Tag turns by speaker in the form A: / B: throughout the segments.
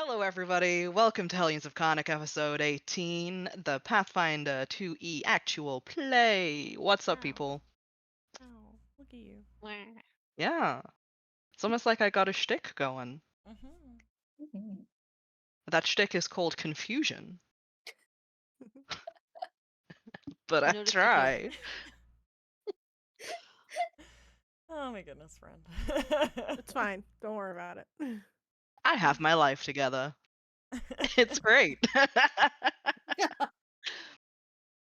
A: Hello, everybody. Welcome to Hellions of Carnocht, episode 18, the Pathfinder 2E actual play. What's up,
B: Wow.
A: people?
B: Oh, look at you.
A: Yeah, it's almost like I got a shtick going. That shtick is called confusion, but I
C: Notice the
A: try.
B: Oh my goodness, friend.
D: It's fine. Don't worry about it.
A: I have my life together. It's great.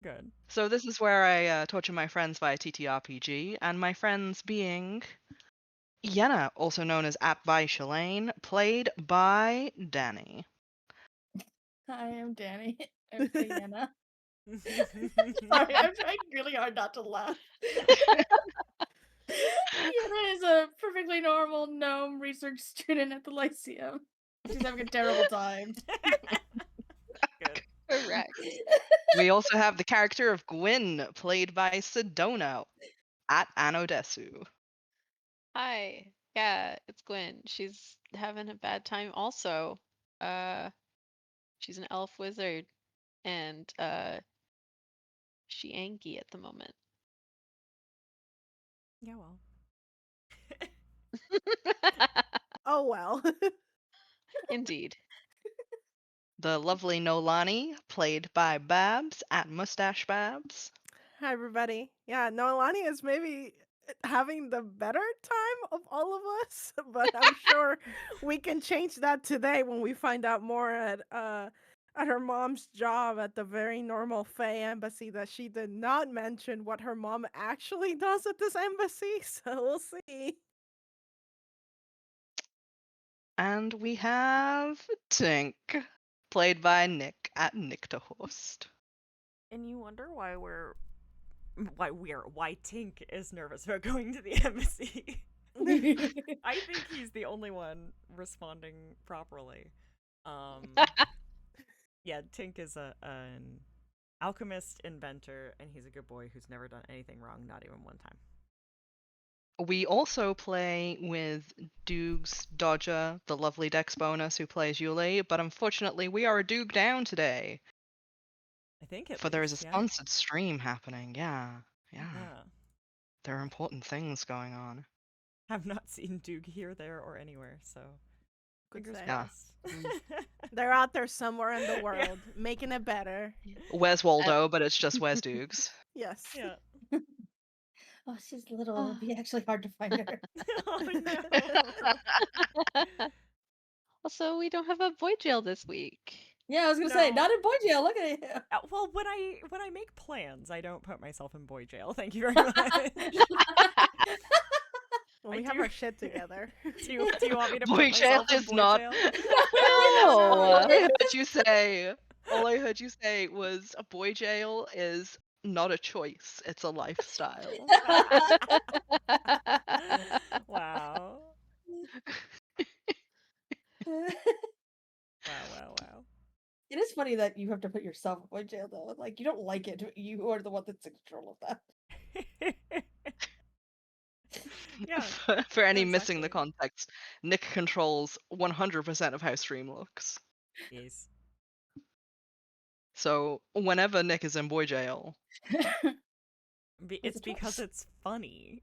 B: Good.
A: So this is where I torture my friends via TTRPG, and my friends being Yenna, also known as App by Shalane, played by Dani.
C: Hi, I'm Dani. I'm Yenna. Sorry, I'm trying really hard not to laugh. Yenna is a perfectly normal gnome research student at the Lyceum. She's having a terrible time.
B: Good.
E: Correct.
A: We also have the character of Gwynn, played by Sedona, at Anodesu.
E: Hi. Yeah, it's Gwynn. She's having a bad time also. She's an elf wizard and she angry at the moment.
B: Yeah, well.
D: Oh well.
E: Indeed.
A: The lovely Noelani, played by Babs, at Mustache Babs.
D: Hi everybody. Yeah, Noelani is maybe having the better time of all of us, but I'm sure we can change that today when we find out more at her mom's job at the very normal Fae embassy that she did not mention what her mom actually does at this embassy, so we'll see.
A: And we have Tink, played by Nick, at Nictahorst.
B: And you wonder why Tink is nervous about going to the embassy. I think he's the only one responding properly. Yeah, Tink is an alchemist inventor, and he's a good boy who's never done anything wrong, not even one time.
A: We also play with Doogs Dodger, the lovely Dex bonus who plays Yulie, but unfortunately we are a Doog down today.
B: I think at
A: For there is a
B: least, yeah.
A: sponsored stream happening, yeah.
B: Yeah.
A: There are important things going on.
B: Have not seen Doog here, there, or anywhere, so
D: Good
B: fingers
D: say.
B: crossed.
D: They're out there somewhere in the world, making it better.
A: Where's Waldo, but it's just where's Doogs.
D: Yes.
B: Yeah.
C: Oh, she's little. It'll be actually hard to find her.
B: Oh no.
E: Also, we don't have a boy jail this week.
C: Yeah, I was gonna say,
B: No.
C: not in boy jail. Look at you.
B: Well, when I make plans, I don't put myself in boy jail. Thank you very much.
D: When
B: I
D: we have
B: do-
D: our shit together.
B: do you want me to
A: Boy
B: put
A: jail
B: myself in
A: is
B: boy
A: not.
B: jail?
A: All I
E: No.
A: heard you say. All I heard you say was a boy jail is not a choice; it's a lifestyle.
B: Wow. Wow.
C: It is funny that you have to put yourself in boy jail, though. Like, you don't like it. You are the one that's in control of that.
B: Yeah.
A: For any
B: no,
A: missing the
B: exactly.
A: context, Nick controls 100% of how stream looks.
B: Yes.
A: So whenever Nick is in boy jail,
B: It's because it's funny.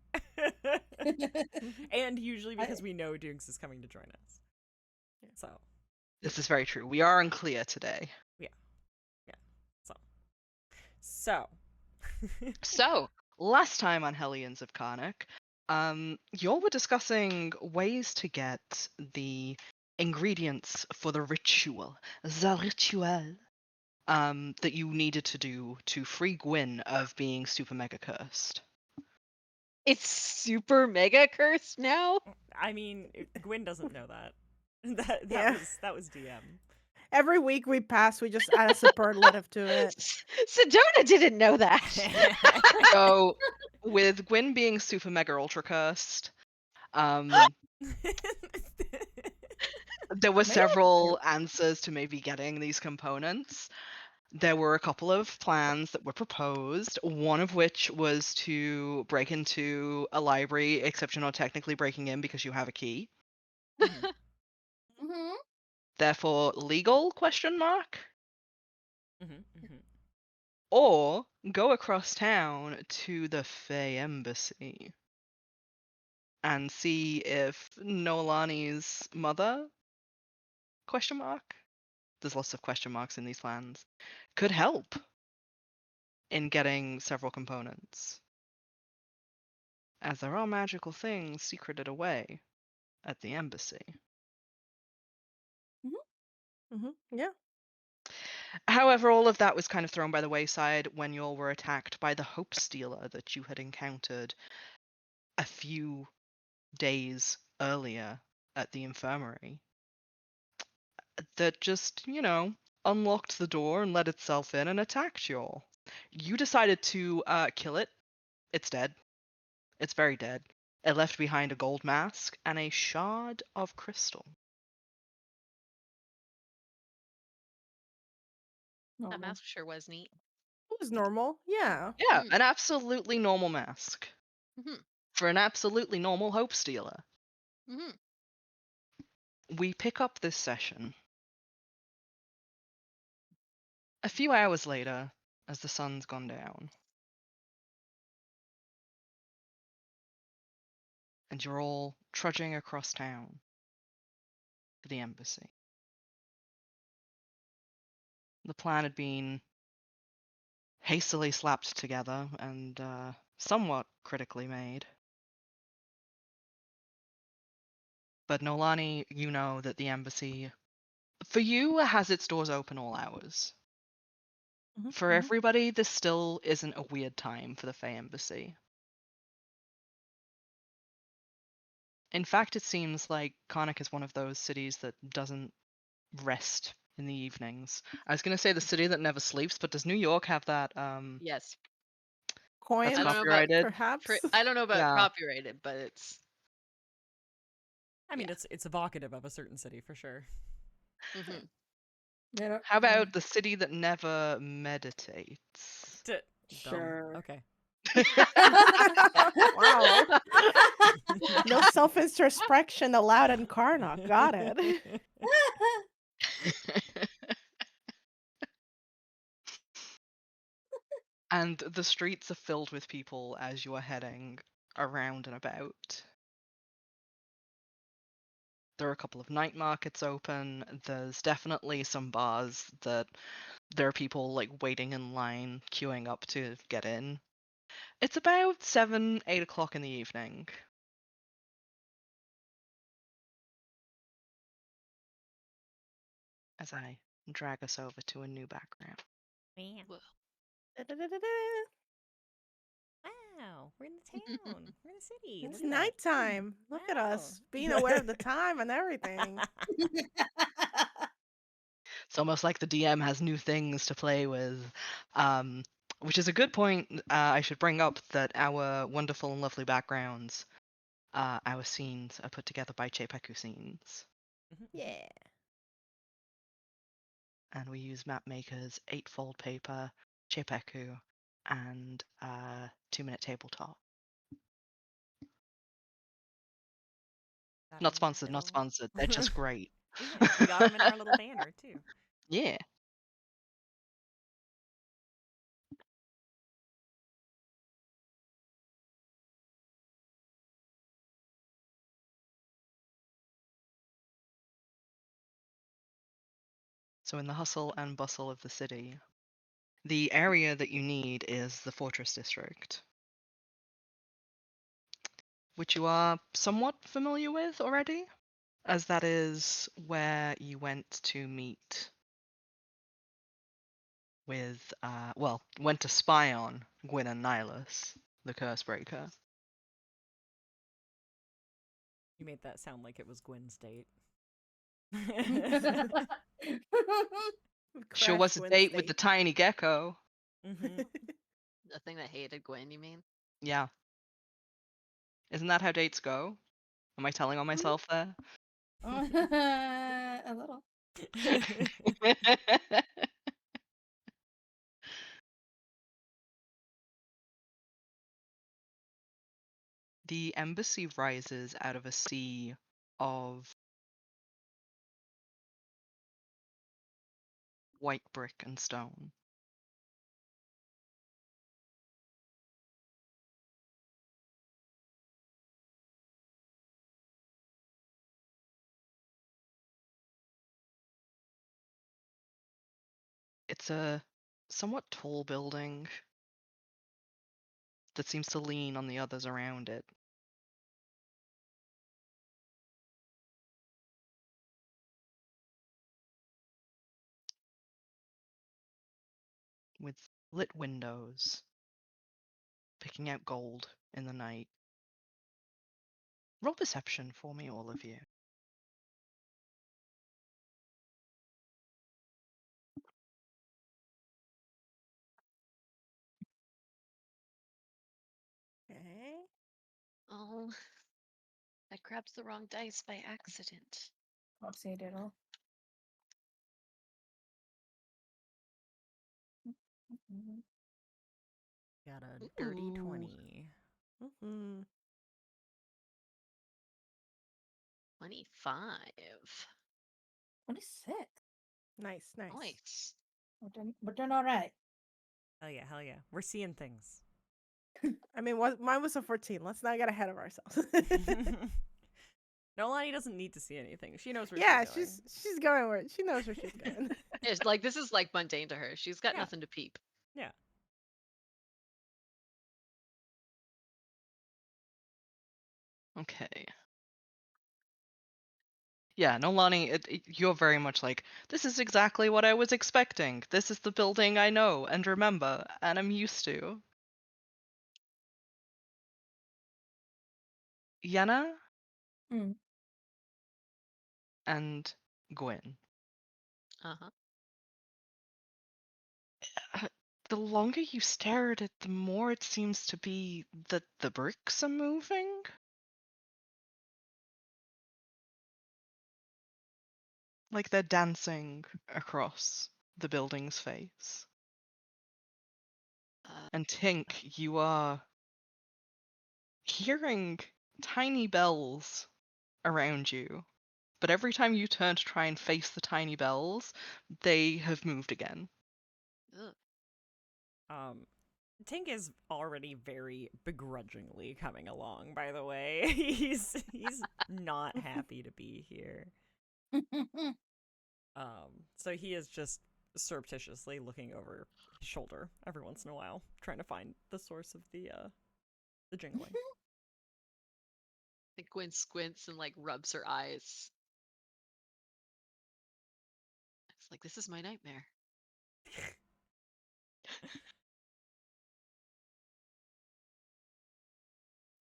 B: And usually because we know Dukes is coming to join us. So.
A: this is very true. We are unclear today.
B: Yeah. So.
A: So, last time on Hellions of Carnocht, y'all were discussing ways to get the ingredients for the ritual, that you needed to do to free Gwyn of being super mega cursed.
E: It's super mega cursed now.
B: I mean, Gwyn doesn't know that. That
D: Yeah.
B: was DM.
D: Every week we pass, we just add a superlative to it.
E: Sedona didn't know that.
A: So, with Gwyn being super mega ultra cursed, there were several answers to maybe getting these components. There were a couple of plans that were proposed, one of which was to break into a library, except you're not technically breaking in because you have a key.
C: Mm-hmm.
A: therefore legal question mark,
B: Mhm.
A: or go across town to the Fey Embassy and see if Noelani's mother question mark, there's lots of question marks in these plans, could help in getting several components, as there are magical things secreted away at the embassy.
D: Yeah.
A: However, all of that was kind of thrown by the wayside when you all were attacked by the Hope Stealer that you had encountered a few days earlier at the infirmary. That just, unlocked the door and let itself in and attacked you all. You decided to kill it. It's dead. It's very dead. It left behind a gold mask and a shard of crystal.
E: That
C: Normal.
E: mask sure was neat.
D: It was normal. Yeah.
A: Yeah, an absolutely normal mask.
E: Mhm.
A: For an absolutely normal Hope Stealer.
E: Mhm.
A: We pick up this session a few hours later as the sun's gone down. And you're all trudging across town to the embassy. The plan had been hastily slapped together and somewhat critically made. But Noelani, you know that the embassy, for you, has its doors open all hours. For everybody, this still isn't a weird time for the Fey Embassy. In fact, it seems like Carnocht is one of those cities that doesn't rest in the evenings. I was going to say the city that never sleeps, but does New York have that?
E: Yes.
D: Coins,
A: That's
E: I don't know about
A: copyrighted.
D: perhaps.
E: I don't know about
A: Yeah.
E: copyrighted, but it's.
B: I mean,
E: Yeah.
B: it's evocative of a certain city for sure.
E: Mhm.
C: They don't-
A: How about the city that never meditates?
B: Dumb.
C: Sure.
B: Okay.
D: Wow. No self-introspection allowed in Carnocht. Got it.
A: And the streets are filled with people as you are heading around and about. There are a couple of night markets open. There's definitely some bars that there are people like waiting in line, queuing up to get in. It's about 7, 8 o'clock in the evening. As I drag us over to a new background.
E: Whoa.
B: Wow, we're in the town. We're in the city.
D: It's
B: Look at that.
D: nighttime. Look at
B: Wow.
D: us being aware of the time and everything.
A: It's almost like the DM has new things to play with. Which is a good point. I should bring up that our wonderful and lovely backgrounds, our scenes, are put together by Chepeku Scenes.
D: Yeah.
A: And we use Mapmaker's 8-fold paper, Chepeku, and 2-minute tabletop.
B: Got
A: Not
B: our
A: sponsored, not
B: little-
A: sponsored. They're just great.
B: Yeah, we got them in our little banner too.
A: Yeah. So in the hustle and bustle of the city, the area that you need is the Fortress District, which you are somewhat familiar with already, as that is where you went to meet with, went to spy on Gwynn and Nihilus, the Cursebreaker.
B: You made that sound like it was Gwynn's date.
A: Sure was a date with the tiny gecko.
B: Mhm.
E: The thing that hated Gwyn, you mean?
A: Yeah. Isn't that how dates go? Am I telling on myself there?
C: A little.
A: The embassy rises out of a sea of white brick and stone. It's a somewhat tall building that seems to lean on the others around it. With lit windows, picking out gold in the night. Roll perception for me, all of you.
D: Okay.
E: Oh, I grabbed the wrong dice by accident.
C: Whoopsie doodle.
B: Got a dirty
E: Ooh.
B: 20.
D: Mm-hmm.
E: 25.
C: 26.
D: Nice, nice.
E: Nice.
C: We're doing all right.
B: Hell yeah, hell yeah. We're seeing things.
D: I mean, mine was a 14. Let's not get ahead of ourselves.
B: Noelani doesn't need to see anything. She knows where
D: Yeah,
B: she's going.
D: she's going where she knows where she's going.
E: It's like this is like mundane to her. She's got
B: Yeah.
E: nothing to peep.
B: Yeah.
A: Okay. Yeah, Noelani, you're very much like, this is exactly what I was expecting. This is the building I know and remember, and I'm used to. Yenna
C: Mm.
A: and Gwynn.
E: Uh-huh.
A: The longer you stare at it, the more it seems to be that the bricks are moving. Like they're dancing across the building's face. And Tink, you are hearing tiny bells around you. But every time you turn to try and face the tiny bells, they have moved again.
E: Ugh.
B: Tink is already very begrudgingly coming along, by the way. He's not happy to be here. So he is just surreptitiously looking over his shoulder every once in a while, trying to find the source of the jingling.
E: I think Gwyn squints and like rubs her eyes. It's like, this is my nightmare.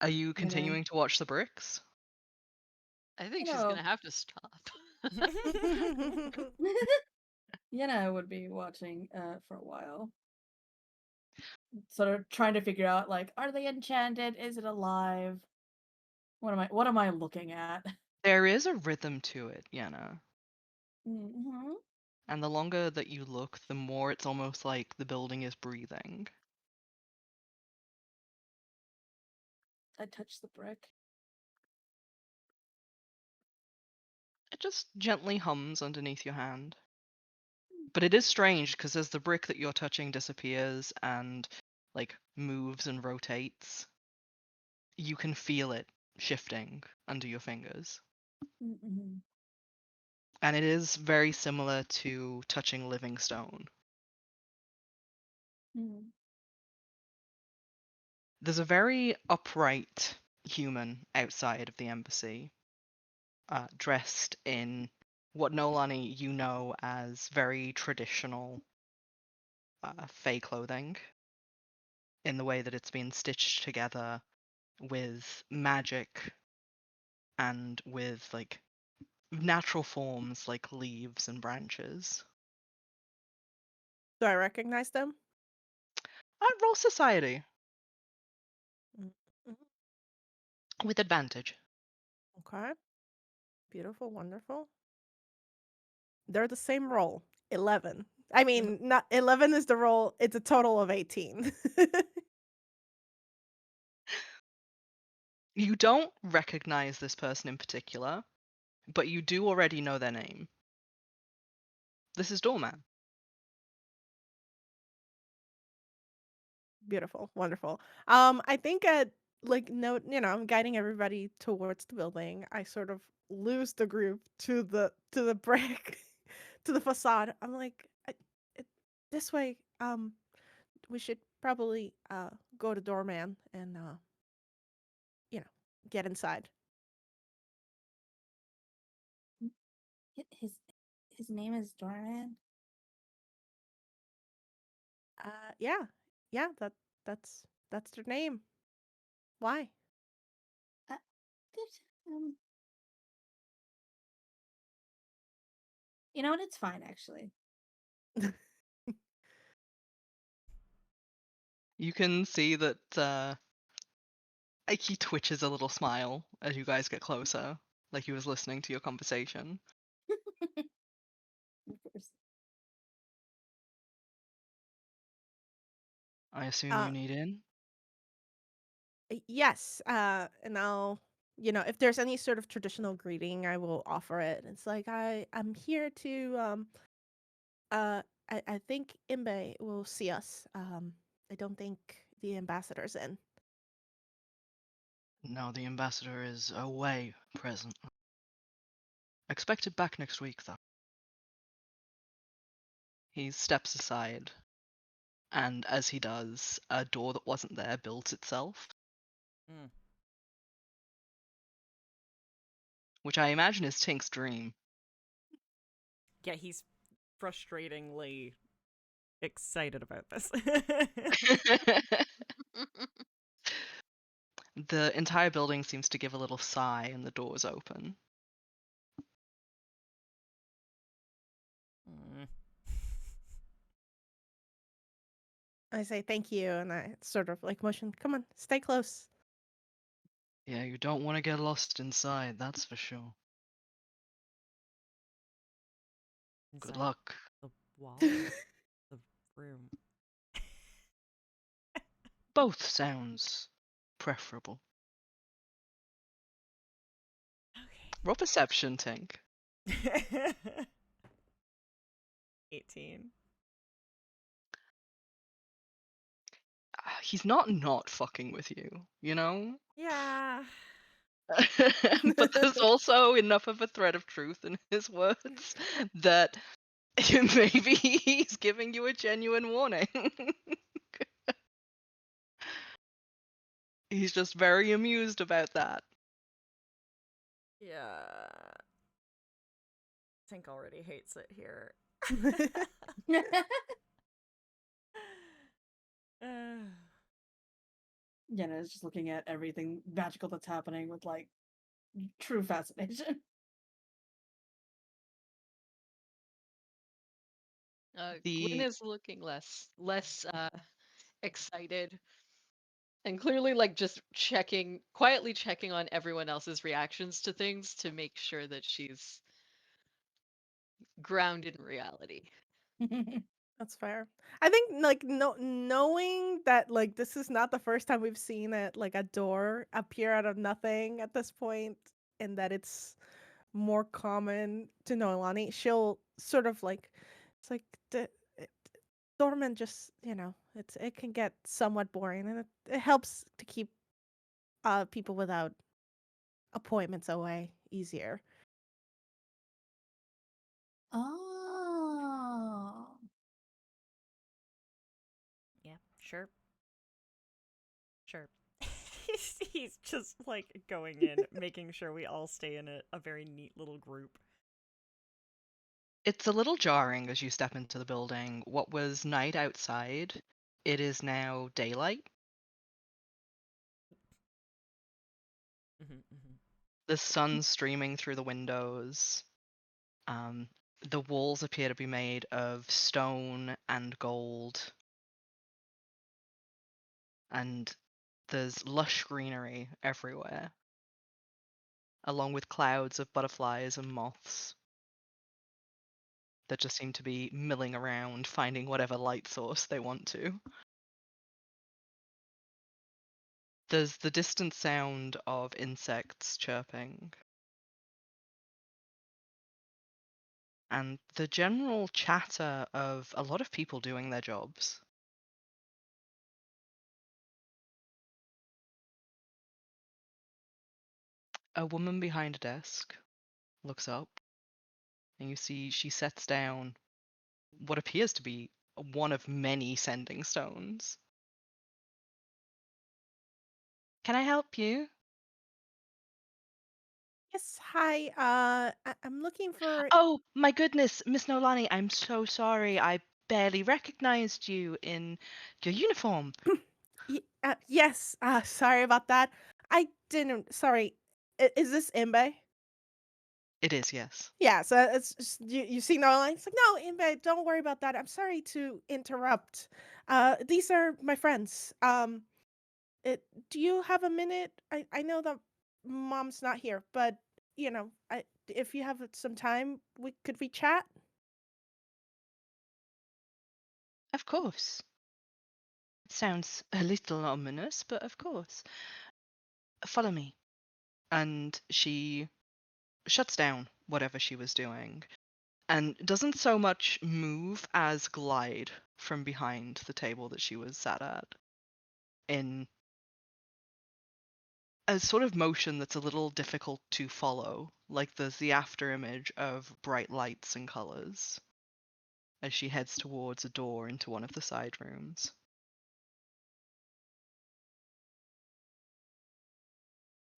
A: Are you continuing to watch the bricks?
E: I think
C: You
E: she's
C: know.
E: gonna have to stop.
C: Yenna would be watching for a while. Sort of trying to figure out, like, are they enchanted? Is it alive? What am I looking at?
A: There is a rhythm to it, Yenna.
C: Mm-hmm.
A: And the longer that you look, the more it's almost like the building is breathing.
C: I touched the brick.
A: It just gently hums underneath your hand. But it is strange because as the brick that you're touching disappears and like moves and rotates, you can feel it shifting under your fingers.
C: Mm-hmm.
A: And it is very similar to touching living stone.
C: Mm.
A: There's a very upright human outside of the embassy, dressed in what Noelani you know as very traditional Fae clothing, in the way that it's been stitched together with magic and with like natural forms like leaves and branches.
D: Do I recognize them?
A: Roll society
D: Mhm.
A: with advantage.
D: Okay. Beautiful, wonderful. They're the same roll. 11. I mean, not 11 is the roll. It's a total of 18.
A: You don't recognize this person in particular, but you do already know their name. This is Doorman.
D: Beautiful, wonderful. I think no, I'm guiding everybody towards the building. I sort of lose the group to the brick, to the facade. I'm like, it, this way. We should probably go to doorman and you know, get inside.
C: His his name is Doorman.
D: Yeah, yeah. That's their name. Why?
C: Good. You know what? It's fine actually.
A: You can see that he twitches a little smile as you guys get closer, like he was listening to your conversation.
C: Of course.
A: I assume
D: Uh,
A: you need in?
D: yes. And I'll, if there's any sort of traditional greeting, I will offer it. It's like I'm here to uh I think Imbe will see us. I don't think the ambassador's in.
A: No, the ambassador is away present. Expected back next week, though. He steps aside, and as he does, a door that wasn't there builds itself.
B: Mm.
A: Which I imagine is Tink's dream.
B: Yeah, he's frustratingly excited about this.
A: The entire building seems to give a little sigh and the doors open.
B: Mm.
D: I say thank you, and I sort of like motion. Come on, stay close.
A: Yeah, you don't want to get lost inside, that's for sure. Good
B: Inside
A: luck.
B: the wall or the room?
A: Both sounds preferable. Roll perception, Tink.
B: Okay. 18.
A: He's not fucking with you, you know?
B: Yeah.
A: But there's also enough of a thread of truth in his words that maybe he's giving you a genuine warning. He's just very amused about that.
B: Yeah. Tink already hates it here.
C: Yenna is just looking at everything magical that's happening with like true fascination.
E: Gwyn
A: The
E: is looking less excited and clearly like just quietly checking on everyone else's reactions to things to make sure that she's grounded in reality.
D: That's fair. I think like knowing that like this is not the first time we've seen it like a door appear out of nothing at this point, and that it's more common to Noelani, she'll sort of like it's like it, Dorman just it can get somewhat boring, and it helps to keep people without appointments away easier.
C: Oh.
B: Yeah, sure. Sure. He's just like going in, making sure we all stay in a very neat little group.
A: It's a little jarring as you step into the building. What was night outside, it is now daylight. The sun's streaming through the windows. The walls appear to be made of stone and gold. And there's lush greenery everywhere, along with clouds of butterflies and moths that just seem to be milling around, finding whatever light source they want to. There's the distant sound of insects chirping, and the general chatter of a lot of people doing their jobs. A woman behind a desk looks up, and you see she sets down what appears to be one of many sending stones. Can I help you?
D: Yes, hi. I'm looking for.
A: Oh, my goodness, Miss Noelani, I'm so sorry. I barely recognized you in your uniform.
D: Yes. Sorry about that. I didn't. Sorry. Is this Imbe?
A: It is, yes.
D: Yeah. So it's just, you see Nolan. It's like, no, Imbe. Don't worry about that. I'm sorry to interrupt. These are my friends. It. Do you have a minute? I know that mom's not here, but if you have some time, we chat.
A: Of course. Sounds a little ominous, but of course. Follow me. And she shuts down whatever she was doing and doesn't so much move as glide from behind the table that she was sat at in a sort of motion that's a little difficult to follow. Like there's the after image of bright lights and colors as she heads towards a door into one of the side rooms.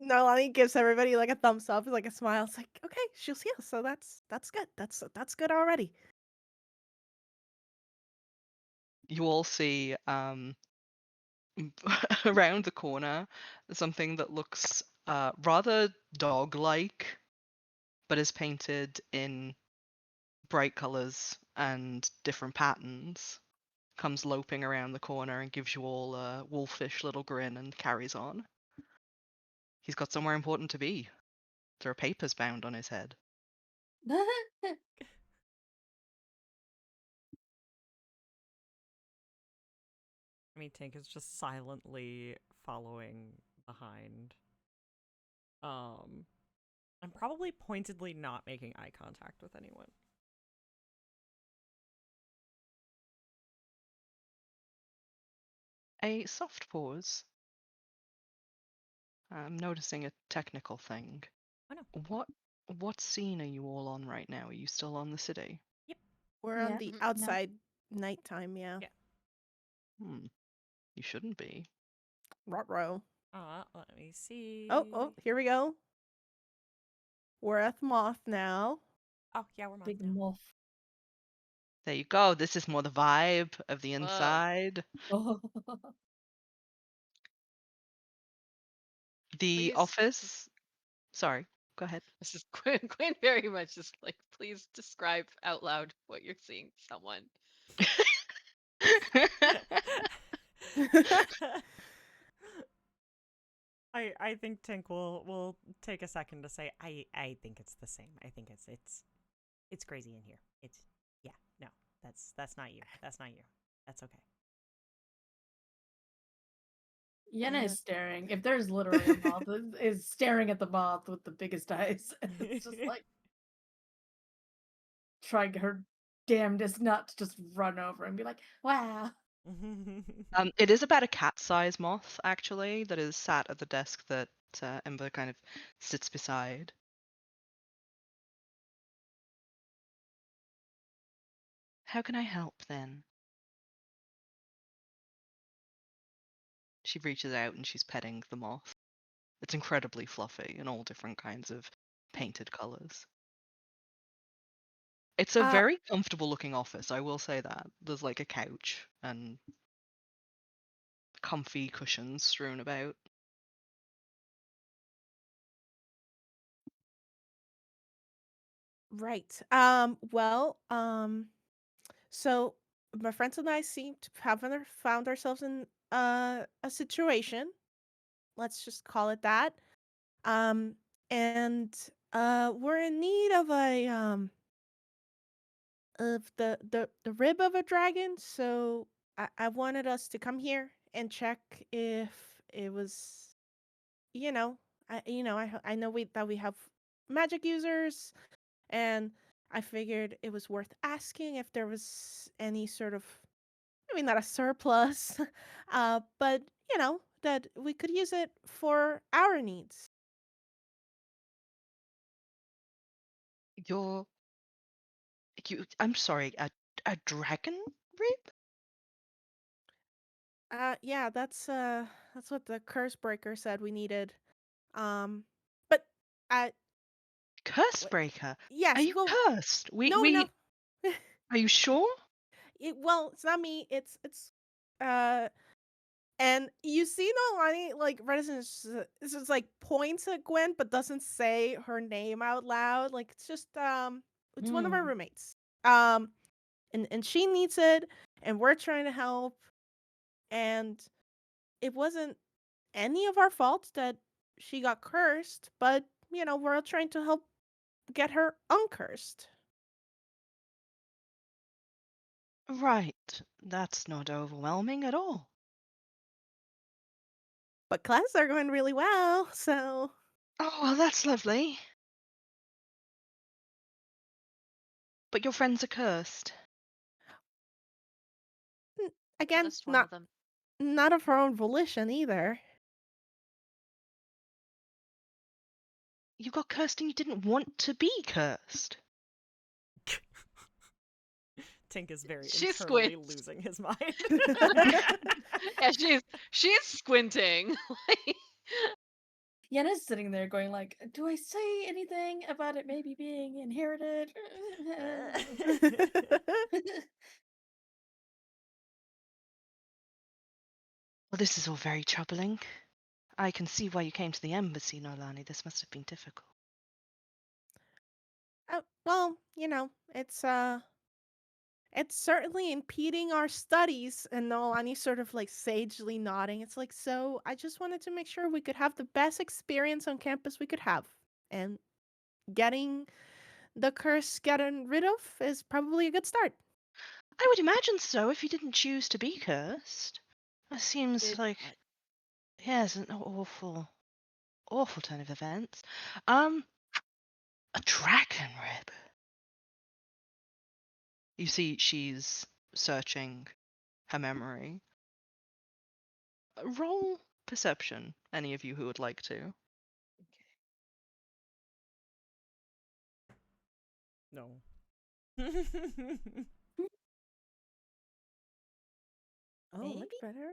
D: Noelani gives everybody like a thumbs up, like a smile. It's like, okay, she'll see us, so that's good. That's good already.
A: You all see around the corner something that looks rather dog-like, but is painted in bright colors and different patterns. Comes loping around the corner and gives you all a wolfish little grin and carries on. He's got somewhere important to be. There are papers bound on his head.
B: I mean, Tink is just silently following behind. And probably pointedly not making eye contact with anyone.
A: A soft pause. I'm noticing a technical thing.
B: Oh no.
A: What scene are you all on right now? Are you still on the city?
D: We're on
C: Yeah.
D: the
E: Mhm.
D: outside nighttime, yeah.
B: Yeah.
A: You shouldn't be.
D: Rot-row.
B: Let me see.
D: Oh, here we go. We're at Moth now.
B: Oh, yeah, we're
C: Big
B: now.
C: wolf.
A: There you go. This is more the vibe of the
E: Whoa.
A: inside.
C: Oh.
A: The
E: Please,
A: office. Sorry, go ahead.
E: this is Gwyn very much just like, please describe out loud what you're seeing. Someone.
B: I think Tink will take a second to say I think it's the same. I think it's crazy in here. It's yeah, no. That's not you. That's not you. That's okay.
C: Yenna is staring. If there's literally a moth, is staring at the moth with the biggest eyes. It's just like trying her damnedest not to just run over and be like, wow.
A: It is about a cat-sized moth, actually, that is sat at the desk that Ember kind of sits beside. How can I help, then? She reaches out and she's petting the moth. It's incredibly fluffy in all different kinds of painted colors. It's a
D: uh,
A: very comfortable looking office, I will say that. There's like a couch and comfy cushions strewn about.
D: right. So my friends and I seem to have found ourselves in a situation. Let's just call it that. Um, and we're in need of a of the rib of a dragon. So I wanted us to come here and check if it was, you know, I know we have magic users, and I figured it was worth asking if there was any sort of, I mean, not a surplus, but that we could use it for our needs.
A: You're I'm sorry, a dragon rib?
D: Yeah, that's what the curse breaker said we needed. But uh,
A: Curse
D: w-
A: breaker? Are
D: yes,
A: you
D: well,
A: cursed?
D: no, no.
A: Are you sure?
D: Well, it's not me. It's uh and you see Noelani like reticence is just like points at Gwen but doesn't say her name out loud. Like it's just it's one of our
A: Hmm.
D: roommates. And she needs it and we're trying to help and it wasn't any of our fault that she got cursed, but we're all trying to help get her uncursed.
A: Right. That's not overwhelming at all.
D: But classes are going really well, so
A: Oh, well, that's lovely. But your friends are cursed.
D: again,
E: Just one of them.
D: not of her own volition either.
A: You got cursed and you didn't want to be cursed.
B: Tink is very
E: She
B: internally
E: squints.
B: losing his mind.
E: Yeah, she's squinting.
C: Yenna's sitting there going like, do I say anything about it maybe being inherited?
A: Well, this is all very troubling. I can see why you came to the embassy, Noelani. This must have been difficult.
D: Well, it's certainly impeding our studies and Noelani sort of like sagely nodding. It's like, so I just wanted to make sure we could have the best experience on campus we could have. And getting the curse gotten rid of is probably a good start.
A: I would imagine so if you didn't choose to be cursed. That seems like, yes, an awful, awful turn of events. A dragon rib. You see, she's searching her memory. Roll perception, any of you who would like to.
B: No.
D: Oh,
C: Maybe?
D: much better.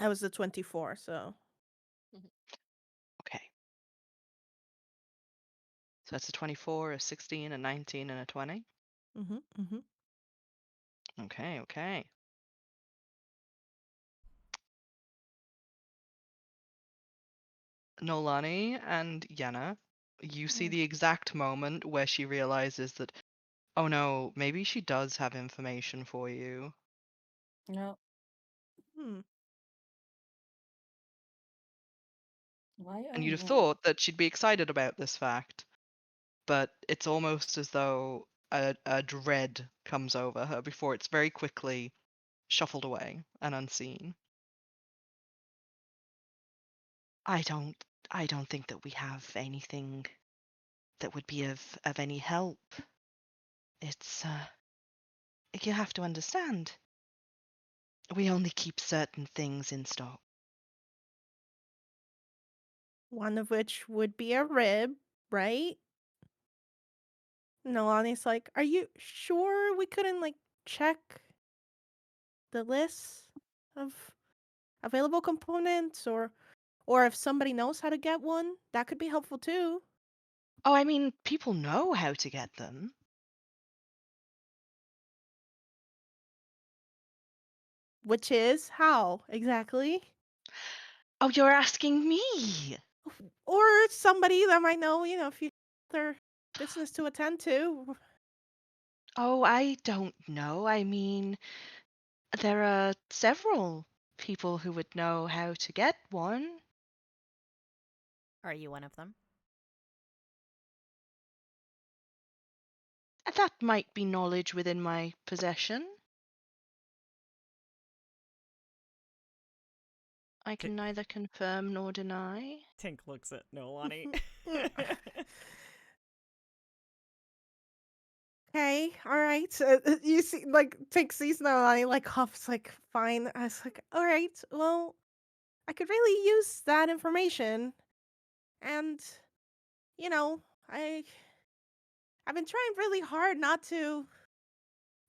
D: I was a 24, so.
A: Okay. So that's a 24, a 16, a 19, and a 20.
D: Mm-hmm.
A: Okay, okay. Noelani and Yenna, you see the exact moment where she realizes that, oh no, maybe she does have information for you.
C: No.
D: Hmm.
C: Why?
A: And
C: Oh
A: you'd have
C: no.
A: thought that she'd be excited about this fact, but it's almost as though a dread comes over her before it's very quickly shuffled away and unseen. I don't think that we have anything that would be of any help. It's you have to understand. We only keep certain things in stock.
D: One of which would be a rib, right? Noelani's like, are you sure we couldn't like check the list of available components or if somebody knows how to get one, that could be helpful too.
A: Oh, I mean, people know how to get them.
D: Which is how exactly?
A: Oh, you're asking me.
D: Or somebody that might know, if you their business to attend to.
A: Oh, I don't know. I mean, there are several people who would know how to get one.
B: Are you one of them?
A: That might be knowledge within my possession. I can neither confirm nor deny.
B: Tink looks at Noelani.
D: Okay, all right. So, you see, like, Tink sees Noelani, like, huffs, like, fine. I was like, all right, well, I could really use that information. And, you know, I've been trying really hard not to,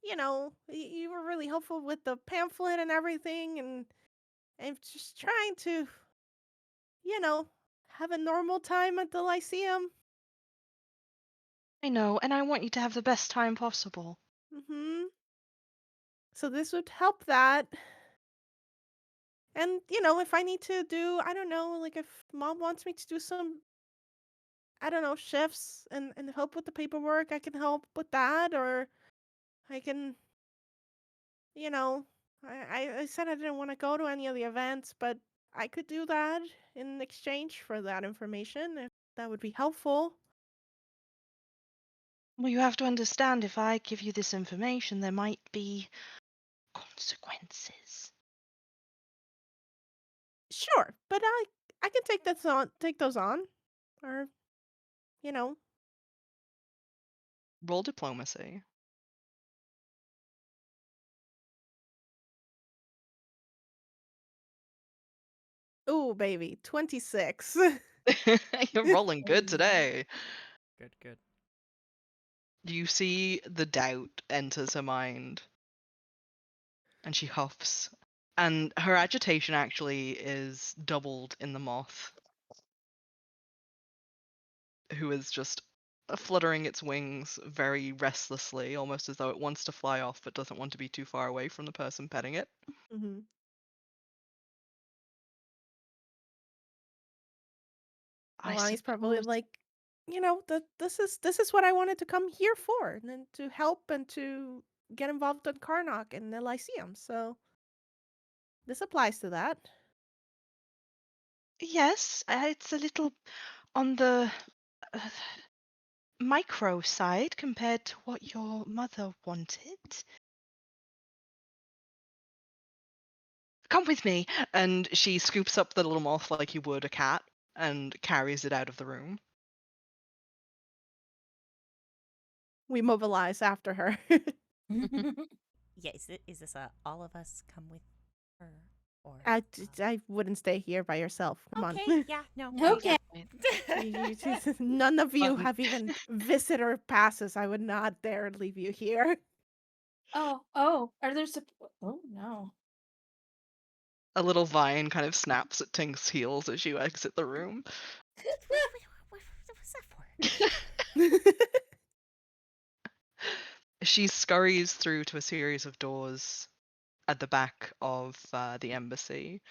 D: you were really helpful with the pamphlet and everything, and I'm just trying to, you know, have a normal time at the Lyceum.
A: I know, and I want you to have the best time possible.
D: Mm-hmm. So this would help that. And, if I need to do, I don't know, like if mom wants me to do some, I don't know, shifts and help with the paperwork, I can help with that. Or I can, you know, I said I didn't want to go to any of the events, but I could do that in exchange for that information if that would be helpful.
A: Well, you have to understand, if I give you this information, there might be consequences.
D: Sure, but I can take those on, or you know.
A: Roll diplomacy.
D: Ooh, baby, 26.
A: You're rolling good
C: Ooh.
A: today.
B: Good.
A: You see the doubt enters her mind, and she huffs. And her agitation actually is doubled in the moth, who is just fluttering its wings very restlessly, almost as though it wants to fly off but doesn't want to be too far away from the person petting it.
D: Mm-hmm.
A: I
D: Alani's probably
A: suppose.
D: like, this is what I wanted to come here for, and then to help and to get involved in Carnocht and the Lyceum. So this applies to that.
A: Yes, it's a little on the uh, micro side compared to what your mother wanted. Come with me. And she scoops up the little moth like you would a cat and carries it out of the room.
D: We mobilize after her.
B: Yeah, is this a all of us come with her or
D: I wouldn't stay here by yourself. Come
B: okay,
D: on.
B: yeah, no.
C: Okay.
D: None of you
A: Um,
D: have even visitor passes. I would not dare leave you here.
C: Oh, are there oh no.
A: A little vine kind of snaps at Tink's heels as you exit the room.
B: What's that for?
A: She scurries through to a series of doors at the back of the embassy.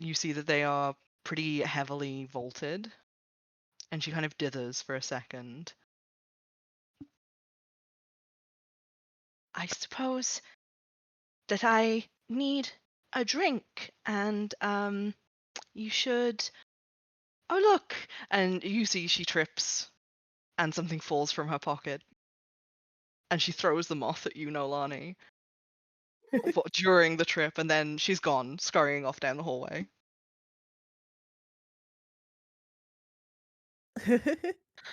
A: You see that they are pretty heavily vaulted, and she kind of dithers for a second. I suppose that I need a drink, and you should. Oh, look! And you see she trips, and something falls from her pocket, and she throws the moth at you, Noelani, during the trip, and then she's gone, scurrying off down the hallway.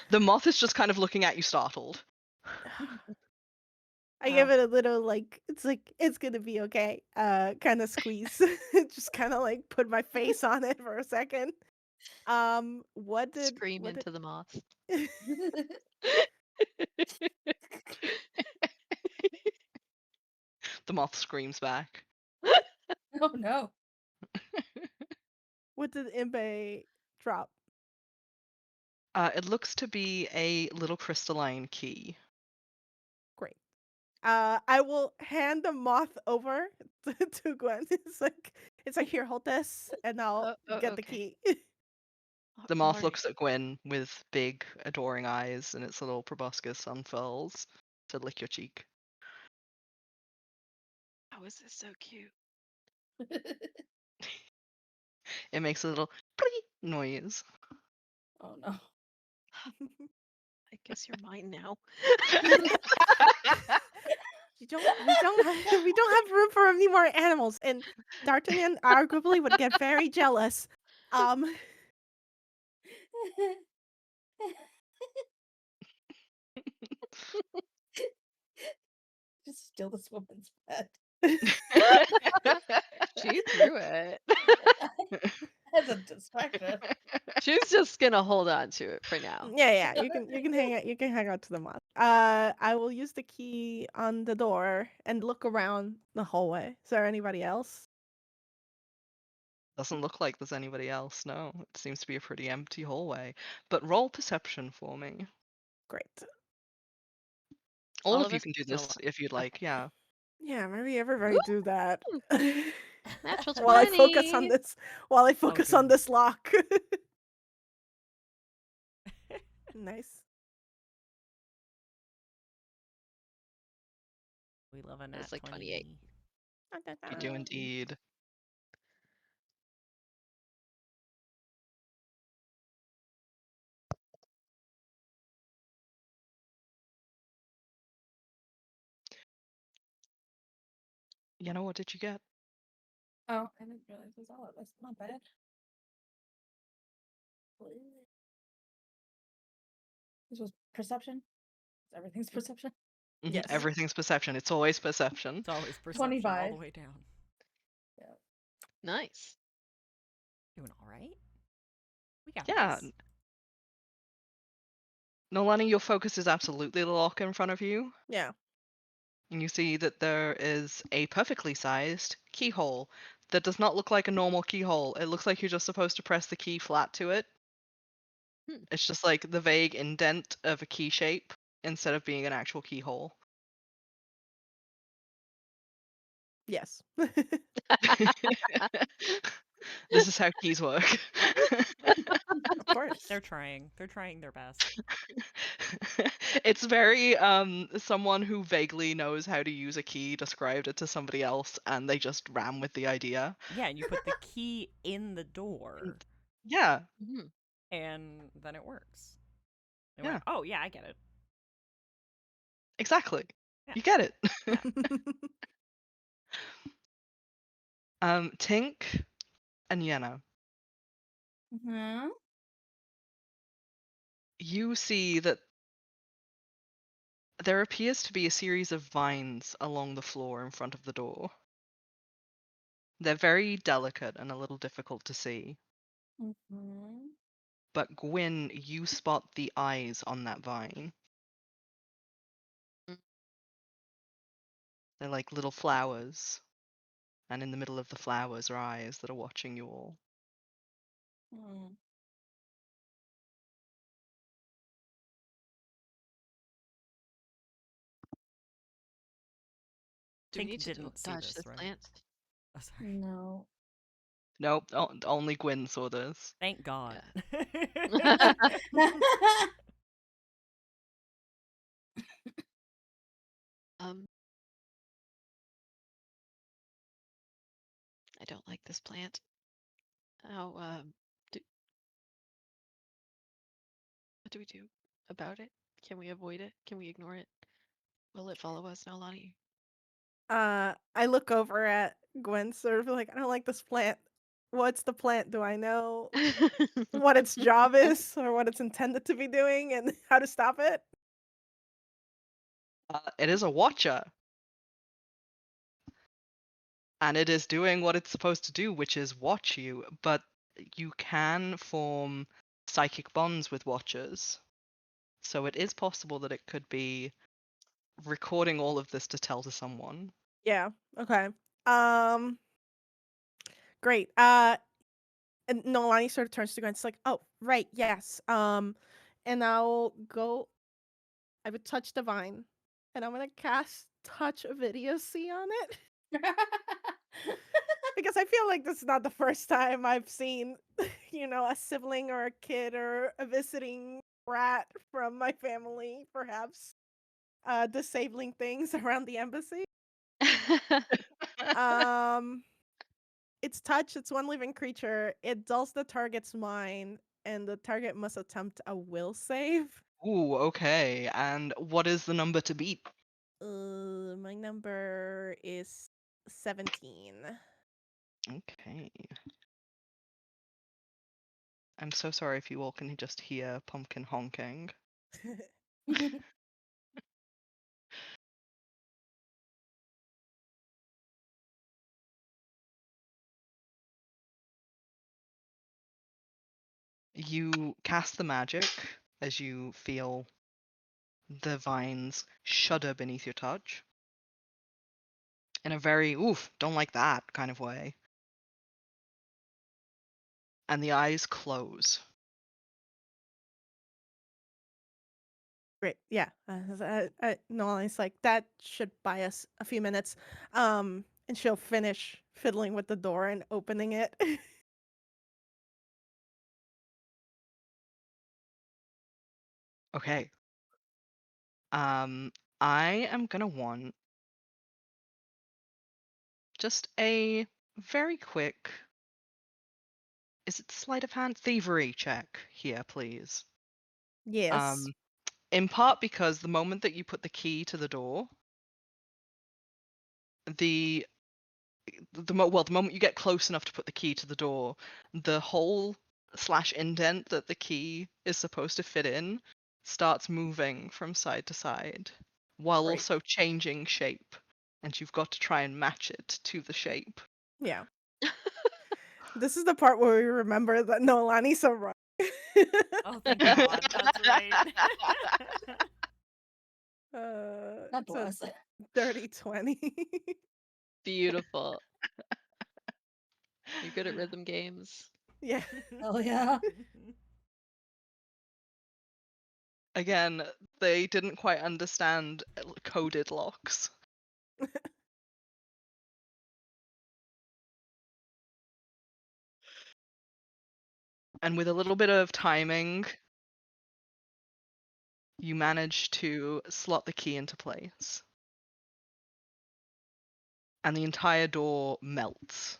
A: The moth is just kind of looking at you, startled.
D: I give it a little like it's gonna be okay. Kind of squeeze. Just kind of like put my face on it for a second.
E: Scream
D: What did
E: into the moth.
A: The moth screams back.
C: Oh no.
D: what did Imbe drop?
A: It looks to be a little crystalline key.
D: Great. I will hand the moth over to Gwen. It's like here, hold this, and I'll get the
E: Okay.
D: key.
A: The moth
E: Alright.
A: looks at Gwyn with big, adoring eyes, and its little proboscis unfurls to lick your cheek.
E: How is this so cute?
A: It makes a little pretty noise.
C: Oh no.
E: I guess you're mine now.
D: we don't have room for any more animals, and D'Artagnan arguably would get very jealous. Um,
C: Just steal this woman's pet
E: She threw it.
C: as a distraction.
E: She's just gonna hold on to it for now.
D: yeah, you can hang out to the moth. I will use the key on the door and look around the hallway. Is there anybody else?
A: Doesn't look like there's anybody else, no. It seems to be a pretty empty hallway. But roll perception for me.
D: Great.
A: All
E: All
A: of
E: of
A: you
E: us
A: can do
E: still
A: this
E: alive.
A: if you'd like, yeah.
D: Yeah, maybe everybody do that.
E: Natural
D: While I focus on
E: 20.
D: this, on
B: good.
D: this lock. Nice.
B: We love a nat
E: That's like
B: 20.
E: 28.
A: You do indeed. Yenna, what did you get?
C: Oh, I didn't realize it was all of us. Not bad. This was perception. Everything's perception.
A: Mhm,
D: Yes.
A: Everything's perception. It's always perception.
B: It's always perception all
C: 25.
B: the way down.
E: Nice.
B: Doing all right. We got
A: Yeah.
B: this.
A: Noelani, your focus is absolutely the lock in front of you.
D: Yeah.
A: And you see that there is a perfectly sized keyhole that does not look like a normal keyhole. It looks like you're just supposed to press the key flat to it.
E: Hmm.
A: It's just like the vague indent of a key shape instead of being an actual keyhole.
D: Yes.
A: This is how keys work.
D: Of course.
B: They're trying. They're trying their best.
A: It's very someone who vaguely knows how to use a key described it to somebody else and they just ran with the idea.
B: Yeah, and you put the key in the door,
A: Yeah,
E: Mhm.
B: and then it works. They
A: Yeah.
B: went, oh, yeah, I get it.
A: exactly.
B: Yeah.
A: You get it.
B: Yeah.
A: Tink and Yenna,
C: Mm-hmm.
A: you see that there appears to be a series of vines along the floor in front of the door. They're very delicate and a little difficult to see.
C: Mm-hmm.
A: But Gwyn, you spot the eyes on that vine.
E: Mm.
A: They're like little flowers. And in the middle of the flowers are eyes that are watching you all.
C: Mm.
E: Do we
B: Tink
E: need to
B: didn't see
E: dodge
B: this,
E: this
B: right?
E: plant?
B: Oh, sorry.
C: No.
A: Nope, only Gwyn saw this.
B: Thank God.
E: Um, I don't like this plant. How what do we do about it? Can we avoid it? Can we ignore it? Will it follow us, Noelani?
D: I look over at Gwen, sort of like, I don't like this plant. What's the plant? Do I know what its job is or what it's intended to be doing and how to stop it?
A: It is a watcher. And it is doing what it's supposed to do, which is watch you. But you can form psychic bonds with watchers. So it is possible that it could be recording all of this to tell to someone.
D: Yeah. Okay. Great. And Noelani sort of turns to Gwen. It's like, oh, right, yes. And I would touch the vine, and I'm gonna cast Touch Idiocy on it because I feel like this is not the first time I've seen, a sibling or a kid or a visiting rat from my family, perhaps, disabling things around the embassy. Um, it's touch. It's one living creature. It dulls the target's mind, and the target must attempt a will save.
A: Ooh, okay. And what is the number to beat?
D: My My number is 17.
A: Okay. I'm so sorry if you all can just hear Pumpkin honking. You cast the magic as you feel the vines shudder beneath your touch in a very, oof, don't like that kind of way. And the eyes close.
D: Great. Yeah. Noelani's like, that should buy us a few minutes. And she'll finish fiddling with the door and opening it.
A: Okay. I am gonna want just a very quick, is it sleight of hand? Thievery check here, please.
D: Yes.
A: In part because the moment that you put the key to the door, the moment you get close enough to put the key to the door, the hole slash indent that the key is supposed to fit in starts moving from side to side while
C: Great.
A: also changing shape, and you've got to try and match it to the shape.
D: Yeah. This is the part where we remember that Noelani's a rock.
B: Oh, thank God. That's right.
C: God
D: So
C: bless it.
D: dirty 20.
E: Beautiful. You're good at rhythm games.
D: Yeah.
C: Hell yeah.
A: Again, they didn't quite understand coded locks. And with a little bit of timing, you manage to slot the key into place. And the entire door melts.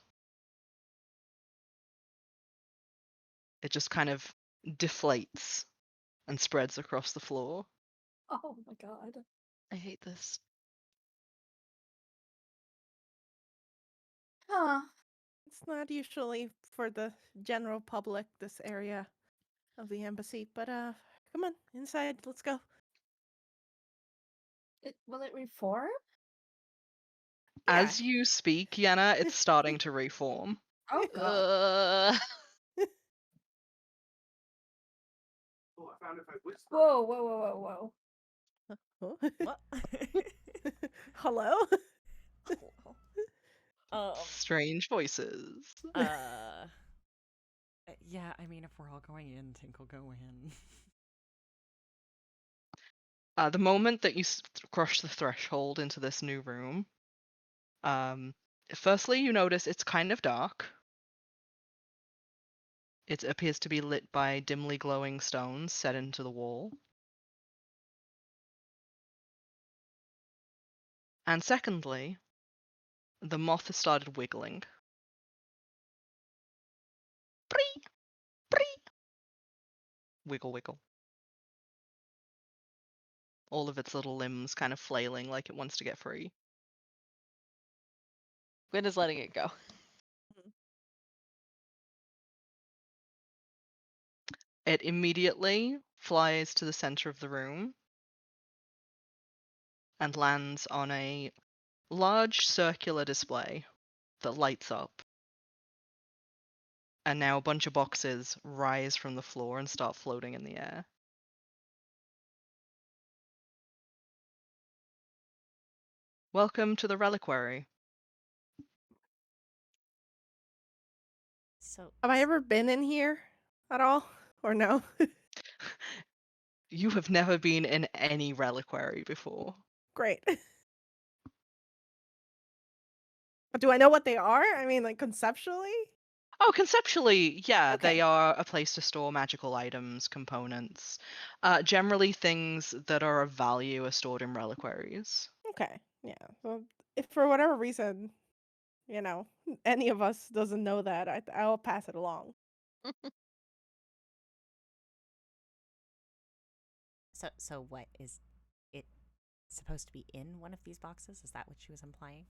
A: It just kind of deflates and spreads across the floor.
C: Oh my god.
E: I hate this.
C: Huh.
D: It's not usually for the general public, this area of the embassy, but come on, inside, let's go.
C: Will it reform?
D: Yeah.
A: As you speak, Yenna, it's starting to reform.
C: Oh god. Whoa, whoa, whoa, whoa, whoa.
D: Huh?
B: What?
D: Hello?
A: Strange voices.
B: Yeah, I mean, if we're all going in, Tink will go in.
A: The moment that you cross the threshold into this new room, firstly you notice it's kind of dark. It appears to be lit by dimly glowing stones set into the wall. And secondly, the moth has started wiggling. Bree! Bree! Wiggle, wiggle. All of its little limbs kind of flailing like it wants to get free.
E: Gwyn is letting it go.
A: It immediately flies to the center of the room and lands on a large circular display that lights up. And now a bunch of boxes rise from the floor and start floating in the air. Welcome to the reliquary.
B: So,
D: Have I ever been in here at all? Or no?
A: You have never been in any reliquary before.
D: Great. But do I know what they are? I mean, like, conceptually?
A: Oh, conceptually, yeah,
D: Okay.
A: they are a place to store magical items, components. Generally, things that are of value are stored in reliquaries.
D: Okay. Yeah. So if for whatever reason, any of us doesn't know that, I'll pass it along.
B: so what is it? supposed to be in one of these boxes? Is that what she was implying?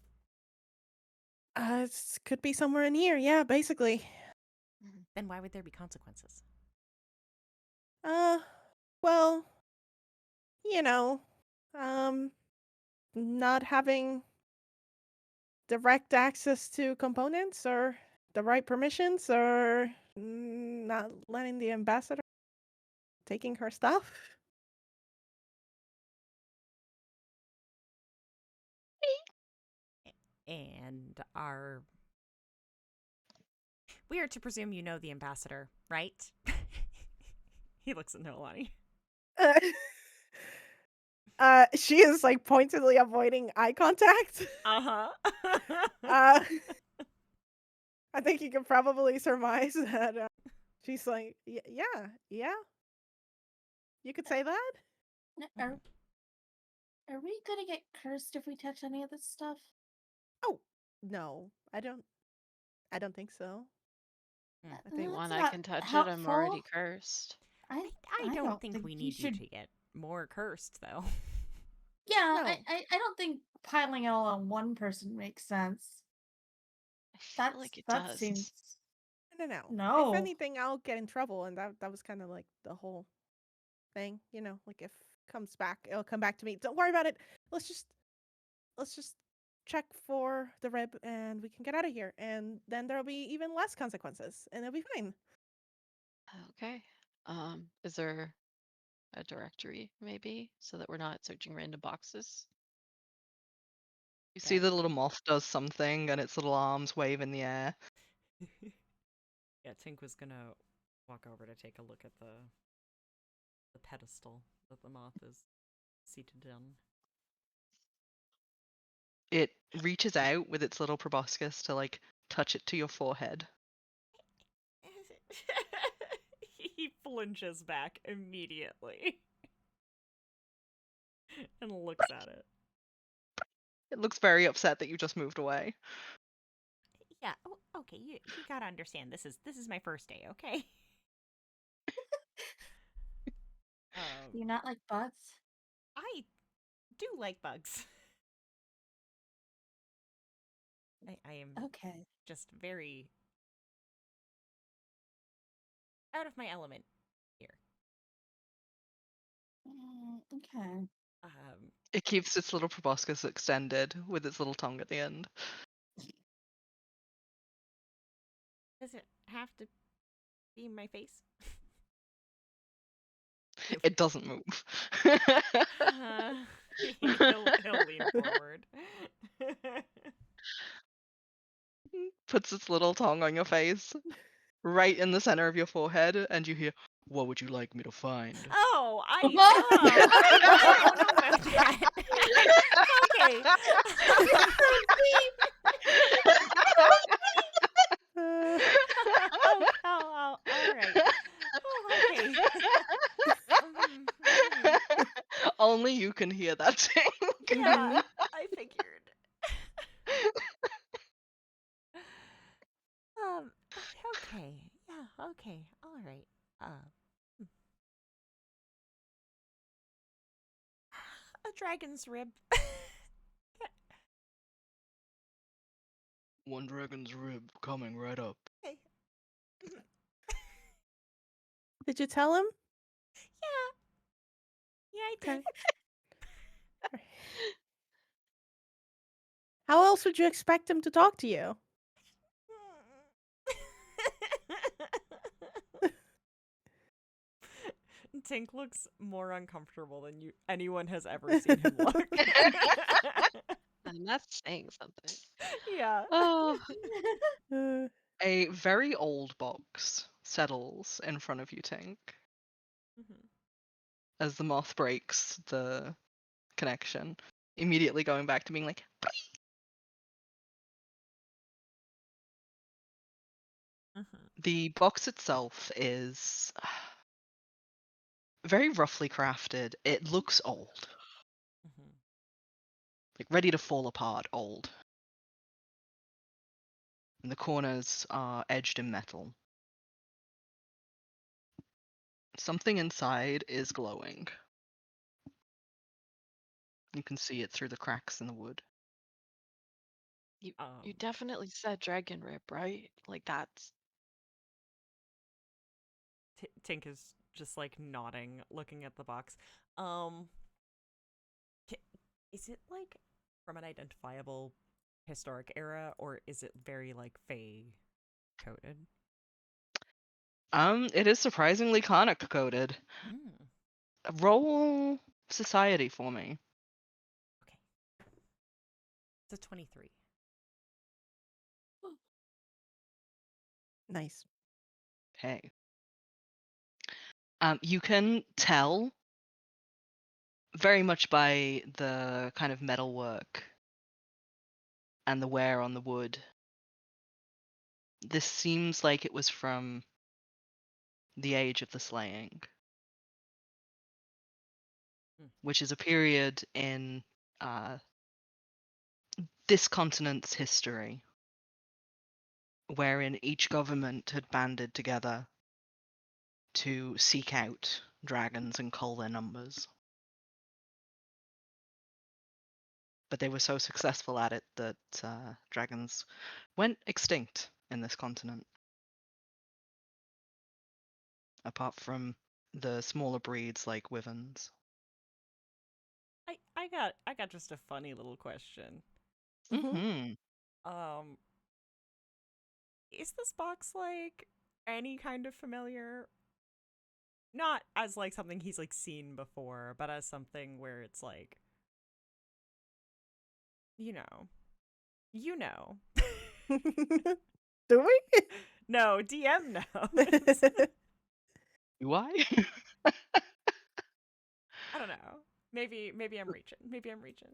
D: Could be somewhere in here. Yeah, basically.
B: Then why would there be consequences?
D: Well, you know, not having direct access to components or the right permissions or not letting the ambassador taking her stuff.
B: And we are to presume you know the ambassador, right? He looks at Noelani.
D: She is like pointedly avoiding eye contact.
B: Uh-huh.
D: uh, I think you can probably surmise that she's like, yeah. You could say that.
C: Are we gonna get cursed if we touch any of this stuff?
D: Oh no, I don't think so.
E: If you
C: That's
E: want, I
C: not
E: can touch it. I'm
C: helpful.
E: already cursed.
B: I don't think we
C: you
B: need you
C: should.
B: to get more cursed, though.
C: Yeah,
D: No.
C: I don't think piling it all on one person makes sense.
E: I feel like it
C: That
E: does.
C: seems.
D: No.
C: No.
D: If anything, I'll get in trouble, and that was kind of like the whole thing, like if it comes back, it'll come back to me. Don't worry about it. Let's just check for the rib, and we can get out of here, and then there'll be even less consequences, and it'll be fine.
E: Okay. Is there a directory maybe so that we're not searching random boxes?
A: You see the little moth does something and its little arms wave in the air.
B: Yeah, Tink was gonna walk over to take a look at the pedestal that the moth is seated on.
A: It reaches out with its little proboscis to like touch it to your forehead.
B: He flinches back immediately and looks at it.
A: It looks very upset that you just moved away.
B: Yeah, okay, you gotta understand, this is my first day, okay?
C: Do you not like bugs?
B: I do like bugs. I am
C: Okay.
B: just very out of my element here.
C: Okay.
A: It keeps its little proboscis extended with its little tongue at the end.
B: Does it have to be in my face?
A: It doesn't move.
B: He'll lean forward.
A: Puts its little tongue on your face, right in the center of your forehead, and you hear, "What would you like me to find?"
B: Oh, I don't know about that. Okay. All right. Oh, okay.
A: Only you can hear that thing.
B: Yeah, I figured. Okay. Yeah, okay. All right. A dragon's rib.
A: One dragon's rib coming right up.
B: Okay.
D: Did you tell him?
B: Yeah, I did.
D: Okay. How else would you expect him to talk to you?
B: Tink looks more uncomfortable than anyone has ever seen him look.
E: And that's saying something.
B: Yeah.
E: Oh.
A: A very old box settles in front of you, Tink. As the moth breaks the connection, immediately going back to being like, The box itself is very roughly crafted. It looks old. Like ready to fall apart old. And the corners are edged in metal. Something inside is glowing. You can see it through the cracks in the wood.
E: You
B: Um,
E: definitely said dragon rib, right? Like that's
B: Tink is just like nodding, looking at the box. Um, is it like from an identifiable historic era, or is it very like Fey coded?
A: It is surprisingly Carnocht coded.
B: Mm,
A: Roll society for me.
B: okay, it's a 23.
D: Nice.
A: Okay. You can tell very much by the kind of metalwork and the wear on the wood. This seems like it was from the age of the slaying, which is a period in this continent's history wherein each government had banded together to seek out dragons and cull their numbers. But they were so successful at it that dragons went extinct in this continent. Apart from the smaller breeds like wyverns.
B: I got just a funny little question.
A: Mm-hmm.
B: Um, is this box like any kind of familiar? Not as like something he's like seen before, but as something where it's like, you know, you know.
D: Do we?
B: No, DM knows.
A: Do I?
B: I don't know. Maybe I'm reaching. Maybe I'm reaching.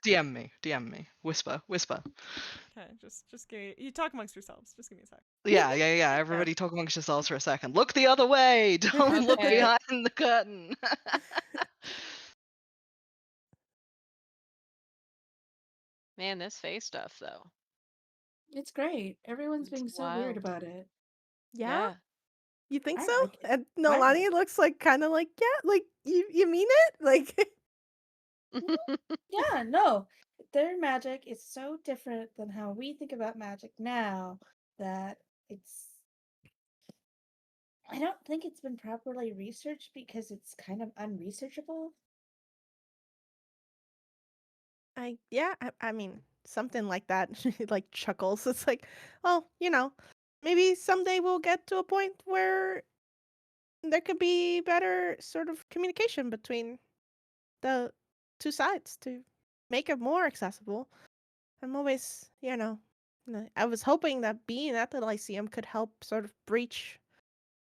A: DM me. DM me. Whisper.
B: Okay, just give me, you talk amongst yourselves. Just give me a sec.
A: Yeah. Everybody talk amongst yourselves for a second. Look the other way. Don't look
E: Okay.
A: behind the curtain.
E: man, this face stuff though.
C: It's great. Everyone's
E: It's
C: being so weird
E: wild.
C: about it.
D: Yeah?
E: Yeah.
D: You think
C: I
D: so?
C: like it.
D: And
C: I
D: Noelani
C: like
D: looks like kind of like, yeah, like you mean it? Like
C: Yeah, no. Their magic is so different than how we think about magic now that it's. I don't think it's been properly researched because it's kind of unresearchable.
D: I mean something like that. She like chuckles. It's like, well, maybe someday we'll get to a point where there could be better sort of communication between the two sides to make it more accessible. I'm always, I was hoping that being at the Lyceum could help sort of breach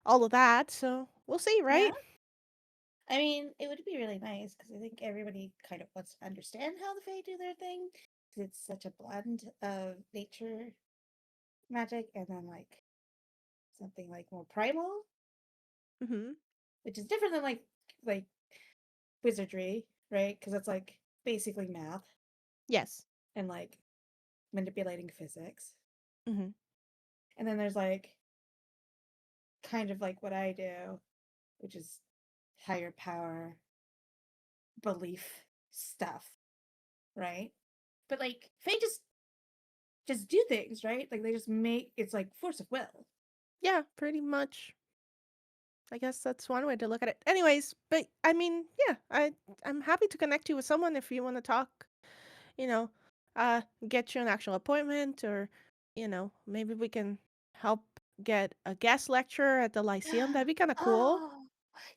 D: all of that. So we'll see, right?
C: Yeah. I mean, it would be really nice because I think everybody kind of wants to understand how the Fae do their thing. 'Cause it's such a blend of nature magic and then like something like more primal,
D: Mm-hmm.
C: which is different than like wizardry, right? Because it's like basically math
D: Yes.
C: and like manipulating physics.
D: Mm-hmm.
C: And then there's like kind of like what I do, which is higher power belief stuff, right? But like Fae just do things, right? Like they just make it's like force of will.
D: Yeah, pretty much. I guess that's one way to look at it. Anyways, but I mean, yeah, I'm happy to connect you with someone if you want to talk, you know, get you an actual appointment or, maybe we can help get a guest lecture at the Lyceum. That'd be kind of cool.
C: Oh,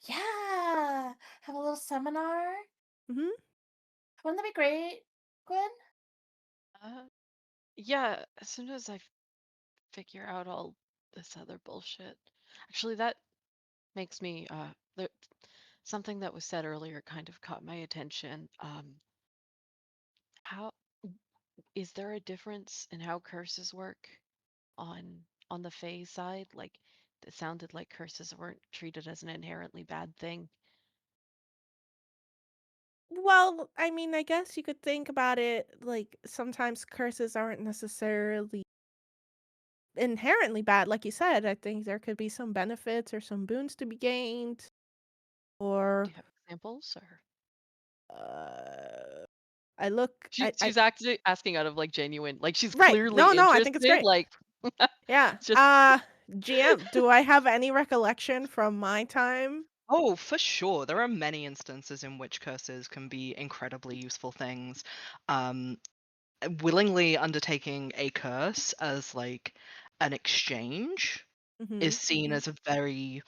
C: yeah. Have a little seminar.
D: Mhm.
C: Wouldn't that be great, Gwen?
E: uh, yeah, as soon as I figure out all this other bullshit. Actually, that makes me there, something that was said earlier kind of caught my attention. How is there a difference in how curses work on the Fae side? Like it sounded like curses weren't treated as an inherently bad thing.
D: Well, I mean, I guess you could think about it like sometimes curses aren't necessarily inherently bad, like you said. I think there could be some benefits or some boons to be gained,
E: Do
D: or
E: you have examples or
D: uh, I look.
E: She's actually asking out of like genuine, like she's
D: Right.
E: clearly
D: No, I think it's
E: interested.
D: great.
E: Like,
D: Yeah.
E: it's just
D: GM, do I have any recollection from my time?
A: Oh, for sure. There are many instances in which curses can be incredibly useful things. Willingly undertaking a curse as like an exchange
D: Mm-hmm.
A: is seen as a very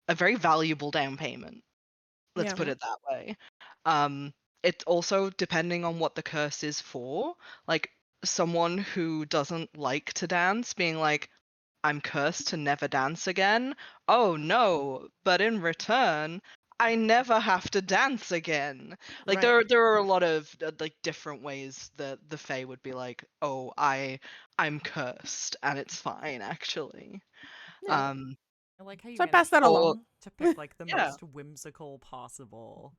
A: valuable down payment. Let's
D: Yeah.
A: put it that way. It's also depending on what the curse is for. Like someone who doesn't like to dance being like, I'm cursed to never dance again. Oh no, but in return, I never have to dance again. Like
D: Right.
A: there are a lot of like different ways that the Fae would be like, oh, I'm cursed and it's fine actually.
D: Yeah.
A: Um
B: I like how you
D: So I pass
B: managed
D: that
A: or
D: along.
B: to pick like the
A: yeah.
B: most whimsical possible.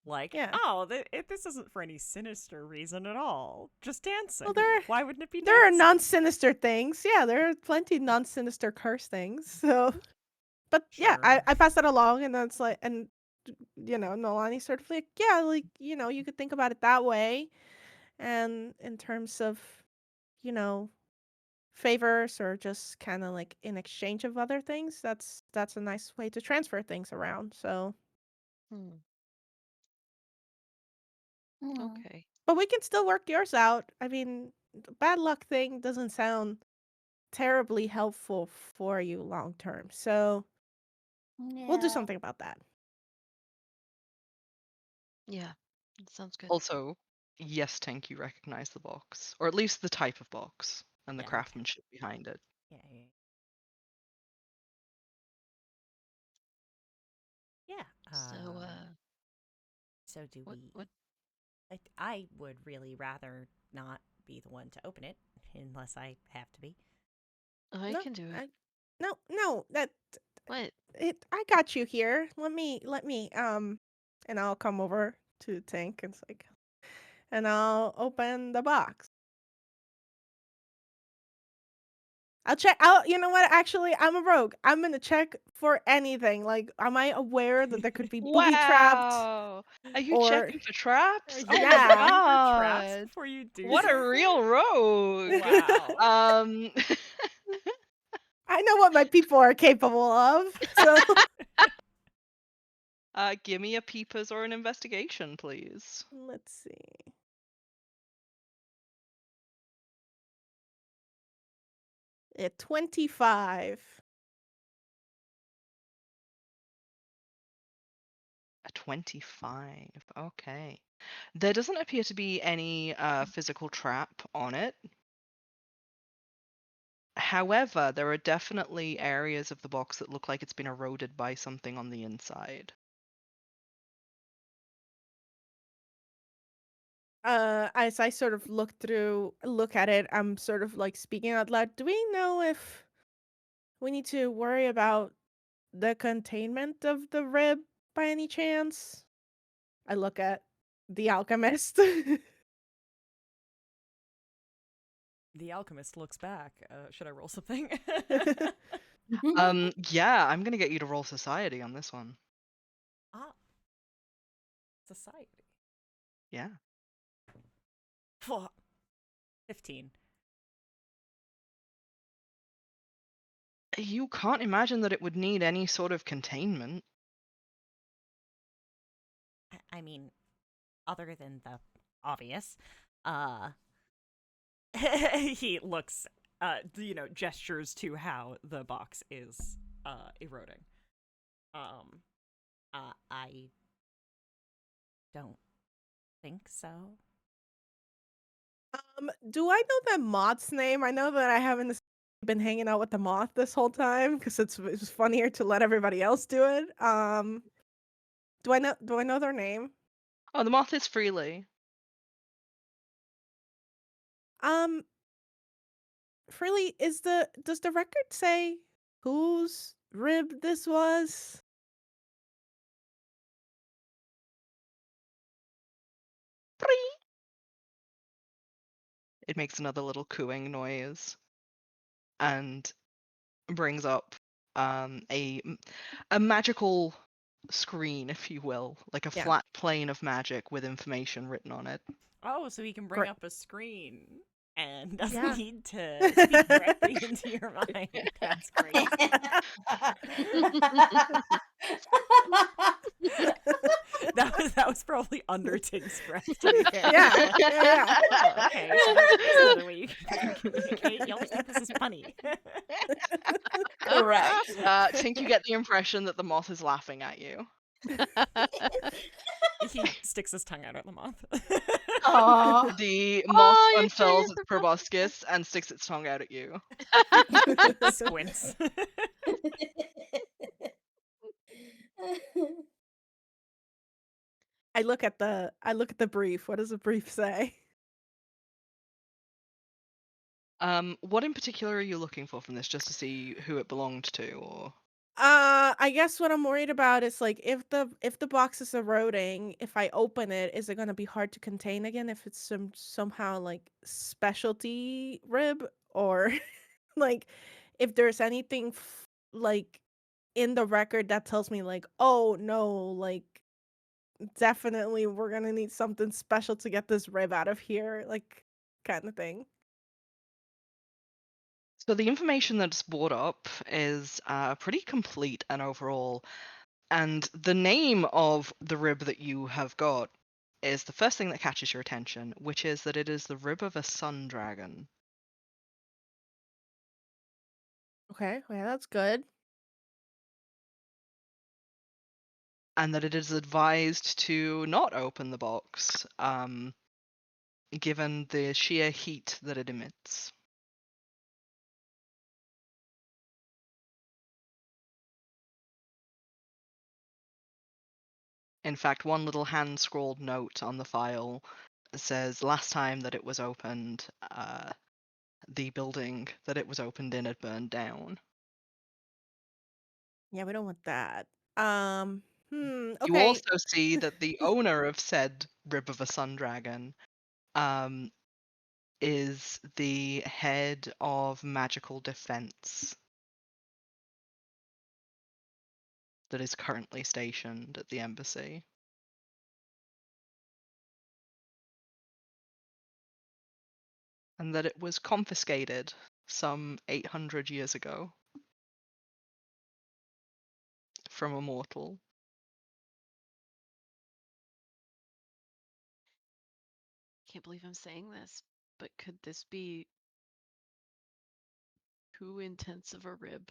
B: Like,
D: Yeah.
B: oh, this isn't for any sinister reason at all. Just dancing.
D: Well,
B: Why wouldn't it be
D: there are
B: dancing?
D: non-sinister things. Yeah, there are plenty non-sinister curse things. So, but yeah,
B: Sure.
D: I pass that along, and that's like, and Noelani sort of like, yeah, like you could think about it that way, and in terms of, you know, favors or just kind of like in exchange of other things, that's a nice way to transfer things around. So,
E: hmm,
C: Hmm.
E: okay.
D: but we can still work yours out. I mean, the bad luck thing doesn't sound terribly helpful for you long term. So we'll do
C: Yeah.
D: something about that.
E: Yeah, that sounds good.
A: Also, yes, Tink, you recognize the box. Or at least the type of box and the
B: Yeah.
A: craftsmanship behind it.
B: Yeah. Yeah.
E: So,
B: So do
E: what
B: we? I would really rather not be the one to open it unless I have to be.
E: I
D: No,
E: can do it.
D: no, that
E: What?
D: I got you here. Let me and I'll come over to Tank and it's like and I'll open the box. I'll check out. You know what? Actually, I'm a rogue. I'm gonna check for anything. Like, am I aware that there could be booby trapped
A: Wow! Are you
D: or
A: checking for traps?
B: Are
A: Oh
B: you
A: my
D: yeah?
B: checking for traps
A: god!
B: before you do
A: What a
B: something?
A: real rogue!
B: Wow.
A: Um,
D: I know what my people are capable of. So
A: give me a peepers or an investigation, please.
D: let's see. At 25.
A: A 25. Okay. There doesn't appear to be any physical trap on it. However, there are definitely areas of the box that look like it's been eroded by something on the inside.
D: As I sort of look at it, I'm sort of like speaking out loud. Do we know if we need to worry about the containment of the rib by any chance? I look at the alchemist.
B: The alchemist looks back. Should I roll something?
A: Yeah, I'm gonna get you to roll society on this one.
B: Ah, society.
A: Yeah.
B: 15.
A: You can't imagine that it would need any sort of containment.
B: I mean, other than the obvious, he looks, gestures to how the box is eroding. I don't think so.
D: Do I know that moth's name? I know that I haven't been hanging out with the moth this whole time because it's funnier to let everybody else do it. Do I know their name?
A: Oh, the moth is Freely.
D: Um, Freely, does the record say whose rib this was?
A: It makes another little cooing noise and brings up a magical screen, if you will, like a
D: Yeah.
A: flat plane of magic with information written on it.
B: Oh, so he can bring
D: Great.
B: up a screen and doesn't
D: Yeah.
B: need to speak directly into your mind. That's great. that was probably under Tink's breath, to be fair.
D: Yeah, yeah.
B: Oh, okay, so there's another way you can communicate. You always think this is funny.
C: Correct.
A: Tink, you get the impression that the moth is laughing at you.
B: He sticks his tongue out at the moth.
C: Aw.
A: The moth
E: you're trying
A: unfurls
E: to
A: its proboscis and sticks its tongue out at you.
B: Squints.
D: I look at the brief. What does the brief say?
A: What in particular are you looking for from this? Just to see who it belonged to, or
D: I guess what I'm worried about is like if the box is eroding, if I open it, is it gonna be hard to contain again if it's somehow like specialty rib or like if there's anything like in the record that tells me like, oh no, like definitely we're gonna need something special to get this rib out of here, like kind of thing.
A: so the information that's brought up is pretty complete and overall. And the name of the rib that you have got is the first thing that catches your attention, which is that it is the rib of a sun dragon.
D: Okay, yeah, that's good.
A: And that it is advised to not open the box, given the sheer heat that it emits. In fact, one little hand-scrawled note on the file says last time that it was opened, the building that it was opened in had burned down.
D: Yeah, we don't want that.
A: You
D: Okay.
A: also see that the owner of said rib of a sun dragon is the head of magical defense that is currently stationed at the embassy. And that it was confiscated some 800 years ago from a mortal.
E: Can't believe I'm saying this, but could this be too intense of a rib?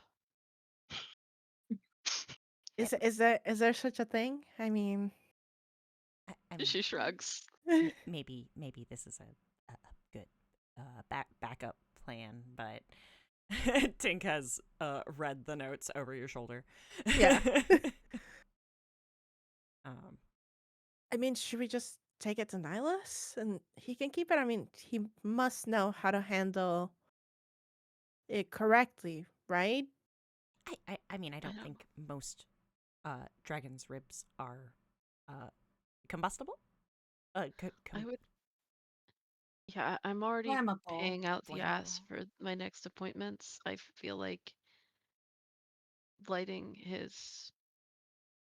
D: Is there such a thing? I mean,
B: I mean,
E: She shrugs.
B: maybe this is a good backup plan, but Tink has read the notes over your shoulder.
D: Yeah. I mean, should we just take it to Nihilus and he can keep it? I mean, he must know how to handle it correctly, right?
B: I mean, I don't
E: know.
B: think most dragon's ribs are combustible.
E: I would. Yeah, I'm already
C: Flammable.
E: paying out the ass
B: Flammable.
E: for my next appointments. I feel like lighting his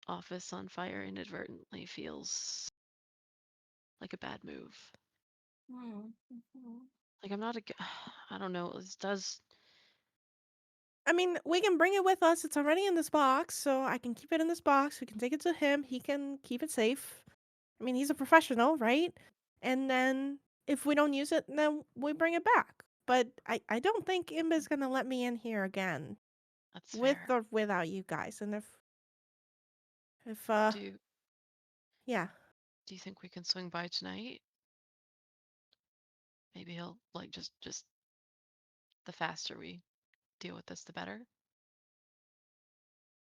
E: office on fire inadvertently feels like a bad move. Like I'm not a. I don't know. This does.
D: I mean, we can bring it with us. It's already in this box, so I can keep it in this box. We can take it to him. He can keep it safe. I mean, he's a professional, right? And then if we don't use it, then we bring it back. But I don't think Imba's gonna let me in here again
E: That's
D: with
E: fair.
D: or without you guys. And if
E: Do
D: yeah.
E: Do you think we can swing by tonight? Maybe he'll like just the faster we deal with this, the better.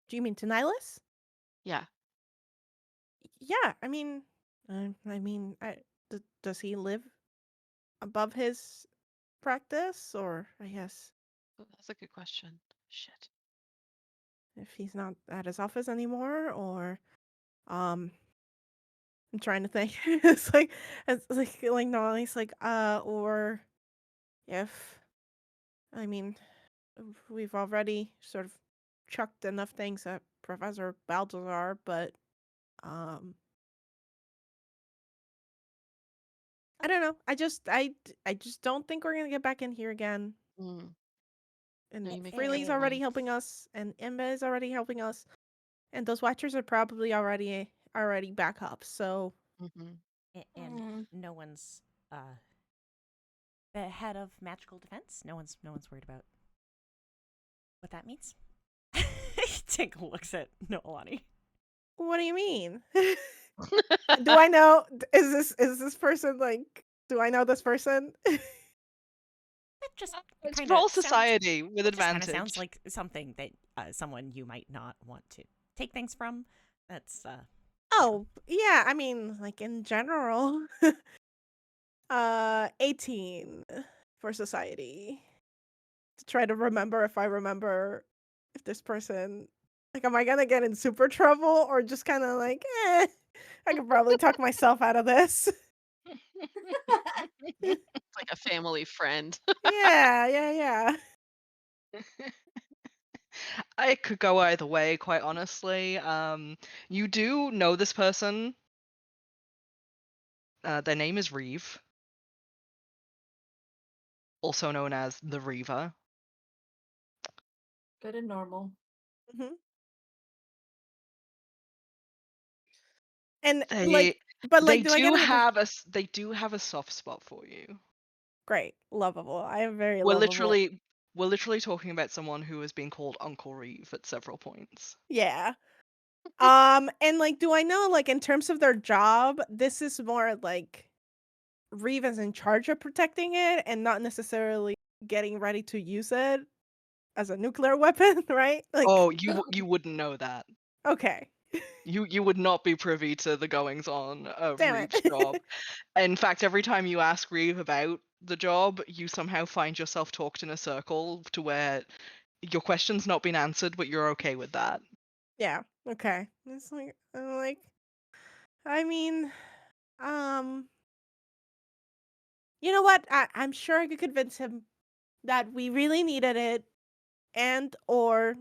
D: Do you mean to Nihilus?
E: Yeah.
D: Yeah, I mean, does he live above his practice, or I guess
E: Oh, that's a good question. Shit.
D: if he's not at his office anymore, or I'm trying to think. it's like no, he's like or if I mean we've already sort of chucked enough things at Professor Balthazar, but I don't know. I just don't think we're gonna get back in here again.
E: Mm.
D: And
E: No, you make a
D: Freely's
E: good
D: already
E: point.
D: helping us, and Imba is already helping us, and those Watchers are probably already back up. So
E: Mm-hmm.
B: And
C: Mm.
B: no one's the head of magical defense. No one's worried about what that means. Tink looks at Noelani.
D: what do you mean? Do I know? Is this person like? Do I know this person?
B: That just
A: It's
B: kind of
A: roll
B: sounds.
A: society with
B: It just kind of sounds
A: advantage.
B: like something that someone you might not want to take things from. That's
D: Oh yeah, I mean like in general. 18 for society. To try to remember if this person like am I gonna get in super trouble or just kind of like I could probably talk myself out of this.
E: It's like a family friend.
D: Yeah.
A: I could go either way, quite honestly. You do know this person. Their name is Reeve, also known as the Reaver.
C: Good and normal.
D: hmm And
A: They
D: but
A: they
D: like, do I get
A: do
D: an
A: have they do have a soft spot for you.
D: great, lovable? I am very
A: We're
D: lovable.
A: literally we're literally talking about someone who has been called Uncle Reeve at several points.
D: Yeah. And like, do I know like in terms of their job, this is more like Reeve is in charge of protecting it and not necessarily getting ready to use it as a nuclear weapon, right? Like,
A: Oh, you wouldn't know that.
D: okay,
A: You would not be privy to the goings on of
D: damn
A: Reeve's job.
D: it.
A: In fact, every time you ask Reeve about the job, you somehow find yourself talked in a circle to where your question's not been answered, but you're okay with that.
D: Yeah, okay. It's like, I'm like, I mean, um, you know what? I'm sure I could convince him that we really needed it, and or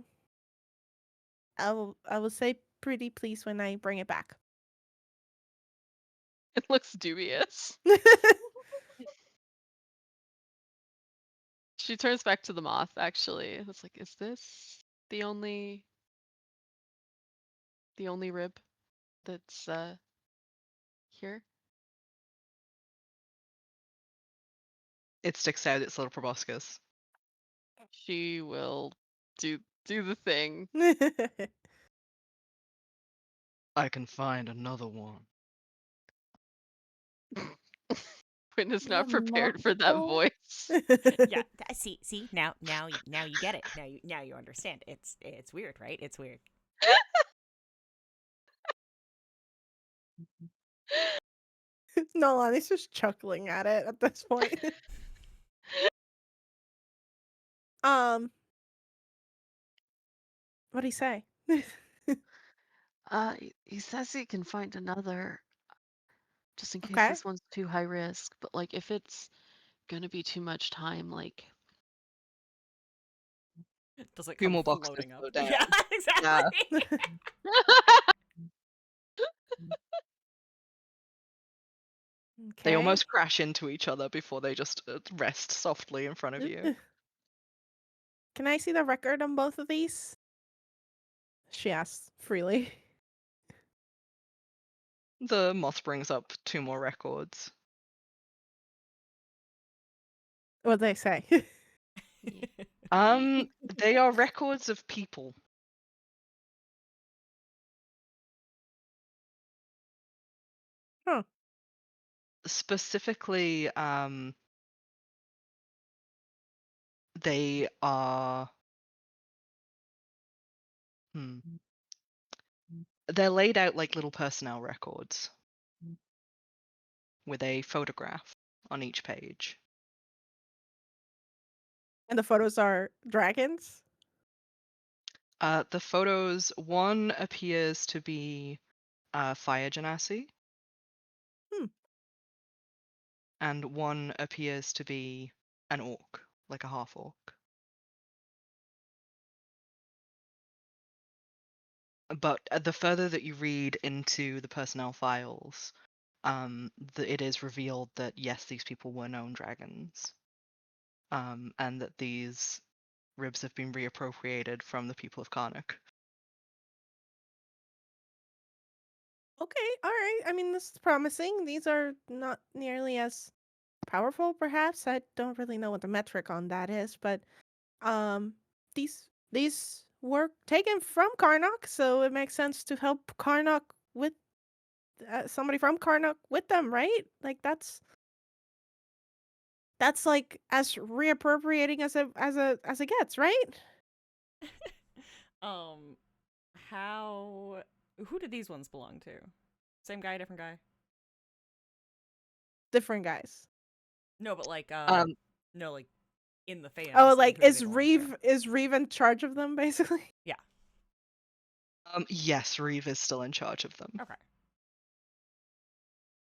D: I will say pretty please when I bring it back.
E: It looks dubious. She turns back to the moth, actually. It's like, is this the only rib that's here?
A: It sticks out its little proboscis.
E: She will do the thing.
A: I can find another one.
E: Gwynn is
C: You
E: not
C: have
E: prepared for that
C: multiple?
E: voice.
B: yeah. See now you get it. Now you understand. It's weird, right? It's weird.
D: Noelani's just chuckling at it at this point. um, what'd he say?
E: He says he can find another just in case
D: Okay.
E: this one's too high risk, but like if it's gonna be too much time, like
B: Does it
A: 2
B: come
A: more boxes
B: floating up?
A: go down.
B: Yeah,
A: Yeah.
B: exactly.
A: They
D: Okay.
A: almost crash into each other before they just rest softly in front of you.
D: Can I see the record on both of these? She asks freely.
A: The moth brings up 2 more records.
D: What'd they say?
E: yeah.
A: They are records of people.
D: Huh.
A: Specifically, they are they're laid out like little personnel records with a photograph on each page.
D: And the photos are dragons?
A: The photos, one appears to be Fire Genasi,
D: Hmm.
A: and one appears to be an orc, like a half orc. But the further that you read into the personnel files, it is revealed that yes, these people were known dragons, and that these ribs have been reappropriated from the people of Carnocht.
D: Okay, all right. I mean, this is promising. These are not nearly as powerful, perhaps. I don't really know what the metric on that is, but um, these were taken from Carnocht, so it makes sense to help Carnocht with somebody from Carnocht with them, right? Like that's like as reappropriating as it gets, right?
B: How? Who did these ones belong to? Same guy, different guy?
D: Different guys.
B: No, but like no, like in the Fey
D: Oh,
B: embassy,
D: like
B: who do they belong to?
D: Is Reeve in charge of them, basically?
B: Yeah.
A: Yes, Reeve is still in charge of them.
B: Okay.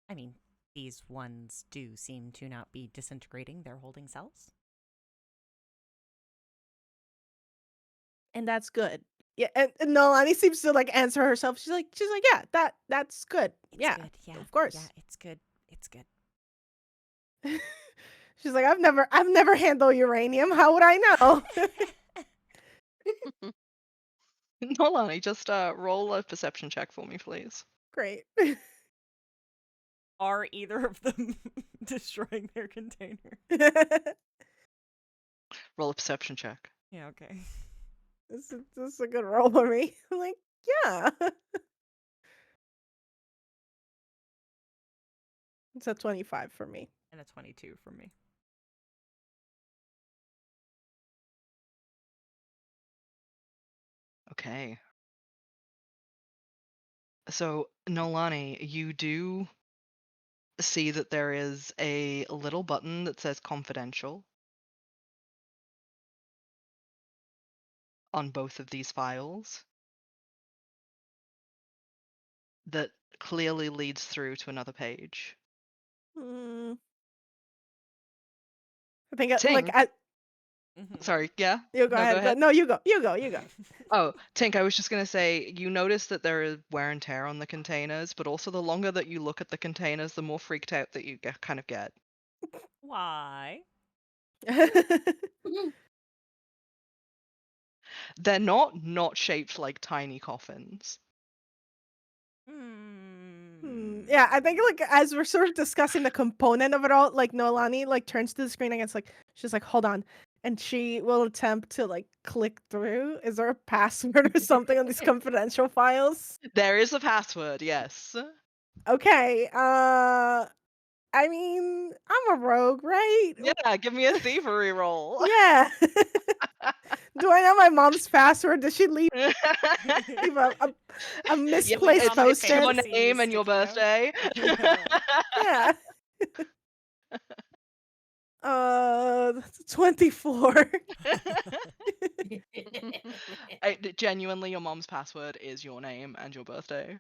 B: I mean, these ones do seem to not be disintegrating their holding cells.
D: And that's good. Yeah, and Noelani seems to like answer herself. She's like, yeah, that's good.
B: It's
D: yeah,
B: good, yeah.
D: of course.
B: Yeah, it's good. It's good.
D: She's like, I've never handled uranium. How would I know?
A: Noelani, just roll a perception check for me, please.
D: Great.
B: Are either of them destroying their container?
A: Roll a perception check.
B: Yeah, okay.
D: This is a good roll for me. I'm like, yeah. It's a 25 for me.
B: And a 22 from me.
A: Okay. So, Noelani, you do see that there is a little button that says confidential on both of these files that clearly leads through to another page.
D: I think
A: Tink. Sorry, yeah?
D: You go
A: No,
D: ahead.
A: go ahead.
D: No, you go. You go.
A: Oh, Tink, I was just going to say, you notice that there is wear and tear on the containers, but also the longer that you look at the containers, the more freaked out that you kind of get.
B: Why?
A: They're not shaped like tiny coffins.
D: Yeah, I think like as we're sort of discussing the component of it all, like Noelani like turns to the screen and it's like she's like, hold on. And she will attempt to like click through. Is there a password or something on these confidential files?
A: There is a password, yes.
D: Okay. I mean, I'm a rogue, right?
A: Yeah, give me a thievery roll.
D: Yeah. Do I know my mom's password? Does she leave a misplaced
A: it's
D: post-it?
A: your name and your birthday.
D: Yeah. 24.
A: Genuinely, your mom's password is your name and your birthday.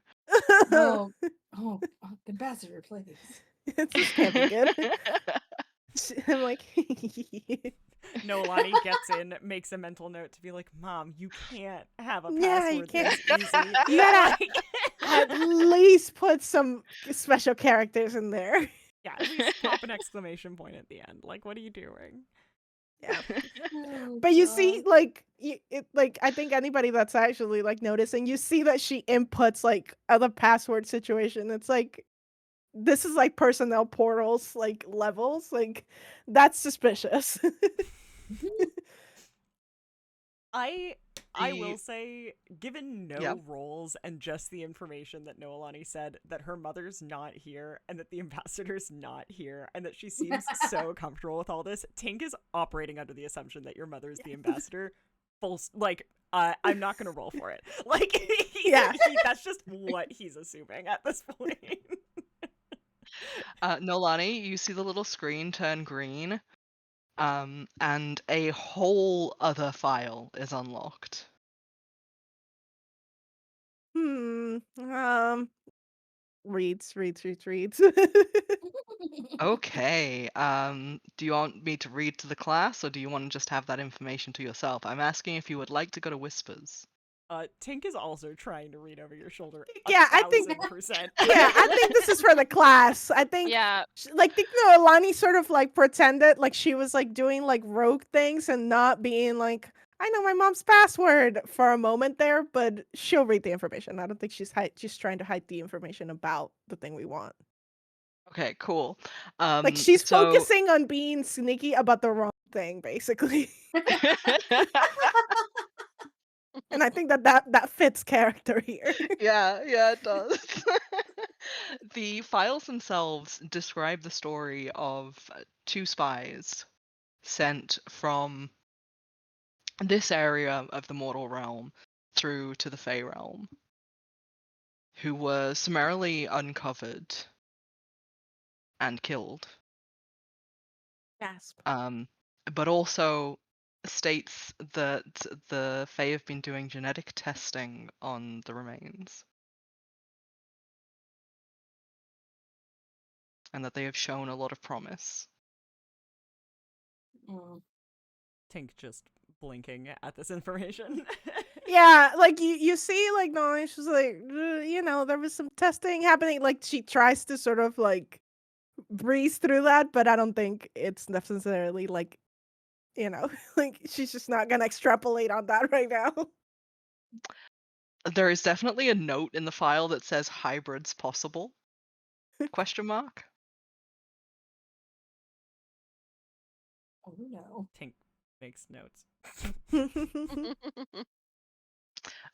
C: Oh, ambassador, please.
D: This can't be good. I'm like,
B: Noelani gets in, makes a mental note to be like, Mom, you can't have a
D: Yeah, you
B: password
D: can't.
B: this easy.
D: You gotta at least put some special characters in there.
B: Yeah, at least pop an exclamation point at the end. Like, what are you doing?
D: Yeah.
C: Oh,
D: But you
C: God.
D: see, like, like I think anybody that's actually like noticing, you see that she inputs like other password situation. It's like this is like personnel portals like levels. Like that's suspicious.
B: I will say, given no
A: Yeah.
B: roles and just the information that Noelani said that her mother's not here and that the ambassador's not here and that she seems so comfortable with all this, Tink is operating under the assumption that your mother's the ambassador. I'm not gonna roll for it. Like, that's just what he's assuming at this point.
A: Noelani, you see the little screen turn green, and a whole other file is unlocked.
D: Reads.
A: Okay. Do you want me to read to the class, or do you want to just have that information to yourself? I'm asking if you would like to go to Whispers.
B: Tink is also trying to read over your shoulder.
D: Yeah, I think-
B: 1000%.
D: Yeah, I think this is for the class. I think
E: Yeah.
D: like Noelani sort of like pretended like she was like doing like rogue things and not being like, I know my mom's password for a moment there, but she'll read the information. I don't think she's trying to hide the information about the thing we want.
A: Okay, cool.
D: Like she's
A: so
D: focusing on being sneaky about the wrong thing, basically. And I think that fits character here.
A: yeah, it does. The files themselves describe the story of two spies sent from this area of the mortal realm through to the Fey realm, who were summarily uncovered and killed.
D: Gasp.
A: But also states that the Fae have been doing genetic testing on the remains. And that they have shown a lot of promise.
C: Mm.
B: Tink just blinking at this information.
D: Yeah, like you see, like no, she's like, there was some testing happening. Like she tries to sort of like breeze through that, but I don't think it's necessarily like, like she's just not gonna extrapolate on that right now.
A: There is definitely a note in the file that says hybrids possible? Question mark?
C: Oh no.
B: Tink makes notes.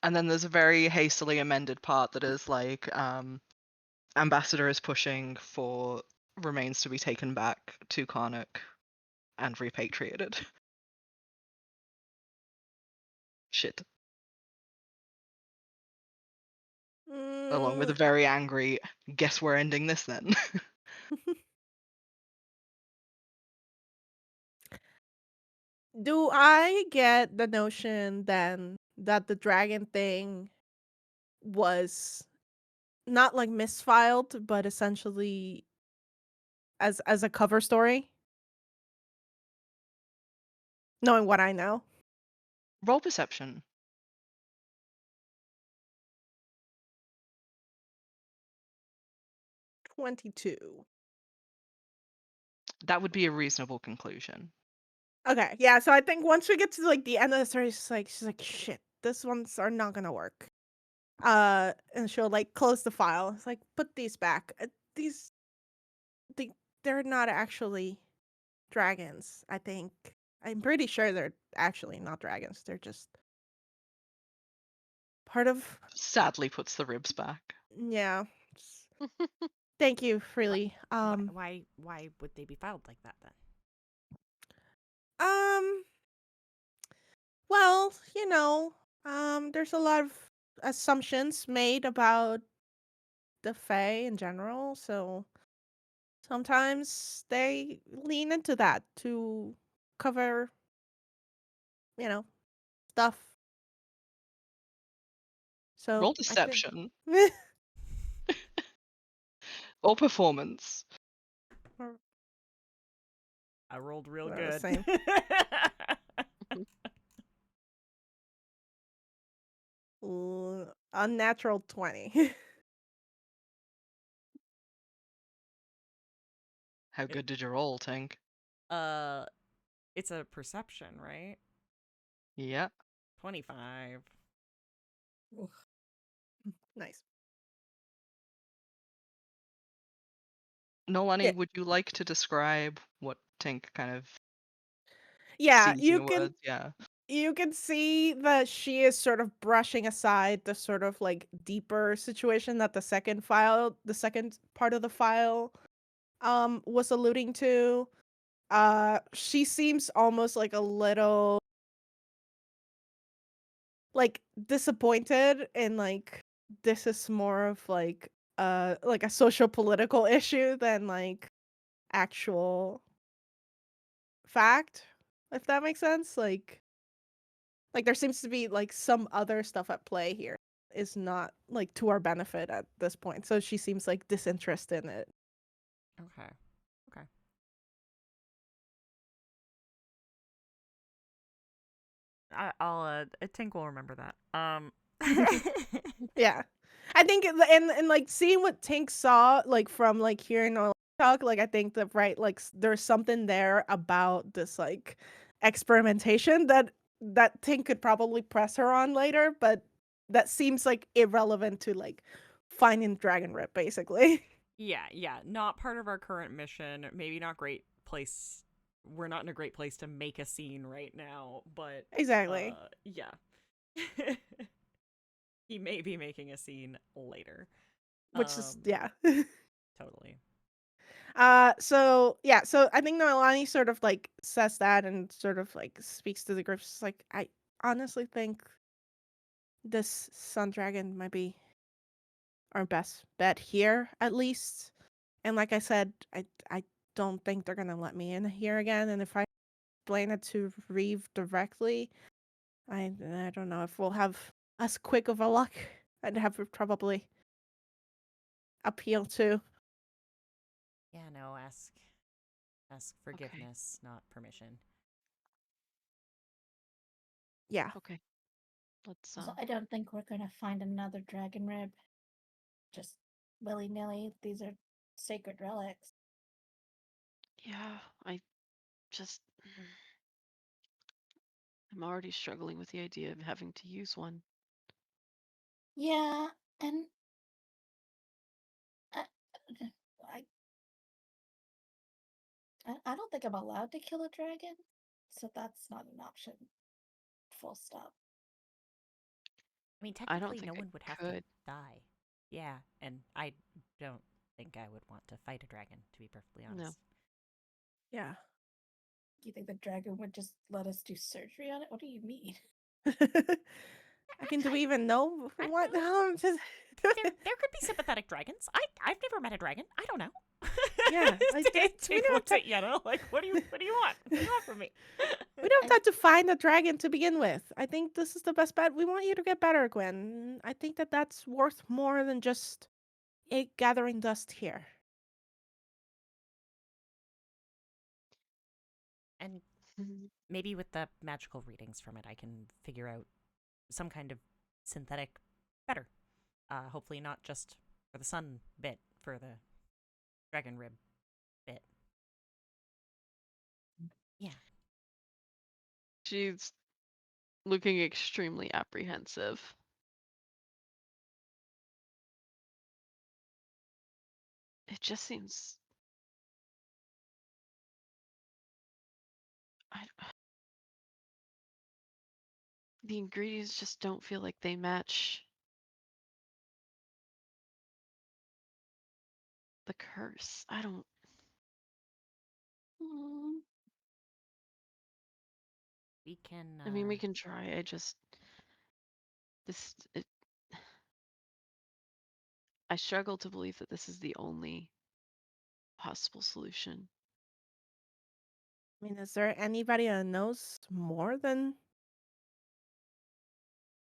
A: And then there's a very hastily amended part that is like, Ambassador is pushing for remains to be taken back to Carnocht and repatriated. Shit. Along with a very angry, guess we're ending this then.
D: Do I get the notion then that the dragon thing was not like misfiled, but essentially as a cover story? Knowing what I know.
A: Roll perception.
D: 22.
A: That would be a reasonable conclusion.
D: Okay, yeah, so I think once we get to like the end of the story, she's like, shit, this ones are not gonna work. And she'll like close the file. It's like, put these back. These, they're not actually dragons. I think I'm pretty sure they're actually not dragons. They're just part of.
A: Sadly puts the ribs back.
D: Yeah. Thank you, Freely.
B: Why would they be filed like that then?
D: Um. Well, there's a lot of assumptions made about the Fae in general, so sometimes they lean into that to cover, stuff. So
A: Roll
D: I think
A: deception. Or performance.
B: I rolled real
D: They're the
B: good.
D: same. Unnatural 20.
A: How good did you roll, Tink?
B: It's a perception, right?
A: Yeah.
B: 25.
D: Nice.
A: Noelani,
D: Yeah.
A: would you like to describe what Tink kind of
D: Yeah,
A: sees in your words? Yeah.
D: you can see that she is sort of brushing aside the sort of like deeper situation that the second part of the file was alluding to. She seems almost like a little like disappointed and like this is more of like a social political issue than like actual fact, if that makes sense. Like there seems to be like some other stuff at play here is not like to our benefit at this point. So she seems like disinterested in it.
B: Okay. I'll Tink will remember that.
D: Yeah. I think and like seeing what Tink saw like from like hearing Noelani talk, like I think that like there's something there about this like experimentation that Tink could probably press her on later, but that seems like irrelevant to like finding Dragon Rip basically.
B: Yeah, not part of our current mission. Maybe not great place. We're not in a great place to make a scene right now, but
D: Exactly.
B: yeah. He may be making a scene later.
D: Which is yeah.
B: Totally.
D: So yeah, so I think Noelani sort of like says that and sort of like speaks to the group. She's like, I honestly think this Sun Dragon might be our best bet here, at least. And like I said, I don't think they're gonna let me in here again. And if I explain it to Reeve directly, I don't know if we'll have as quick of a luck. I'd have to probably appeal to.
B: Yeah, no, ask forgiveness, not permission.
D: Yeah.
A: Okay. Let's
C: So I don't think we're gonna find another dragon rib. Just willy nilly. These are sacred relics.
E: Yeah, I just. I'm already struggling with the idea of having to use one.
C: Yeah, and I, I, I don't think I'm allowed to kill a dragon, so that's not an option. Full stop.
B: I mean,
E: I don't
B: technically,
E: think
B: no
E: I
B: one would have
E: could.
B: to die. Yeah, and I don't think I would want to fight a dragon, to be perfectly
E: No.
B: honest.
D: Yeah.
C: You think the dragon would just let us do surgery on it? What do you mean?
D: I mean, do we even know
B: I don't
D: what?
B: know.
D: Just...
B: There could be sympathetic dragons. I've never met a dragon. I don't know.
D: Yeah, we
B: Tink
D: don't
B: looks
D: have
B: at Yenna like, what do you want? What do you want from me?
D: we don't have to find a dragon to begin with. I think this is the best bet. We want you to get better, Gwynn. I think that that's worth more than just it gathering dust here.
B: And maybe with the magical readings from it, I can figure out some kind of synthetic better. Hopefully not just for the sun bit, for the dragon rib bit. Yeah.
E: She's looking extremely apprehensive. It just seems. The ingredients just don't feel like they match the curse. I don't.
B: We can.
E: I mean, we can try. I just. This. I struggle to believe that this is the only possible solution.
D: I mean, is there anybody that knows more than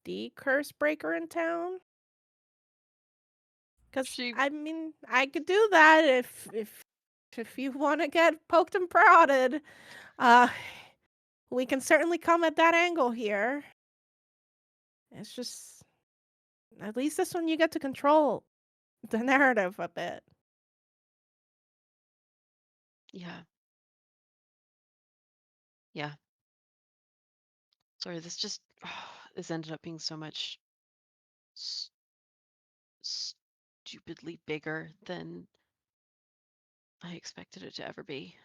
D: the curse breaker in town? Because
E: She.
D: I mean, I could do that if you want to get poked and prodded. Uh, we can certainly come at that angle here. It's just at least this one you get to control the narrative a bit.
E: Yeah. Yeah. Sorry, this just has ended up being so much stupidly bigger than I expected it to ever be.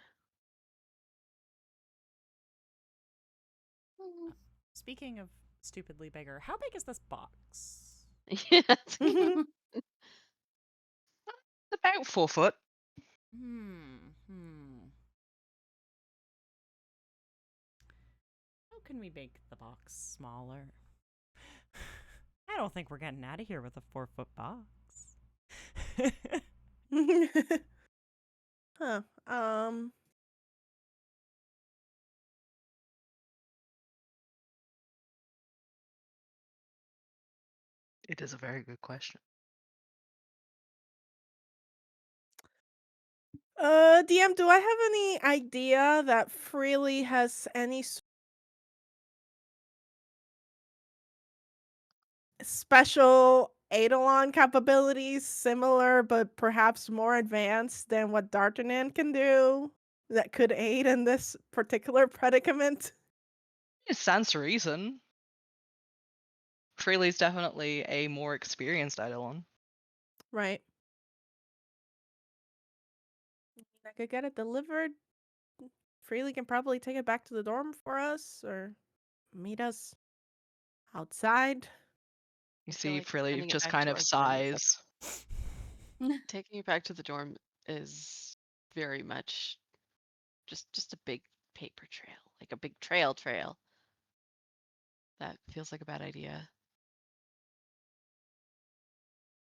B: Speaking of stupidly bigger, how big is this box?
E: Yeah,
D: Hmm.
A: about 4 foot.
B: How can we make the box smaller? I don't think we're getting out of here with a 4-foot box.
D: Huh.
A: It is a very good question.
D: DM, do I have any idea that Freely has any special Eidolon capabilities, similar but perhaps more advanced than what D'Artagnan can do, that could aid in this particular predicament?
A: It stands to reason. Freely's definitely a more experienced Eidolon.
D: Right. I could get it delivered. Freely can probably take it back to the dorm for us or meet us outside.
A: You
E: feel
A: see
E: like
A: Freely
E: sending it
A: just
E: back
A: kind
E: to
A: of
E: our dorm is like
A: sighs.
E: taking it back to the dorm is very much just a big paper trail, like a big trail. That feels like a bad idea.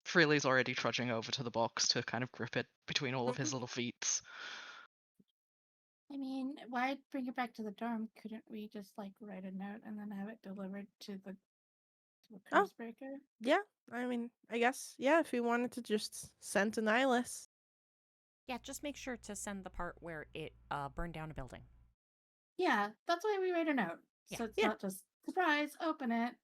A: Freely's already trudging over to the box to kind of grip it between all of his little feet.
C: I mean, why bring it back to the dorm? Couldn't we just like write a note and then have it delivered to the
D: Oh.
C: curse breaker?
D: Yeah, I mean, I guess, yeah, if we wanted to just send to Nihilus.
B: Yeah, just make sure to send the part where it burned down a building.
C: Yeah, that's why we write a note.
B: Yeah.
C: So it's
D: Yeah.
C: not just surprise, open it.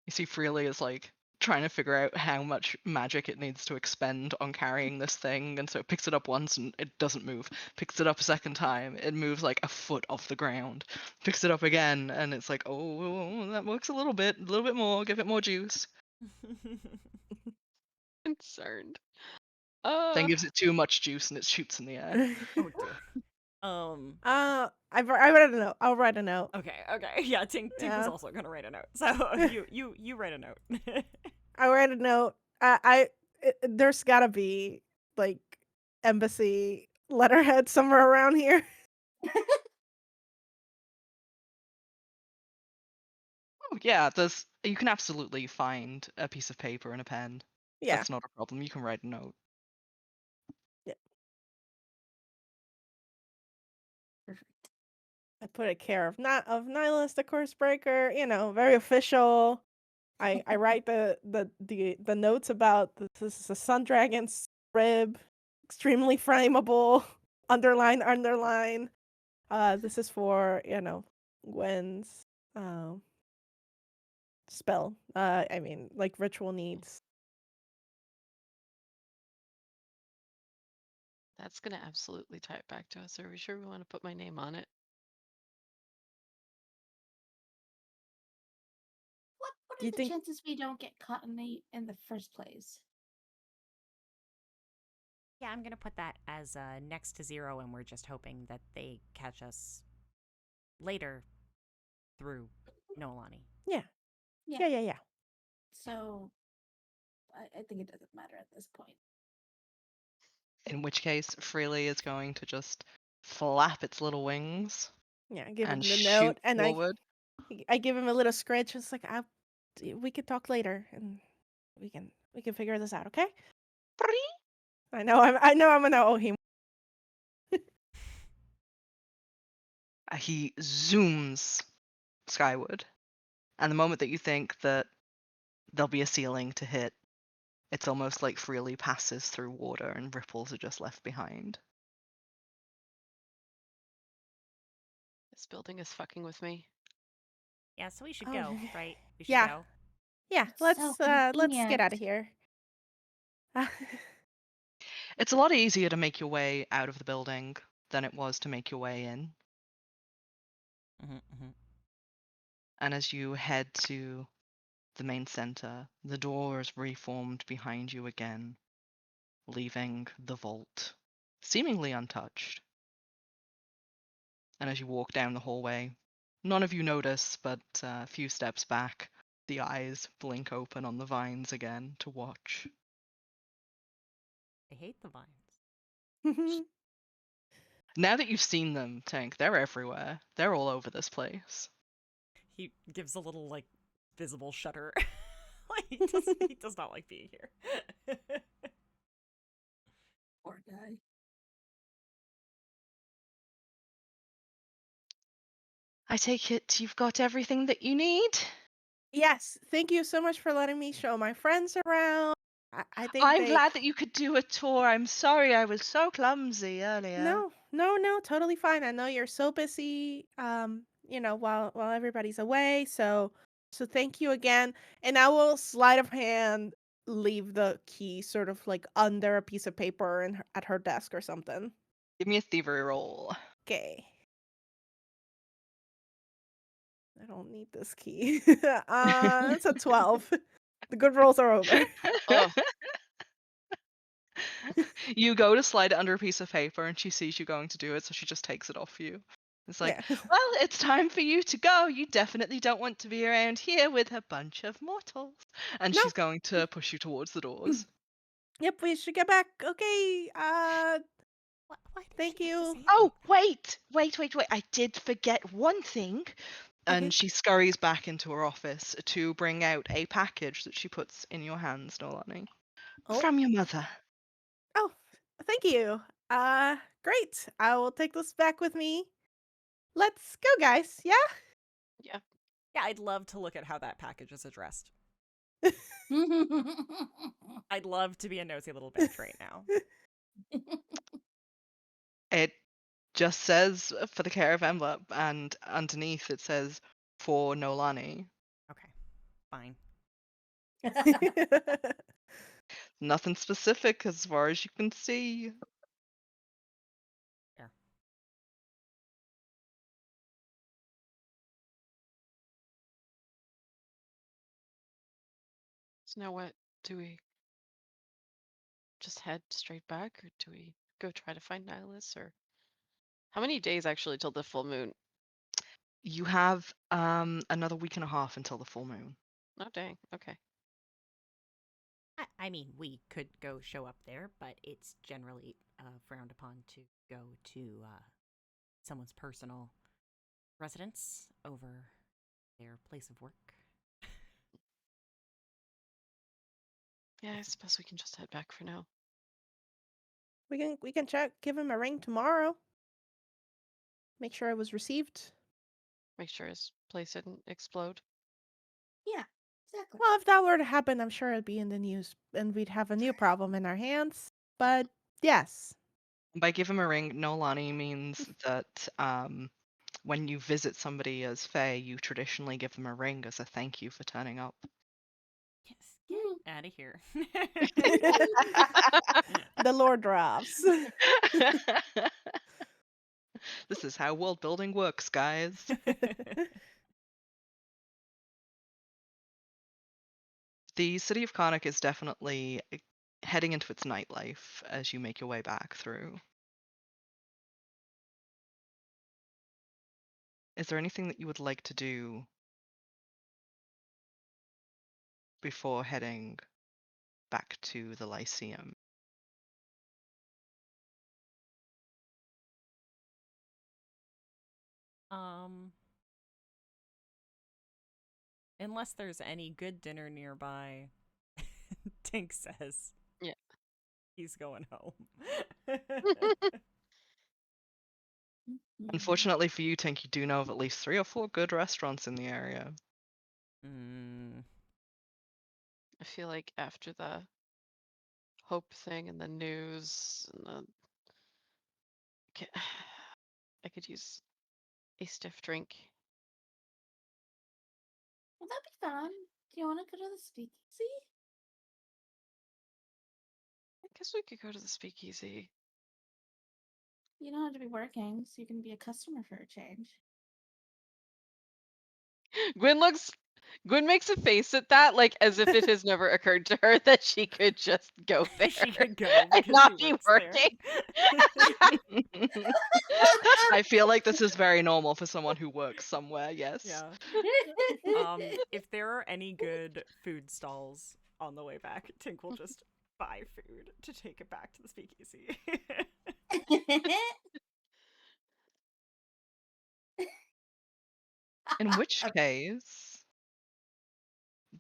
A: You see Freely is like trying to figure out how much magic it needs to expend on carrying this thing, and so it picks it up once and it doesn't move. Picks it up a second time, it moves like a foot off the ground. Picks it up again, and it's like, oh, that works a little bit more, give it more juice.
E: Concerned.
A: Then gives it too much juice and it shoots in the air.
B: Oh dear.
D: I write a note. I'll write a note.
B: Okay. Yeah, Tink was
D: Yeah.
B: also gonna write a note. So you write a note.
D: I write a note. There's gotta be like embassy letterhead somewhere around here.
A: Oh yeah, you can absolutely find a piece of paper and a pen.
D: Yeah.
A: That's not a problem. You can write a note.
C: Perfect.
D: I put a care of Nihilus, the course breaker. Very official. I write the notes about this is a sun dragon's rib, extremely flammable. Underline. This is for Gwen's spell. I mean, like ritual needs.
E: That's gonna absolutely tie it back to us. Are we sure we want to put my name on it?
C: What
D: Do
C: are
D: you
C: the
D: think-
C: chances we don't get caught in the first place?
B: Yeah, I'm gonna put that as next to 0, and we're just hoping that they catch us later through Noelani.
D: Yeah.
C: So I think it doesn't matter at this point.
A: In which case, Freely is going to just flap its little wings
D: Yeah, I give him
A: and
D: the
A: shoot
D: note, and
A: forward.
D: I give him a little scratch. It's like we could talk later, and we can figure this out, okay? I know I'm gonna owe him.
A: He zooms skyward, and the moment that you think that there'll be a ceiling to hit, it's almost like Freely passes through water and ripples are just left behind.
E: This building is fucking with me.
B: Yeah, so we should
D: Oh,
B: go, right? We should
D: yeah.
B: go.
D: Yeah,
C: It's
D: let's
C: so
D: let's get out of
C: convenient.
D: here.
A: It's a lot easier to make your way out of the building than it was to make your way in. And as you head to the main center, the door is reformed behind you again, leaving the vault seemingly untouched. And as you walk down the hallway, none of you notice, but a few steps back, the eyes blink open on the vines again to watch.
B: I hate the vines.
A: Now that you've seen them, Tink, they're everywhere. They're all over this place.
B: He gives a little like visible shudder. He does not like being here.
C: Poor guy.
A: I take it you've got everything that you need?
D: Yes, thank you so much for letting me show my friends around. I think
A: I'm glad that you could do a tour. I'm sorry I was so clumsy earlier.
D: No, totally fine. I know you're so busy, while everybody's away. So thank you again. And I will sleight of hand leave the key sort of like under a piece of paper at her desk or something.
A: Give me a thievery roll.
D: Okay. I don't need this key. That's a 12. The good rolls are over.
E: Oh,
A: You go to slide it under a piece of paper and she sees you going to do it, so she just takes it off you. It's like,
D: Yeah.
A: well, it's time for you to go. You definitely don't want to be around here with a bunch of mortals. And
D: No.
A: she's going to push you towards the doors.
D: Yep, we should get back. Okay.
B: Why did
D: Thank
B: she have to
D: you.
B: say it
A: Oh,
B: like
A: wait. I did forget one thing. And
D: Okay.
A: she scurries back into her office to bring out a package that she puts in your hands, Noelani.
D: Oh.
A: From your mother.
D: Oh, thank you. Great. I will take this back with me. Let's go, guys. Yeah?
E: yeah.
B: Yeah, I'd love to look at how that package is addressed. I'd love to be a nosy little bitch right now.
A: It just says for the care of envelope, and underneath it says for Noelani.
B: Okay, fine.
A: Nothing specific as far as you can see.
B: There.
E: So now what? Do we just head straight back, or do we go try to find Nihilus? Or how many days actually till the full moon?
A: You have another week and a half until the full moon.
E: Oh dang. Okay.
B: I mean, we could go show up there, but it's generally frowned upon to go to someone's personal residence over their place of work.
E: Yeah, I suppose we can just head back for now.
D: We can check, give him a ring tomorrow. Make sure it was received.
E: Make sure his place didn't explode.
C: Yeah, exactly.
D: Well, if that were to happen, I'm sure it'd be in the news and we'd have a new problem in our hands. But yes.
A: By give him a ring, Noelani means that when you visit somebody as Fae, you traditionally give them a ring as a thank you for turning up.
B: Yes, get out of here.
D: The lore drops.
A: This is how world building works, guys. The city of Carnocht is definitely heading into its nightlife as you make your way back through. Is there anything that you would like to do before heading back to the Lyceum?
B: Unless there's any good dinner nearby, Tink says.
E: Yeah.
B: He's going home.
A: Unfortunately for you, Tink, you do know of at least 3 or 4 good restaurants in the area.
E: I feel like after the hope thing and the news and I could use a stiff drink.
C: Well, that'd be fun. Do you want to go to the speakeasy?
E: I guess we could go to the speakeasy.
C: You don't have to be working, so you can be a customer for a change.
E: Gwynn makes a face at that, like as if it has never occurred to her that she could just go there.
B: She could go
E: and
B: because
E: not
B: she
E: be
B: works there.
E: working.
A: I feel like this is very normal for someone who works somewhere, yes.
B: Yeah. If there are any good food stalls on the way back, Tink will just buy food to take it back to the speakeasy.
A: In which case,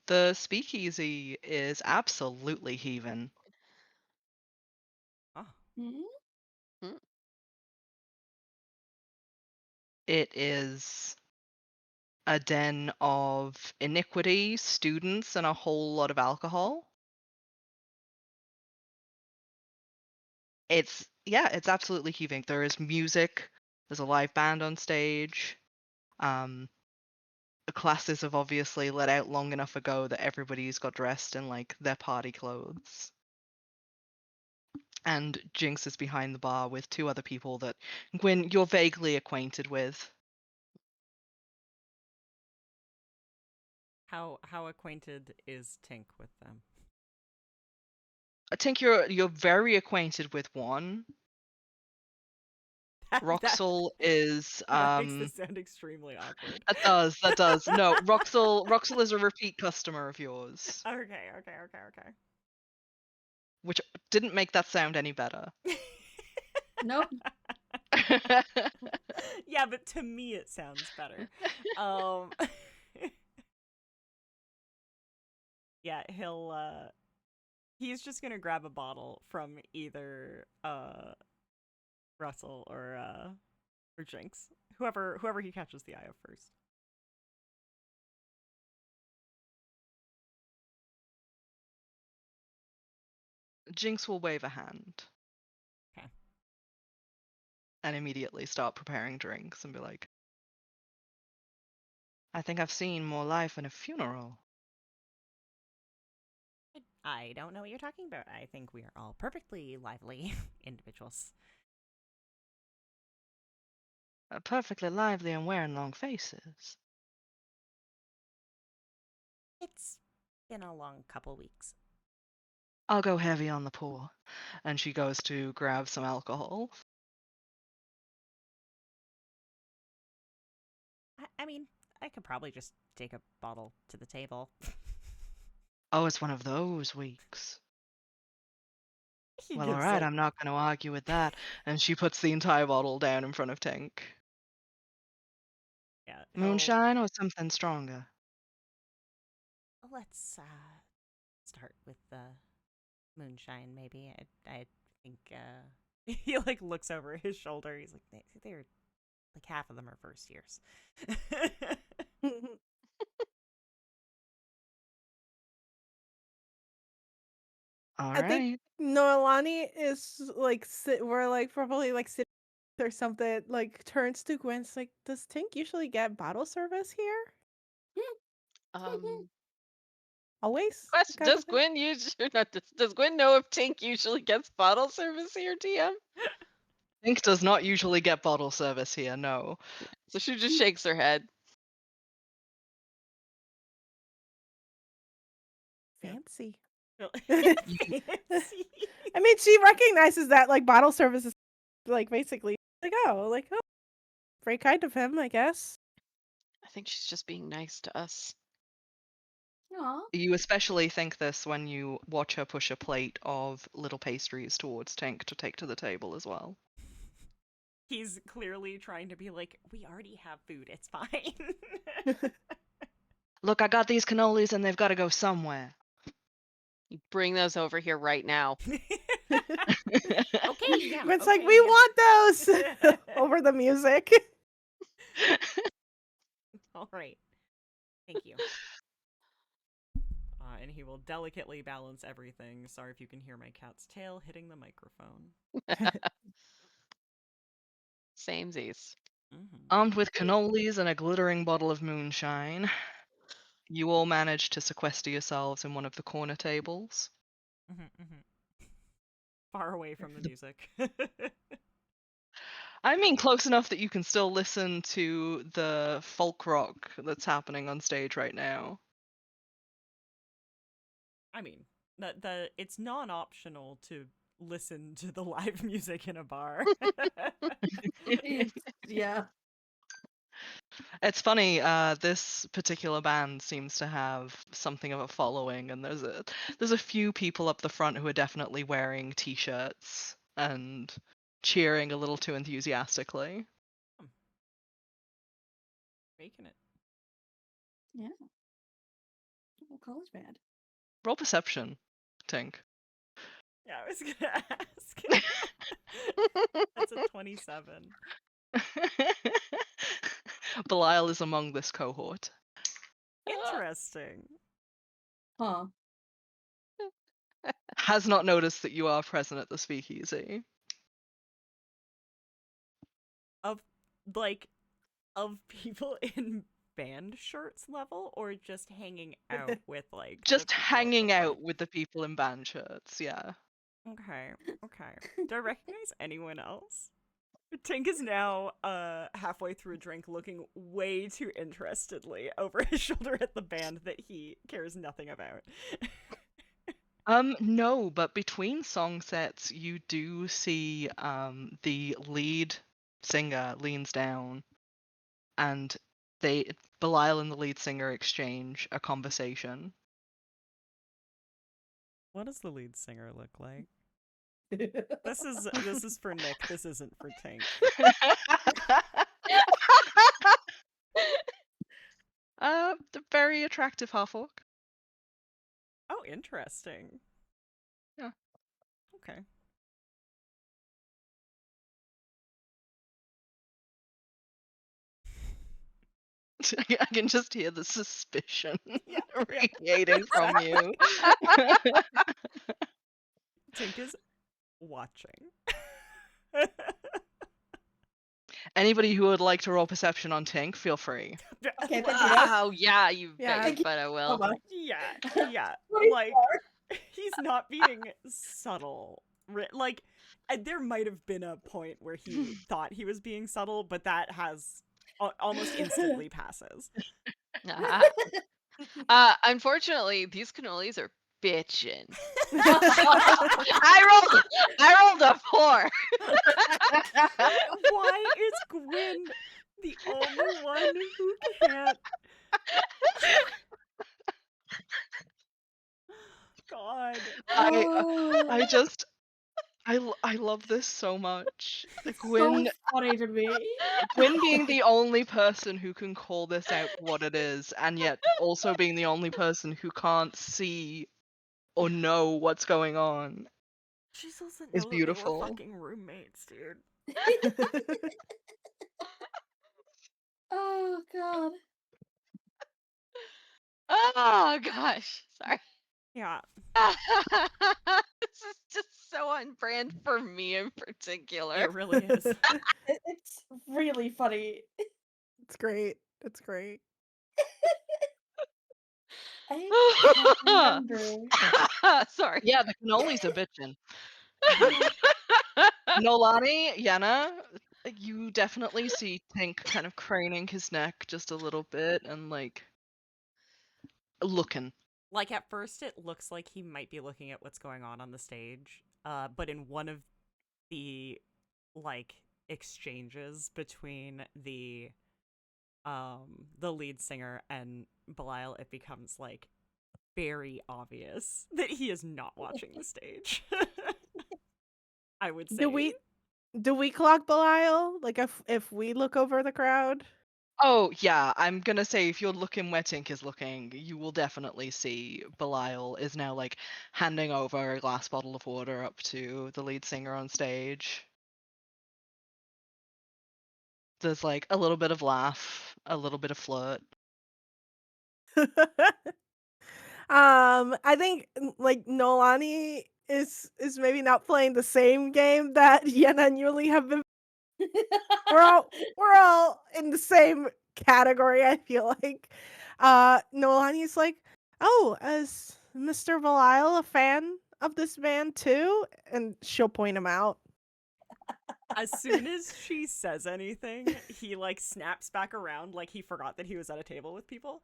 A: the speakeasy is absolutely heaving.
B: Oh,
C: Hmm?
A: It is a den of iniquity, students, and a whole lot of alcohol. It's absolutely heaving. There is music, there's a live band on stage. Classes have obviously let out long enough ago that everybody's got dressed in like their party clothes. And Jinx is behind the bar with two other people that Gwyn, you're vaguely acquainted with.
B: How acquainted is Tink with them?
A: I think you're very acquainted with one. Roxel is
B: That makes this sound extremely awkward.
A: that does. No, Roxel is a repeat customer of yours.
B: Okay.
A: Which didn't make that sound any better.
C: Nope.
B: Yeah, but to me it sounds better. Yeah, he's just gonna grab a bottle from either Russell or Jinx. Whoever he catches the eye of first.
A: Jinx will wave a hand.
B: Okay.
A: And immediately start preparing drinks and be like, I think I've seen more life in a funeral.
B: I don't know what you're talking about. I think we are all perfectly lively individuals.
A: Perfectly lively and wearing long faces.
B: It's been a long couple weeks.
A: I'll go heavy on the pour. And she goes to grab some alcohol.
B: I mean, I could probably just take a bottle to the table.
A: Oh, it's one of those weeks.
B: He
A: Well,
B: gives
A: alright, I'm not going to argue with that. And she puts the entire bottle down in front of Tink.
B: Yeah,
A: Moonshine or something stronger?
B: Let's start with the moonshine, maybe. I think he like looks over his shoulder. He's like, they're like half of them are first years.
A: All
D: I
A: right.
D: think Noelani is like we're like probably like sitting or something. Like turns to Gwyn's like, does Tink usually get bottle service here? Always. kind
E: Does
D: of thing?
E: Gwyn does Gwyn know if Tink usually gets bottle service here, DM?
A: Tink does not usually get bottle service here, no.
E: So she just shakes her head.
D: Fancy.
B: Fancy.
D: I mean, she recognizes that like bottle service is like basically like oh very kind of him, I guess.
E: I think she's just being nice to us.
C: Aw.
A: You especially think this when you watch her push a plate of little pastries towards Tink to take to the table as well.
B: He's clearly trying to be like, we already have food. It's fine.
A: Look, I got these cannolis and they've got to go somewhere.
E: You bring those over here right now.
B: Okay, yeah.
D: It's
B: okay,
D: like we
B: yeah.
D: want those over the music.
B: All right. Thank you. And he will delicately balance everything. Sorry if you can hear my cat's tail hitting the microphone.
E: Samesies.
A: Armed with cannolis and a glittering bottle of moonshine, you all manage to sequester yourselves in one of the corner tables.
B: Far away from the music.
A: I mean, close enough that you can still listen to the folk rock that's happening on stage right now.
B: I mean, it's non-optional to listen to the live music in a bar.
C: Yeah.
A: It's funny, this particular band seems to have something of a following, and there's a few people up the front who are definitely wearing t-shirts and cheering a little too enthusiastically.
B: Making it.
C: Yeah. Well, college band.
A: Roll perception, Tink.
B: Yeah, I was gonna ask. That's a 27.
A: Belial is among this cohort.
B: Interesting.
C: Huh.
A: Has not noticed that you are present at the speakeasy.
B: Of like of people in band shirts level, or just hanging out with like the
A: Just
B: people at the
A: hanging
B: front?
A: out with the people in band shirts, yeah.
B: Okay. Do I recognize anyone else? Tink is now halfway through a drink, looking way too interestedly over his shoulder at the band that he cares nothing about.
A: No, but between song sets, you do see the lead singer leans down, and Belial and the lead singer exchange a conversation.
B: What does the lead singer look like? This is for Nick. This isn't for Tink.
A: The very attractive half-orc.
B: Oh, interesting.
A: Yeah.
B: Okay.
A: I can just hear the suspicion
B: Yeah.
A: radiating from you.
B: Tink is watching.
A: Anybody who would like to roll perception on Tink, feel free.
C: Okay, thank you, guys.
E: Wow, yeah, you
D: Yeah.
E: bet, but I
C: Oh
E: will.
C: my.
B: Yeah.
C: 24.
B: Like, he's not being subtle. Like, there might have been a point where he thought he was being subtle, but that has almost instantly passes.
E: Unfortunately, these cannolis are bitchin'. I rolled a 4.
B: Why is Gwyn the only one who can't? God.
A: I love this so much.
C: It's
A: Gwyn
C: so funny to me.
A: being the only person who can call this out for what it is, and yet also being the only person who can't see or know what's going on.
B: She doesn't
A: It's
B: know that they were
A: beautiful.
B: fucking roommates, dude.
C: Oh god.
E: Oh gosh, sorry.
B: Yeah.
E: This is just so on brand for me in particular.
B: It really is.
C: It's really funny.
D: It's great. It's great.
C: I can't remember.
E: Sorry.
A: Yeah, the cannolis are bitchin'. Noelani, Yenna, you definitely see Tink kind of craning his neck just a little bit and like looking.
B: Like, at first it looks like he might be looking at what's going on the stage, but in one of the like exchanges between the lead singer and Belial, it becomes like very obvious that he is not watching the stage. I would say.
D: Do we clock Belial? Like if we look over the crowd?
A: Oh yeah, I'm gonna say if you're looking where Tink is looking, you will definitely see Belial is now like handing over a glass bottle of water up to the lead singer on stage. There's like a little bit of laugh, a little bit of flirt.
D: I think like Noelani is maybe not playing the same game that Yenna and Yulie have been. We're all in the same category, I feel like. Noelani's like, oh, is Mr. Belial a fan of this band too? And she'll point him out.
B: As soon as she says anything, he like snaps back around like he forgot that he was at a table with people.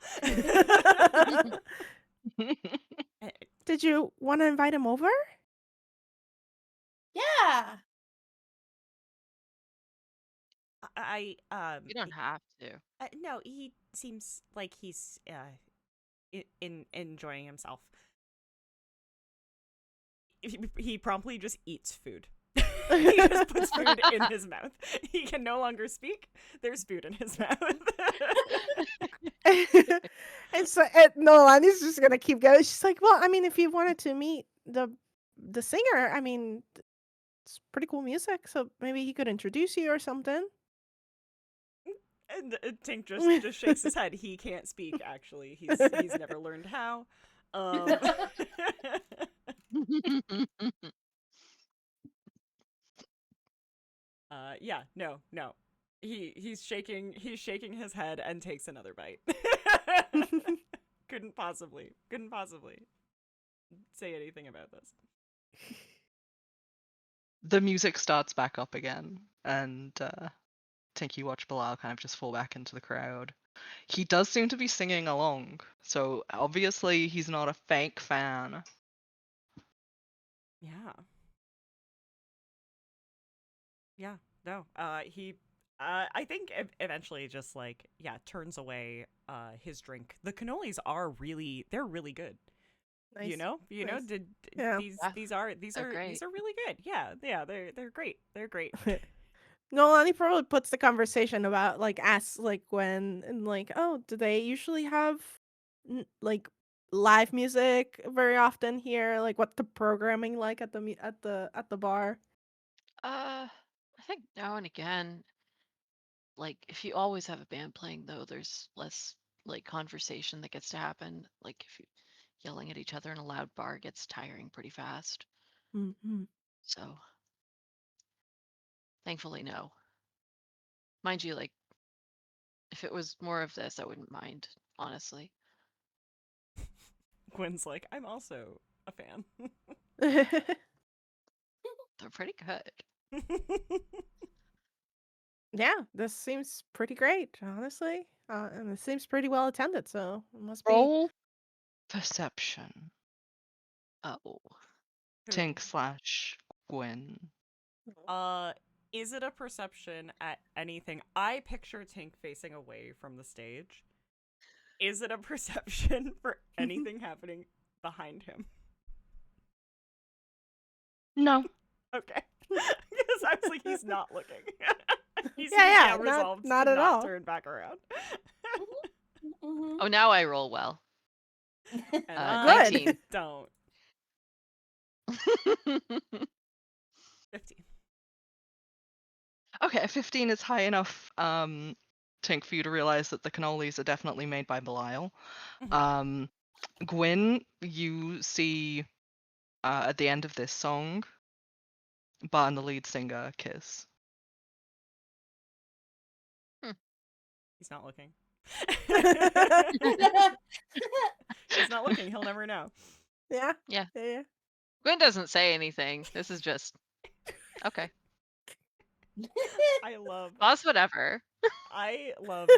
D: Did you want to invite him over?
C: Yeah.
E: You don't have to.
B: No, he seems like he's enjoying himself. He promptly just eats food. He just puts food in his mouth. He can no longer speak. There's food in his mouth.
D: And so Noelani's just gonna keep going. She's like, well, I mean, if you wanted to meet the singer, I mean, it's pretty cool music, so maybe he could introduce you or something.
B: And Tink just shakes his head. He can't speak. Actually, he's never learned how. Yeah, no. He's shaking his head and takes another bite. Couldn't possibly say anything about this.
A: The music starts back up again, and Tink, you watch Bilal kind of just fall back into the crowd. He does seem to be singing along, so obviously he's not a fake fan.
B: Yeah. Yeah. No. He. I think eventually just like turns away his drink. The cannolis are they're really good.
D: Nice.
B: You know.
D: Nice.
B: Did
D: Yeah.
B: these are
E: great.
B: really good. Yeah. They're great. They're great.
D: Noelani probably puts the conversation about like asks like Gwynn and like, oh, do they usually have like live music very often here? Like, what's the programming like at the bar?
E: I think now and again, like if you always have a band playing though, there's less like conversation that gets to happen. Like if you yelling at each other in a loud bar gets tiring pretty fast.
D: Mm-hmm.
E: So thankfully no. Mind you, like if it was more of this, I wouldn't mind, honestly.
B: Gwen's like, I'm also a fan.
E: They're pretty good.
D: Yeah, this seems pretty great, honestly. And it seems pretty well attended, so it must be.
A: Roll perception.
E: Oh.
A: Tink / Gwyn.
B: Is it a perception at anything? I picture Tink facing away from the stage. Is it a perception for anything happening behind him?
A: No.
B: Okay. Because I was like, he's not looking. He's
D: Yeah,
B: now resolved
D: not
B: to
D: at
B: not
D: all.
B: turn back around.
C: Mhm.
E: Oh, now I roll well.
B: And
D: Good.
E: 19.
B: Don't. 15.
A: Okay, 15 is high enough, Tink, for you to realize that the cannolis are definitely made by Belial. Gwyn, you see at the end of this song, Bar and the lead singer kiss.
B: He's not looking. He's not looking. He'll never know.
D: Yeah.
E: Yeah.
D: Yeah.
E: Gwyn doesn't say anything. This is just okay.
B: I love
E: Whatever.
B: I love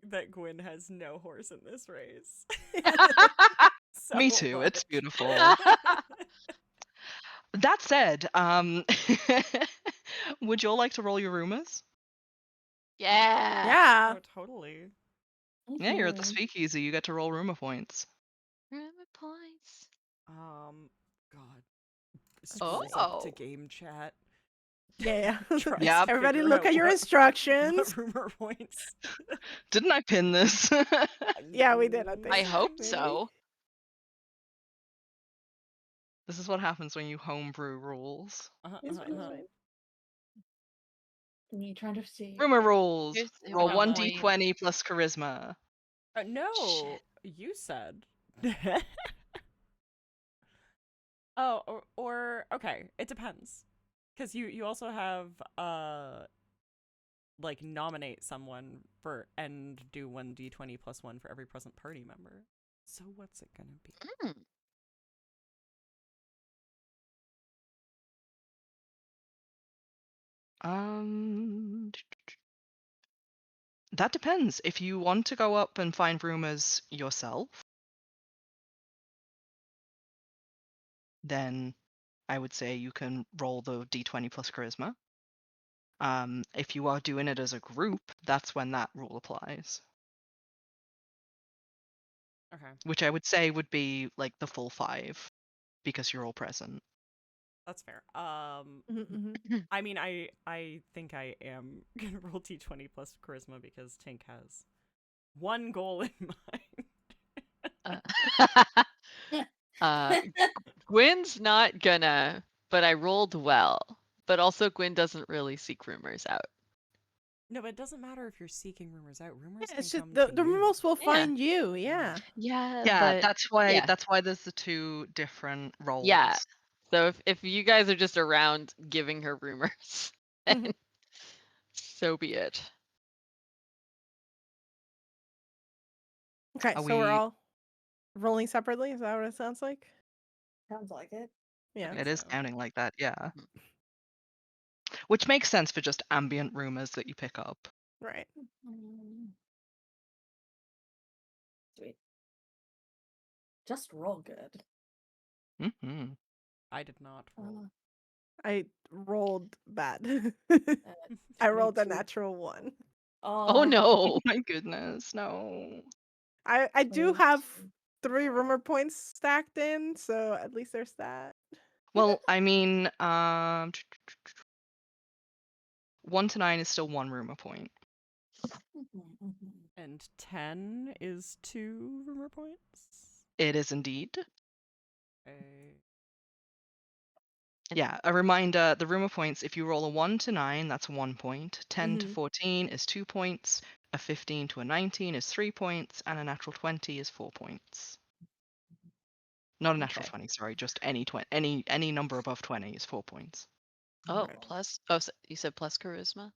B: that Gwyn has no horse in this race.
A: Me
B: So
A: too.
B: much.
A: It's beautiful. That said, would you all like to roll your rumors?
E: Yeah.
D: Yeah.
B: Oh, totally.
A: Yeah, you're at the
C: Mhm.
A: speakeasy. You get to roll rumor points.
E: Rumor points.
B: God. Scrolls up to game chat.
D: Yeah.
B: Tries
A: Yep.
B: to
D: Everybody
B: figure
D: look
B: out
D: at your
B: what
D: instructions.
B: rumor points.
A: Didn't I pin this?
D: Yeah, we did, I think.
E: I hope
D: Maybe.
E: so.
A: This is what happens when you homebrew rules.
C: It's fine. Me trying to see.
A: Rumor rules.
E: Here's the
A: Roll
E: one
A: 1d20 plus charisma.
B: No,
E: Shit.
B: you said. Oh, or okay, it depends. Because you also have like nominate someone for and do 1d20 plus 1 for every present party member. So what's it gonna be?
A: That depends. If you want to go up and find rumors yourself, then I would say you can roll the d20 plus charisma. If you are doing it as a group, that's when that rule applies.
B: Okay,
A: Which I would say would be like the full 5, because you're all present.
B: that's fair.
D: Mm-hmm.
B: I mean, I think I am gonna roll d20 plus charisma because Tink has one goal in mind.
E: Gwyn's not gonna, but I rolled well. But also Gwyn doesn't really seek rumors out.
B: No, but it doesn't matter if you're seeking rumors out. Rumors
D: Yeah, it's
B: can
D: just
B: come
D: the
B: to you.
D: rumors will
E: Yeah.
D: find you. Yeah.
E: Yeah,
A: Yeah,
E: but
A: that's why
E: yeah.
A: that's why there's the 2 different roles.
E: Yeah. So if you guys are just around giving her rumors, then So be it.
D: Okay,
A: Are
D: so we're
A: we?
D: all rolling separately. Is that what it sounds like?
C: Sounds like it.
D: Yeah.
A: It is
D: so-
A: sounding like that, yeah.
E: Mhm.
A: Which makes sense for just ambient rumors that you pick up.
D: Right.
C: Mm. Sweet. Just roll good.
A: Hmm
B: I did not roll.
D: I rolled bad.
C: Uh,
D: I rolled a
C: 22.
D: natural 1.
E: Oh
C: Oh,
E: no.
A: Oh my goodness, no.
D: I do have
C: 22.
D: 3 rumor points stacked in, so at least there's that.
A: Well, I mean, 1 to 9 is still 1 rumor point.
B: And 10 is 2 rumor points.
A: It is indeed.
B: Okay.
A: Yeah, a reminder, the rumor points, if you roll a 1 to 9, that's 1 point. 10 to
D: Mhm.
A: 14 is 2 points. A 15 to a 19 is 3 points. And a natural 20 is 4 points. Not a natural
C: Okay.
A: 20, sorry, just any number above 20 is 4 points.
E: Oh,
D: Right.
E: plus. Oh, so you said plus charisma.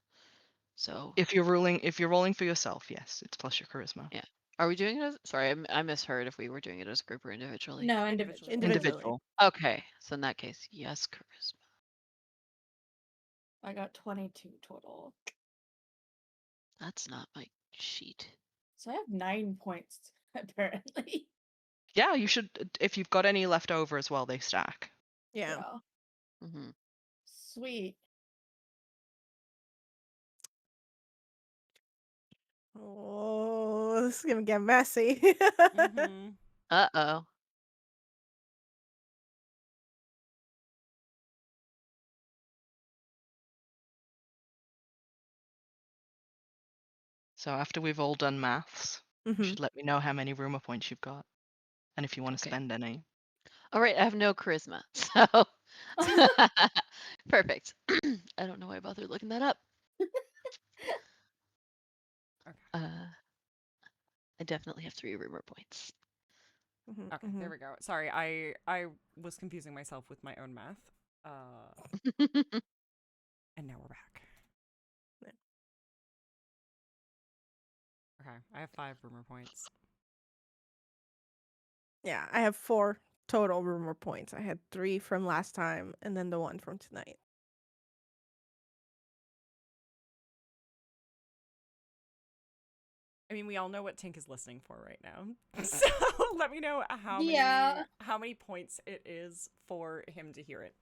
E: So
A: If you're rolling for yourself, yes, it's plus your charisma.
E: yeah. Are we doing it as? Sorry, I misheard if we were doing it as a group or individually.
C: No,
B: Individually.
C: individual.
A: Individual.
E: Okay, so in that case, yes, charisma.
C: I got 22 total.
E: That's not my sheet.
C: So I have 9 points, apparently.
A: Yeah, you should, if you've got any left over as well, they stack.
D: Yeah.
E: Mm-hmm.
C: Sweet.
D: Oh, this is gonna get messy.
B: Mm-hmm.
E: Uh-oh.
A: So after we've all done maths, you
D: Mhm.
A: should let me know how many rumor points you've got. And if you want to
E: Okay.
A: spend any.
E: All right, I have no charisma, so perfect. I don't know why I bothered looking that up.
B: Okay.
E: I definitely have 3 rumor points.
D: Mhm,
B: Okay, there
D: mhm.
B: we go. Sorry, I was confusing myself with my own math. And now we're back.
D: Yeah.
B: Okay, I have 5 rumor points.
D: Yeah, I have 4 total rumor points. I had 3 from last time and then the 1 from tonight.
B: I mean, we all know what Tink is listening for right now. So let me know
C: Yeah.
B: how many points it is for him to hear it.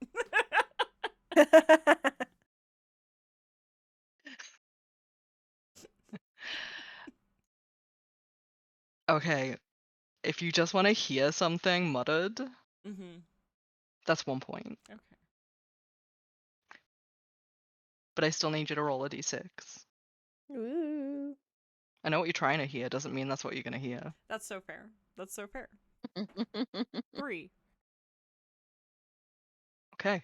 A: Okay, if you just want to hear something muttered,
B: Mm-hmm.
A: that's 1 point.
B: Okay.
A: But I still need you to roll a d6.
D: Ooh.
A: I know what you're trying to hear, doesn't mean that's what you're going to hear.
B: That's so fair. That's so fair. 3.
A: Okay.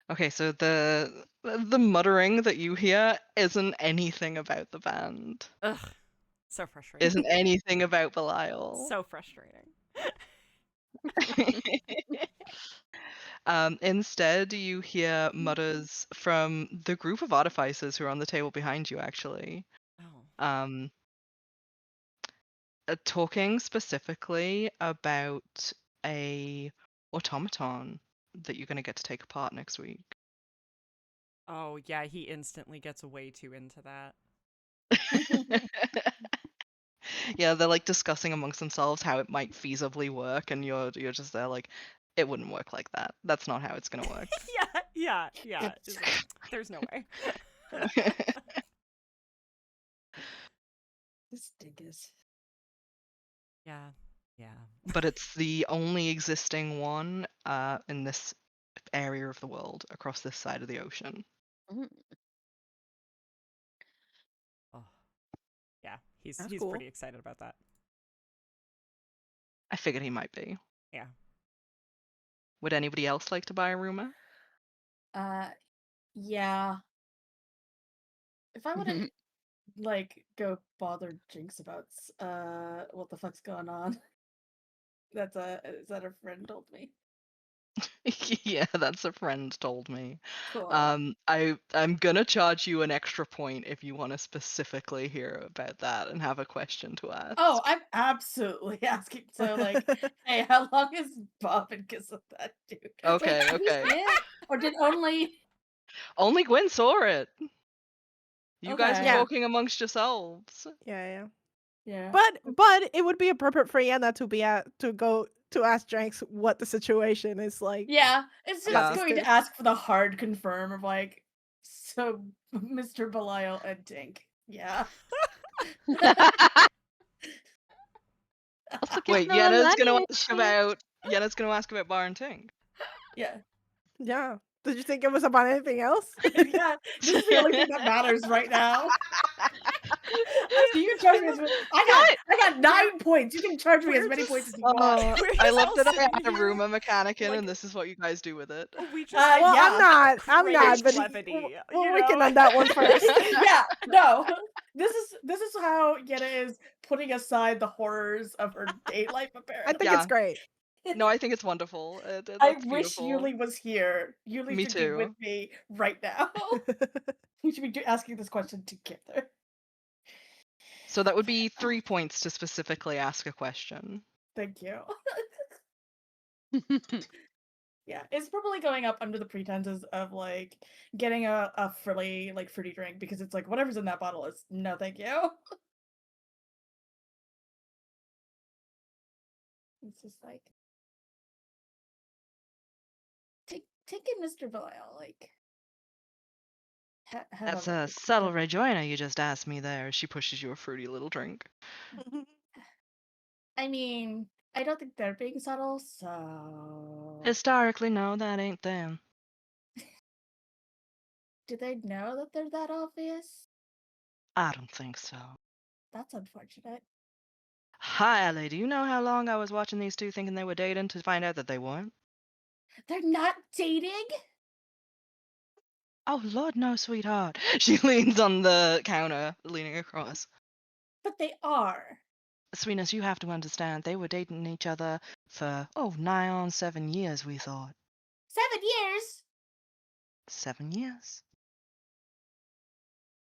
A: Okay, so the muttering that you hear isn't anything about the band.
B: Ugh. So frustrating.
A: Isn't anything about Belial.
B: So frustrating.
A: Instead, you hear mutters from the group of artificers who are on the table behind you, actually.
B: Oh.
A: Talking specifically about a automaton that you're going to get to take apart next week.
B: Oh, yeah, he instantly gets way too into that.
A: Yeah, they're like discussing amongst themselves how it might feasibly work, and you're just there like, it wouldn't work like that. That's not how it's gonna work.
B: Yeah. It's like, there's no way.
C: This dingus.
B: Yeah.
A: But it's the only existing one in this area of the world across this side of the ocean.
E: Mhm.
B: Oh. Yeah, he's
D: That's cool.
B: pretty excited about that.
A: I figured he might be.
B: Yeah.
A: Would anybody else like to buy a rumor?
C: Yeah. If I wouldn't like go bother Jinx about what the fuck's going on. Is that a friend told me.
A: Yeah, that's a friend told me.
C: Cool.
A: I'm gonna charge you an extra point if you want to specifically hear about that and have a question to ask.
C: Oh, I'm absolutely asking. So, like, hey, how long is Bob and kiss with that dude?
A: Okay,
C: Wait, did we
A: okay.
C: see it? Or did only.
A: Only Gwyn saw it. You guys were
C: Okay.
D: Yeah.
A: talking amongst yourselves.
D: Yeah.
C: Yeah.
D: But it would be appropriate for Yenna to be to go to ask Dranks what the situation is like.
C: Yeah. It's
D: about
C: just
A: Yeah.
D: these
C: going
D: two.
C: to ask for the hard confirm of, like, so Mr. Belial and Tink. Yeah.
E: Also, give
A: Wait, Yenna's gonna
E: Noelani a
A: ask
E: chance.
A: about Bar and Tink.
C: Yeah.
D: Yeah. Did you think it was about anything else?
C: Yeah. This is the only thing that matters right now. So you can charge me as much. I got 9 points. You can charge me as
B: We're
C: many
B: just-
C: points as you want.
B: We're
A: I
B: just
A: love
B: all
A: that I
B: sitting
A: had a
B: here,
A: Ruma mechanic in,
B: like-
A: and this is what you guys do with it.
B: We just
D: Well,
C: Yeah.
D: I'm not, but
B: levity,
D: we'll
B: you
D: weaken
B: know?
D: on that one first.
C: Yeah, no. This is how Yenna is putting aside the horrors of her date life.
D: I
C: Apparently,
D: think it's great.
A: No, I think it's wonderful.
C: I
A: That's
C: wish
A: beautiful.
C: Yulie was here. Yulie
A: Me
C: should be with
A: too.
C: me right now. We should be asking this question together.
A: So that would be 3 points to specifically ask a question.
C: Thank you. Yeah, it's probably going up under the pretenses of like getting a frilly like fruity drink because it's like whatever's in that bottle is no thank you. It's just like take in Mr. Belial like have
A: That's
C: a
A: a subtle rejoinder you just asked me there. She pushes you a fruity little drink.
C: I mean, I don't think they're being subtle, so
A: Historically, no, that ain't them.
C: do they know that they're that obvious?
A: I don't think so.
C: That's unfortunate.
A: Hi, Ellie, do you know how long I was watching these two thinking they were dating to find out that they weren't?
C: They're not dating?
A: Oh, Lord, no, sweetheart. She leans on the counter, leaning across.
C: But they are.
A: Sweetness, you have to understand, they were dating each other for, nigh on 7 years, we thought.
C: 7 years?
A: 7 years.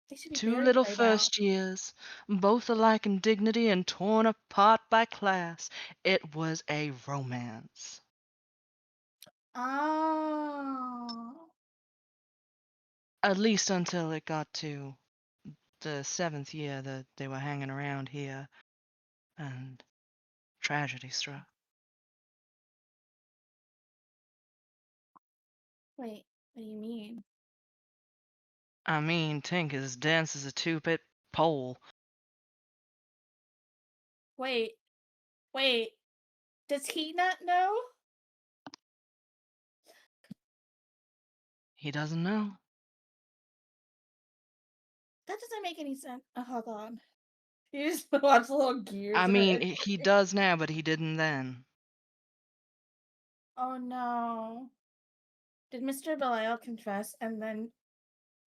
C: They should be
A: 2
C: married
A: little
C: by now.
A: first years, both alike in dignity and torn apart by class. It was a romance.
C: Oh.
A: At least until it got to the 7th year that they were hanging around here, and tragedy struck.
C: Wait, what do you mean?
A: I mean, Tink is dense as a 2-bit pole.
C: Wait. Does he not know?
A: He doesn't know.
C: That doesn't make any sense. Oh, hold on. You just watch the little gears.
A: I
C: in her
A: mean,
C: head.
A: he does now, but he didn't then.
C: Oh no. Did Mr. Belial confess and then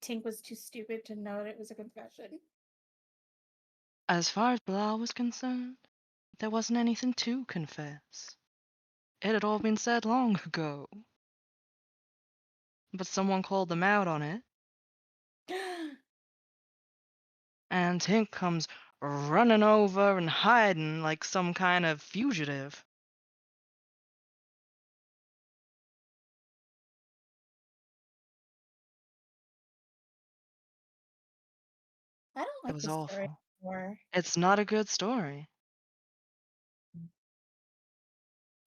C: Tink was too stupid to know that it was a confession?
A: As far as Bilal was concerned, there wasn't anything to confess. It had all been said long ago. But someone called them out on it, and Tink comes running over and hiding like some kind of fugitive.
C: I don't
A: It
C: like
A: was
C: this story
A: awful.
C: anymore.
A: It's not a good story.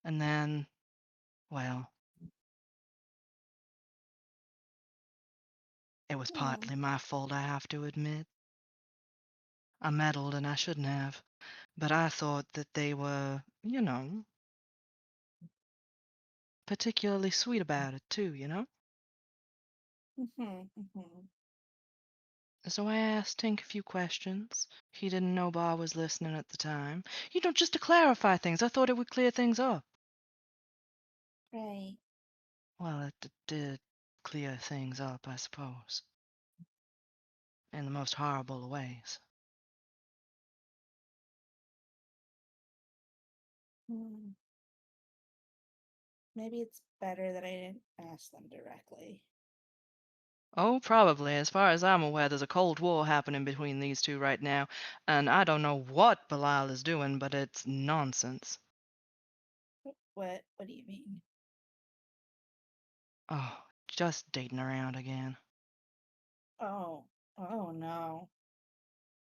A: And then, well, it was partly my fault, I have to admit. I meddled and I shouldn't have. But I thought that they were, particularly sweet about it too, So I asked Tink a few questions. He didn't know Bar was listening at the time. Just to clarify things. I thought it would clear things up.
C: Right.
A: Well, it did clear things up, I suppose. In the most horrible of ways.
C: maybe it's better that I didn't ask them directly.
A: Oh, probably. As far as I'm aware, there's a Cold War happening between these two right now, and I don't know what Belial is doing, but it's nonsense.
C: What do you mean?
A: Oh, just dating around again.
C: Oh no.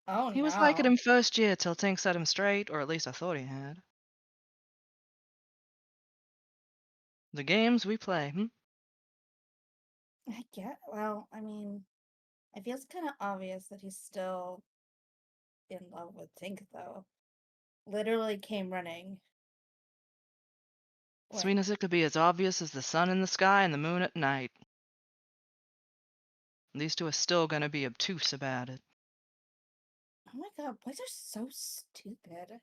C: Oh
A: He was like it
C: no.
A: in first year till Tink set him straight, or at least I thought he had. The games we play,
C: I get. Well, I mean, it feels kind of obvious that he's still in love with Tink, though. Literally came running.
A: Sweet
C: When?
A: as it could be as obvious as the sun in the sky and the moon at night. These two are still gonna be obtuse about it.
C: Oh my god, boys are so stupid.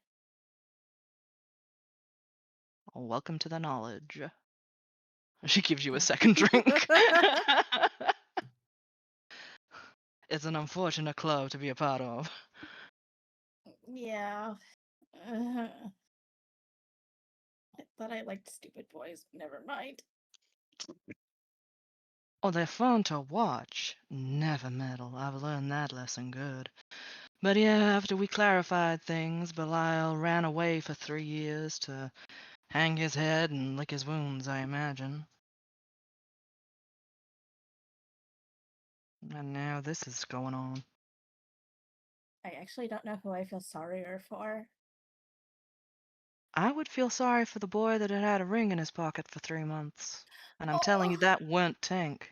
A: Oh, welcome to the knowledge. She gives you a second drink. It's an unfortunate club to be a part of.
C: Yeah. I thought I liked stupid boys. Never mind.
A: Oh, they're fun to watch. Never meddle. I've learned that lesson good. But yeah, after we clarified things, Belial ran away for 3 years to hang his head and lick his wounds, I imagine. And now this is going on.
C: I actually don't know who I feel sorrier for.
A: I would feel sorry for the boy that had had a ring in his pocket for 3 months. And I'm telling you,
C: Oh.
A: that weren't Tink.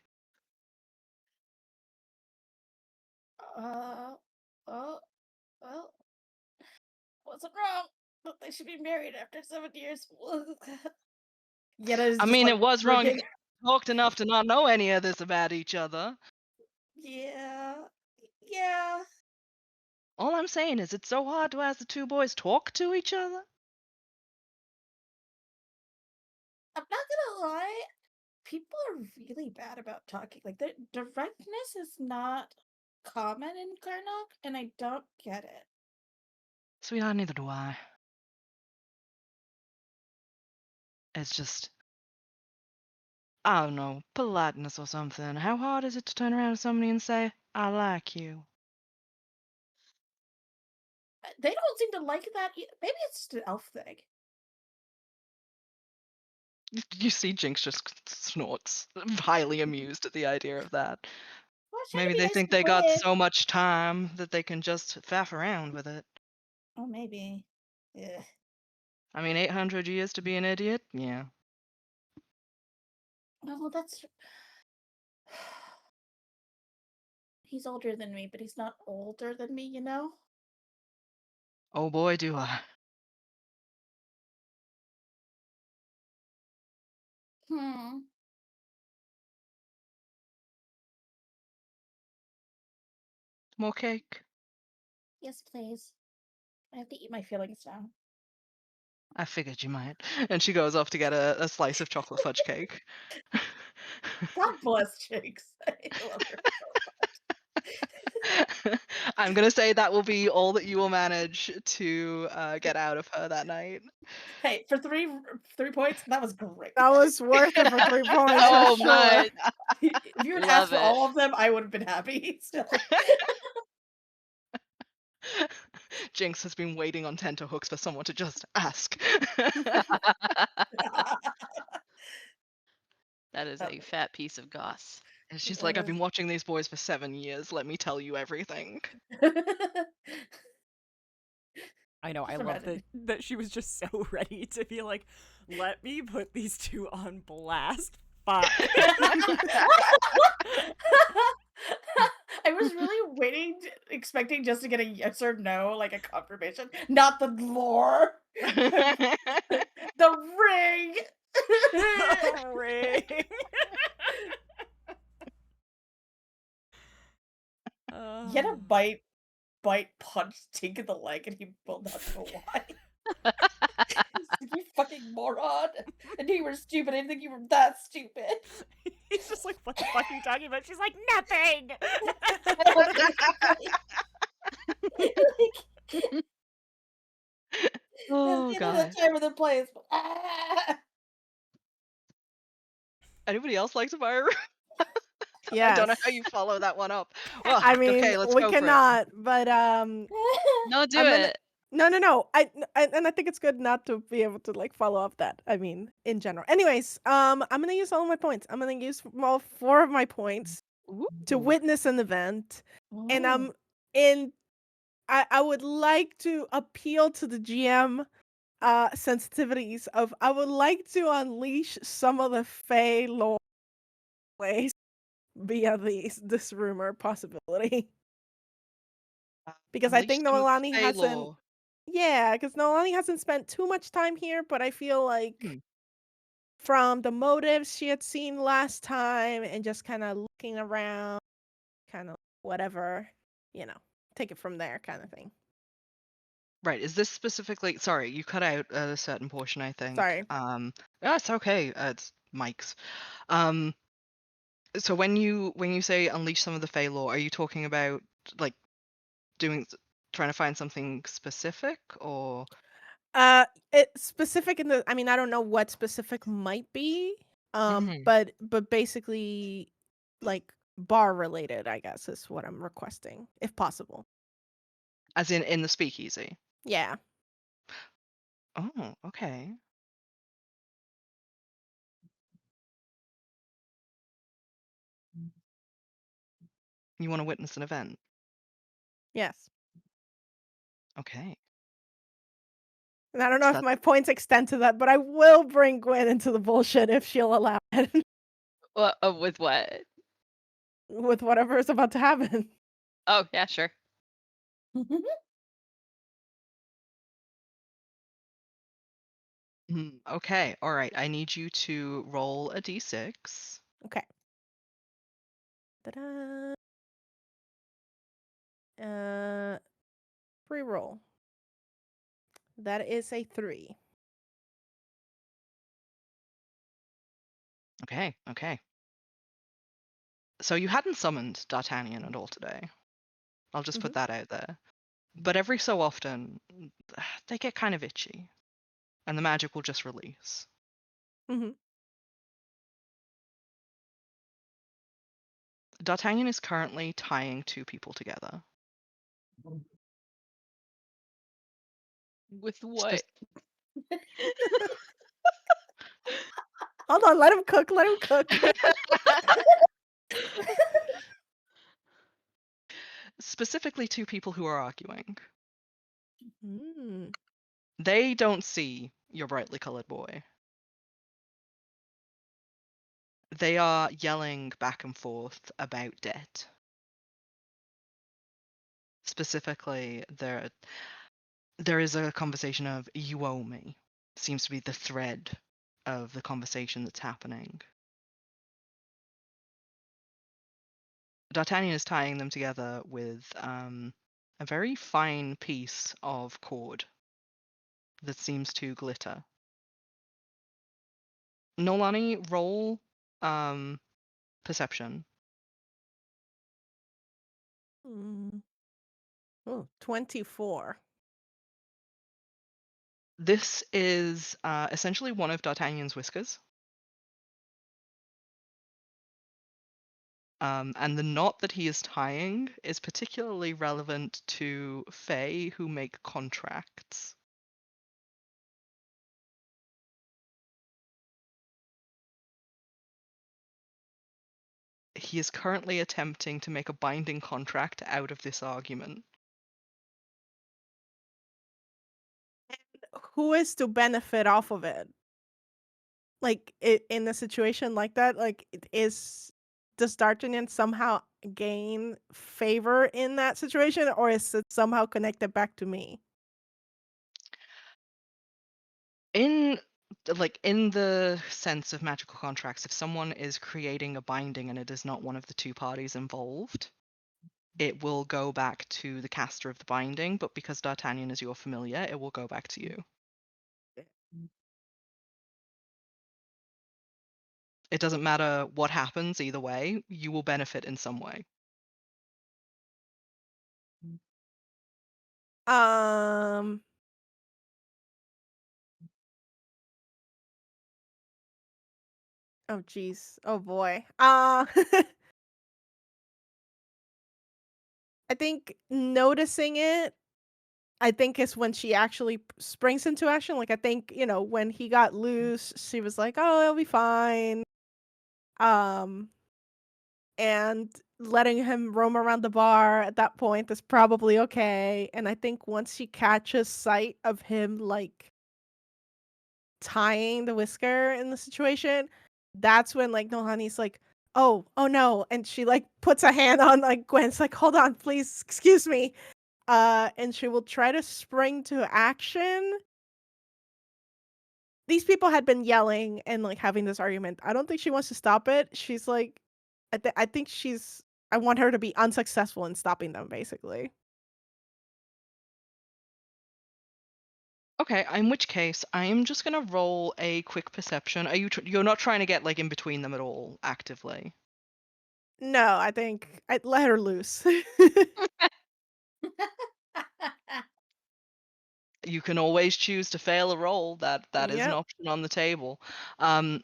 C: Well, wasn't wrong, but they should be married after 7 years. Yenna is
A: I
C: just
A: mean,
C: like
A: it was wrong.
C: drinking.
A: Talked enough to not know any of this about each other.
C: Yeah.
A: All I'm saying is it's so hard to have the two boys talk to each other.
C: I'm not gonna lie. People are really bad about talking. Like, the directness is not common in Carnocht, and I don't get it.
A: Sweetheart, neither do I. It's just, I don't know, politeness or something. How hard is it to turn around to somebody and say, I like you?
C: They don't seem to like that. Maybe it's just an elf thing.
A: You see Jinx just snorts, highly amused at the idea of that.
C: Well, I was trying to
A: Maybe
C: be
A: they
C: nice
A: think
C: to
A: they got
C: Gwynn.
A: so much time that they can just faff around with it.
C: Oh, maybe. Yeah.
A: I mean, 800 years to be an idiot? Yeah.
C: Well, that's. He's older than me, but he's not older than me, you know?
A: Oh boy, do I.
C: Hmm.
A: More cake?
C: Yes, please. I have to eat my feelings now.
A: I figured you might. And she goes off to get a slice of chocolate fudge cake.
C: God bless Jinx. I love her so much.
A: I'm gonna say that will be all that you will manage to get out of her that night.
C: Hey, for 3 points, that was great.
D: That was worth it for 3 points
E: So
D: for sure.
E: much.
C: If you had
E: Love
C: asked for
E: it.
C: all of them, I would have been happy still.
A: Jinx has been waiting on tenterhooks for someone to just ask.
E: That is a fat piece of goss.
A: And she's like, I've been watching these boys for 7 years. Let me tell you everything.
B: I know. I
C: Just
B: love
C: imagine.
B: that she was just so ready to be like, let me put these two on blast. Fuck.
C: I was really waiting, expecting just to get a yes or no, like a confirmation, not the lore. The ring.
B: Ring.
C: Yenna bite, punch Tink in the leg, and he will not know why. He's like, you fucking moron! I knew you were stupid. I didn't think you were that stupid.
B: He's just like, what the fuck are you talking about? She's like, nothing.
A: Oh
C: That's the end of
A: god.
C: the time of the place. Ah!
A: Anybody else like to fire a rumor?
D: Yes.
A: I don't know how you follow that one up. Well,
D: I mean,
A: okay, let's
D: we
A: go for it.
D: cannot, but
E: No, do
D: I'm gonna-
E: it.
D: No. And I think it's good not to be able to like follow up that. I mean, in general. Anyways, I'm gonna use all of my points. I'm gonna use all 4 of my points to
A: Ooh.
D: witness an event, and
C: Oh.
D: I would like to appeal to the GM sensitivities of I would like to unleash some of the Fey lore ways via this rumor possibility. Because I think
A: Unleash some of the
D: Noelani
A: Fey
D: hasn't.
A: lore.
D: Yeah, because Noelani hasn't spent too much time here, but I feel like
A: Hmm.
D: from the motives she had seen last time and just kind of looking around, kind of whatever, take it from there kind of thing.
A: Right. Is this specifically? Sorry, you cut out a certain portion. I think.
D: Sorry.
A: It's okay. It's Mike's. So when you say unleash some of the Fey lore, are you talking about like trying to find something specific or?
D: It's specific in the. I mean, I don't know what specific might be.
A: Mhm.
D: But basically, like bar related, I guess is what I'm requesting, if possible.
A: As in the speakeasy.
D: Yeah.
A: Oh, okay. You want to witness an event?
D: Yes.
A: Okay.
D: And I don't know
A: So
D: if
A: that
D: my points extend to that, but I will bring Gwynn into the bullshit if she'll allow it
E: With what?
D: with whatever is about to happen.
E: Oh, yeah, sure.
A: Okay. All right. I need you to roll a d6.
D: Okay. Ta-da. Pre-roll. That is a 3.
A: Okay. Okay. So you hadn't summoned D'Artagnan at all today. I'll just put that out there. But every so often, they get kind of itchy, and the magic will just release.
D: Mm-hmm.
A: D'Artagnan is currently tying 2 people together.
E: With what?
D: Hold on, let him cook. Let him cook.
A: Specifically 2 people who are arguing.
D: Mm.
A: They don't see your brightly colored boy. They are yelling back and forth about debt. Specifically, there is a conversation of "you owe me." Seems to be the thread of the conversation that's happening. D'Artagnan is tying them together with a very fine piece of cord that seems to glitter. Noelani, roll perception.
D: Oh, 24.
A: This is essentially one of D'Artagnan's whiskers. And the knot that he is tying is particularly relevant to Fae who make contracts. He is currently attempting to make a binding contract out of this argument.
D: Who is to benefit off of it? Like in a situation like that, like does D'Artagnan somehow gain favor in that situation, or is it somehow connected back to me?
A: In the sense of magical contracts, if someone is creating a binding and it is not one of the 2 parties involved, it will go back to the caster of the binding, but because D'Artagnan is your familiar, it will go back to you. It doesn't matter what happens either way, you will benefit in some way.
D: Um Oh, jeez. Oh, boy. I think noticing it, I think is when she actually springs into action. Like, I think, when he got loose, she was like, "Oh, it'll be fine." Um, and letting him roam around the bar at that point is probably okay. And I think once she catches sight of him, like, tying the whisker in the situation, that's when, like, Nohani's like, "Oh, no," and she, like, puts a hand on, like, Gwen's like, "Hold on, please, excuse me." And she will try to spring to action. These people had been yelling and, like, having this argument. I don't think she wants to stop it. She's like I think I want her to be unsuccessful in stopping them, basically.
A: Okay, in which case, I am just gonna roll a quick perception. Are you're not trying to get like in between them at all actively?
D: No, I think I'd let her loose.
A: You can always choose to fail a roll. That is an
D: Yep.
A: option on the table. Um,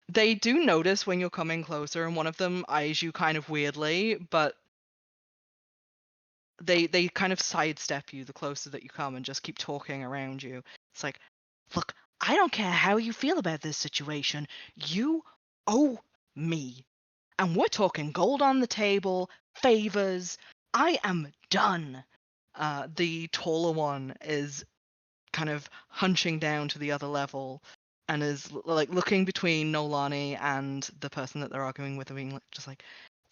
A: they do notice when you're coming closer, and one of them eyes you kind of weirdly, but they kind of sidestep you the closer that you come and just keep talking around you. It's like, look, I don't care how you feel about this situation. You owe me. And we're talking gold on the table, favors. I am done. The taller one is kind of hunching down to the other level and is like looking between Noelani and the person that they're arguing with, and being just like,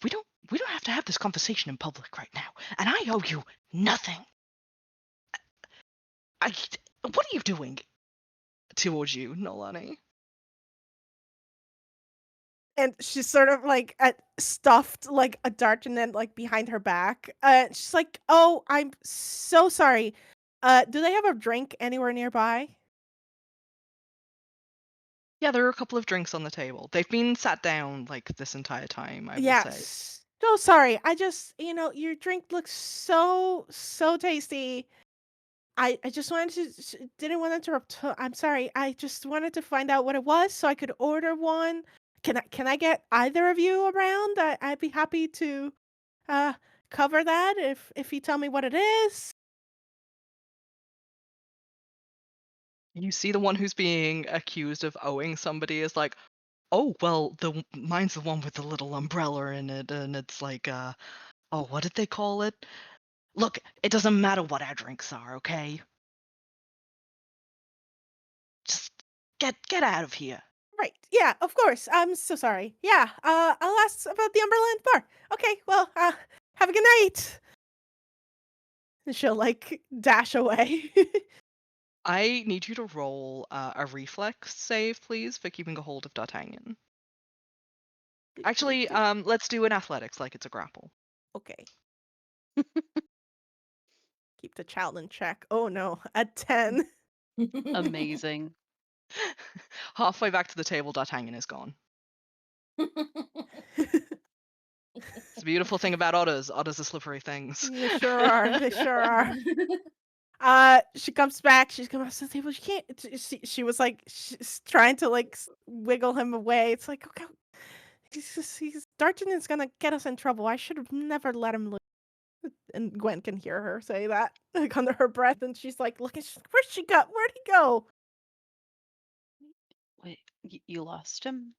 A: we don't have to have this conversation in public right now, and I owe you nothing. What are you doing towards you, Noelani?
D: And she's sort of like stuffed like a dart and then like behind her back. She's like, "Oh, I'm so sorry. Do they have a drink anywhere nearby?"
A: Yeah, there are a couple of drinks on the table. They've been sat down like this entire time, I will
D: Yeah,
A: say.
D: so sorry. I just, your drink looks so tasty. I just wanted to didn't want to interrupt. I'm sorry. I just wanted to find out what it was so I could order one. Can I get either of you around? I'd be happy to uh cover that if you tell me what it is.
A: You see the one who's being accused of owing somebody is like, oh, well, mine's the one with the little umbrella in it, and it's like, oh, what did they call it? Look, it doesn't matter what our drinks are, okay? Just get out of here.
D: Right. Yeah, of course. I'm so sorry. Yeah. I'll ask about the umbrella in the bar. Okay. Well, have a good night. And she'll like dash away.
A: I need you to roll a reflex save, please, for keeping a hold of D'Artagnan. Actually, let's do an athletics like it's a grapple.
D: Okay. Keep the child in check. Oh no, at 10.
E: Amazing.
A: Halfway back to the table, D'Artagnan is gone. It's the beautiful thing about otters. Otters are slippery things.
D: They sure are. They sure are. She comes back. She's coming up to the table. She can't. She was like, she's trying to like wiggle him away. It's like, okay, D'Artagnan's gonna get us in trouble. I should have never let him look. And Gwen can hear her say that like under her breath, and she's like, looking. Where'd she go? Where'd he go?
E: Wait, you lost him?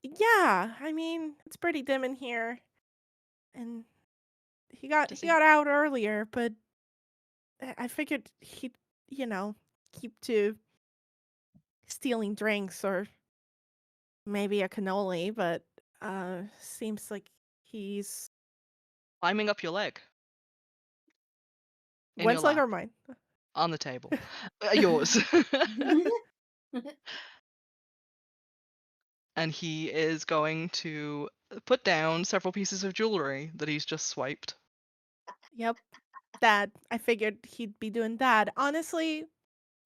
D: Yeah, I mean, it's pretty dim in here, and he got
E: Does
D: he
E: he?
D: got out earlier, but I figured he'd, keep to stealing drinks or maybe a cannoli, but seems like he's
A: Climbing up your leg. In your
D: Gwen's leg
A: lap.
D: or mine?
A: On the table. Yours. And he is going to put down several pieces of jewelry that he's just swiped.
D: Yep, that. I figured he'd be doing that. Honestly,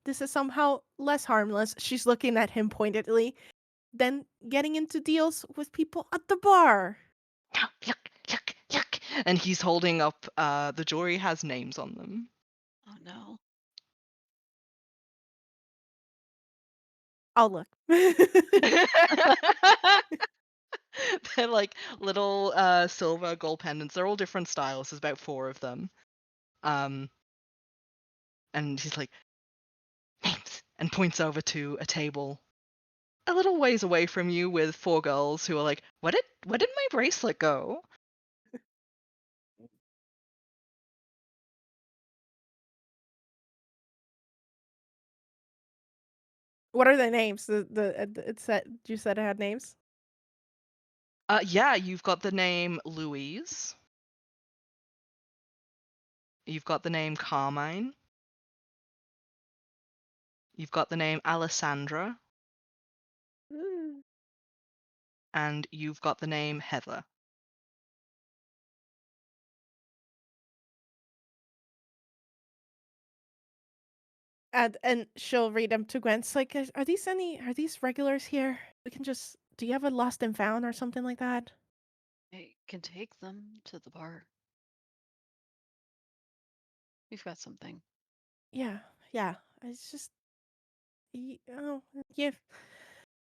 D: this is somehow less harmless. She's looking at him pointedly, than getting into deals with people at the bar.
A: Yuck. And he's holding up, the jewelry has names on them.
E: Oh no.
D: I'll look.
A: like little silver gold pendants. They're all different styles. There's about 4 of them. And he's like, names, and points over to a table a little ways away from you with 4 girls who are like, where did my bracelet go?
D: What are their names? It said you said it had names.
A: Yeah, you've got the name Louise. You've got the name Carmine. You've got the name Alessandra.
D: Mm.
A: And you've got the name Heather.
D: And she'll read them to Gwen. It's like, are these regulars here? We can just. Do you have a lost and found or something like that?
E: I can take them to the bar. We've got something.
D: Yeah. It's just.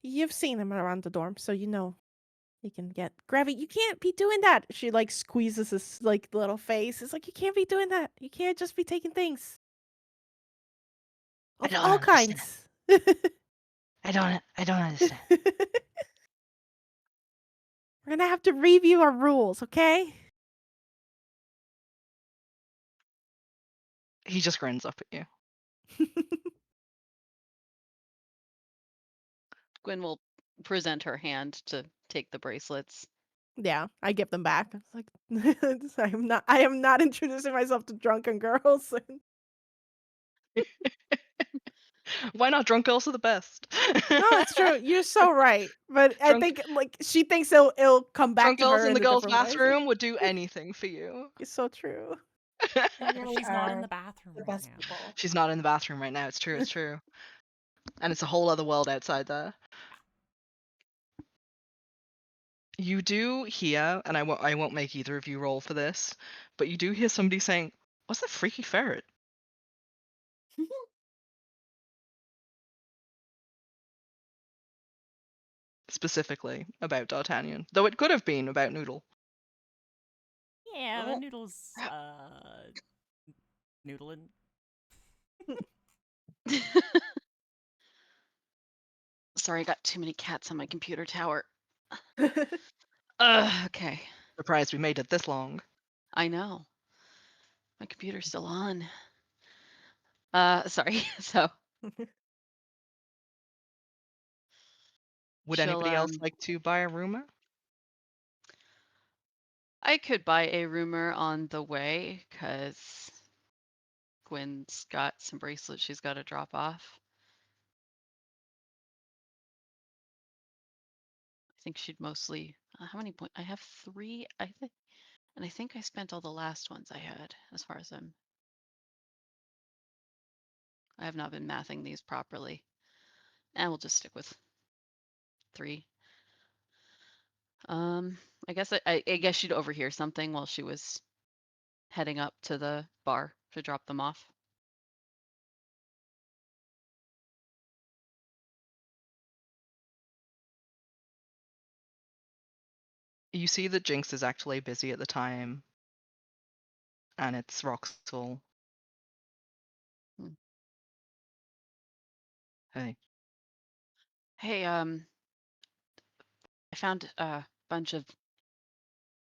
D: You've seen him around the dorm, so you know you can get Gravy. You can't be doing that. She like squeezes his like little face. It's like you can't be doing that. You can't just be taking things
A: I
D: of
A: don't
D: all
A: understand.
D: kinds.
A: I don't understand.
D: We're gonna have to review our rules, okay?
A: He just grins up at you.
E: Gwyn will present her hand to take the bracelets.
D: Yeah, I give them back. It's like I am not introducing myself to drunken girls.
A: Why not? Drunk girls are the best.
D: No, it's true. You're so right. But I
A: Drunk
D: think like she thinks it'll come back
A: drunk
D: to
A: girls
D: her
A: in
D: in
A: the
D: a
A: girls'
D: different way.
A: bathroom would do anything for you.
D: It's so true.
C: They
B: But
C: really
B: she's not in
C: are
B: the bathroom
C: the
B: right
C: best
B: now.
C: people.
A: She's not in the bathroom right now. It's true. It's true. And it's a whole other world outside there. You do hear, and I won't make either of you roll for this, but you do hear somebody saying, "What's that freaky ferret?" Specifically about D'Artagnan, though it could have been about Noodle.
B: Yeah, the
E: Well,
B: noodles noodling.
E: Sorry, I got too many cats on my computer tower. Okay.
A: Surprised we made it this long.
E: I know. My computer's still on. Sorry. So
A: Would
E: she'll
A: anybody else like to buy a rumor?
E: I could buy a rumor on the way because Gwyn's got some bracelets she's got to drop off. I think she'd mostly. How many points? I have 3. I think, and I think I spent all the last ones I had. As far as I have not been mathing these properly, and we'll just stick with 3. I guess I guess she'd overhear something while she was heading up to the bar to drop them off.
A: You see that Jinx is actually busy at the time, and it's Roxel.
E: Hmm.
A: Hey.
E: Hey, I found a bunch of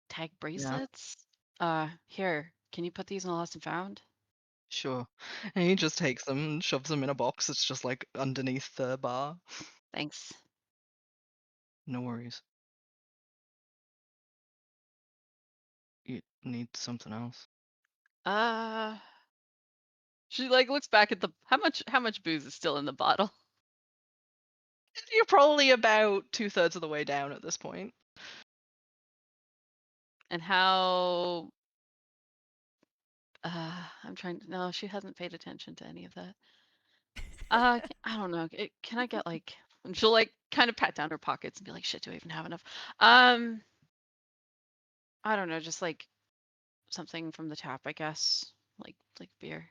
E: tag
A: Yeah,
E: bracelets. Here, can you put these in the lost and found?
A: sure. And he just takes them and shoves them in a box that's just like underneath the bar.
E: Thanks.
A: No worries. You need something else.
E: She like looks back at the how much booze is still in the bottle.
A: You're probably about 2/3 of the way down at this point.
E: And how I'm trying to no, she hasn't paid attention to any of that. I don't know. Can I get like and she'll like kind of pat down her pockets and be like, shit, do I even have enough? I don't know, just like something from the tap, I guess. Like beer.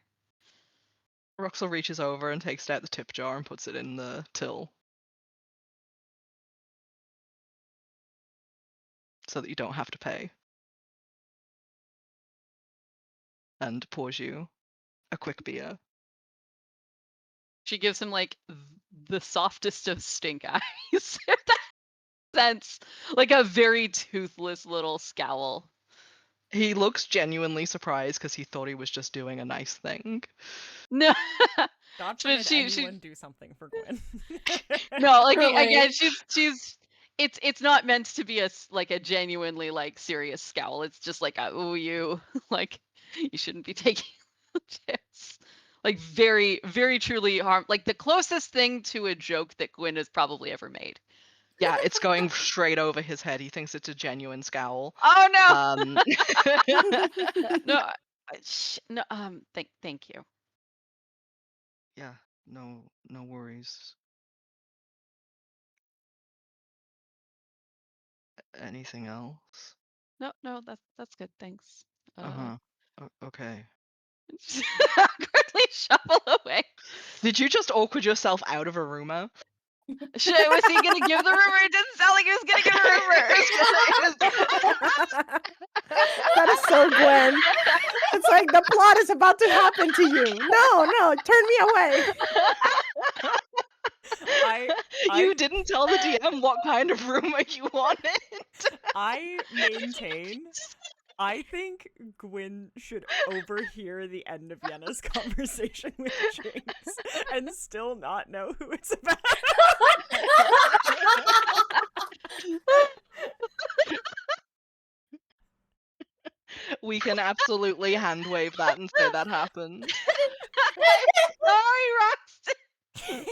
A: Roxel reaches over and takes out the tip jar and puts it in the till. so that you don't have to pay. And pours you a quick beer.
E: She gives him like the softest of stink eyes. If that makes sense. Like a very toothless little scowl.
A: He looks genuinely surprised because he thought he was just doing a nice thing.
E: No.
B: God
E: But
B: forbid
E: she
B: anyone do something for Gwynn.
E: no, like
C: Truly.
E: again, she's it's not meant to be like a genuinely like serious scowl. It's just like ooh, you like you shouldn't be taking chips. Like very, very truly harm. Like the closest thing to a joke that Gwynn has probably ever made.
A: Yeah, it's going straight over his head. He thinks it's a genuine scowl.
E: Oh no, no, no. Thank you.
A: Yeah, no worries. Anything else?
E: No, that's good. Thanks.
A: Okay.
E: Awkwardly shuffle away.
A: Did you just awkward yourself out of a rumor?
E: Was he gonna give the rumor? It didn't sound like he was gonna give a rumor.
D: That is so Gwynn. It's like the plot is about to happen to you. No, turn me away.
A: You didn't tell the DM what kind of rumor you wanted.
B: I maintain. I think Gwynn should overhear the end of Yenna's conversation with Jinx and still not know who it's about.
A: We can absolutely hand wave that and say that happened.
E: Sorry, Roxton.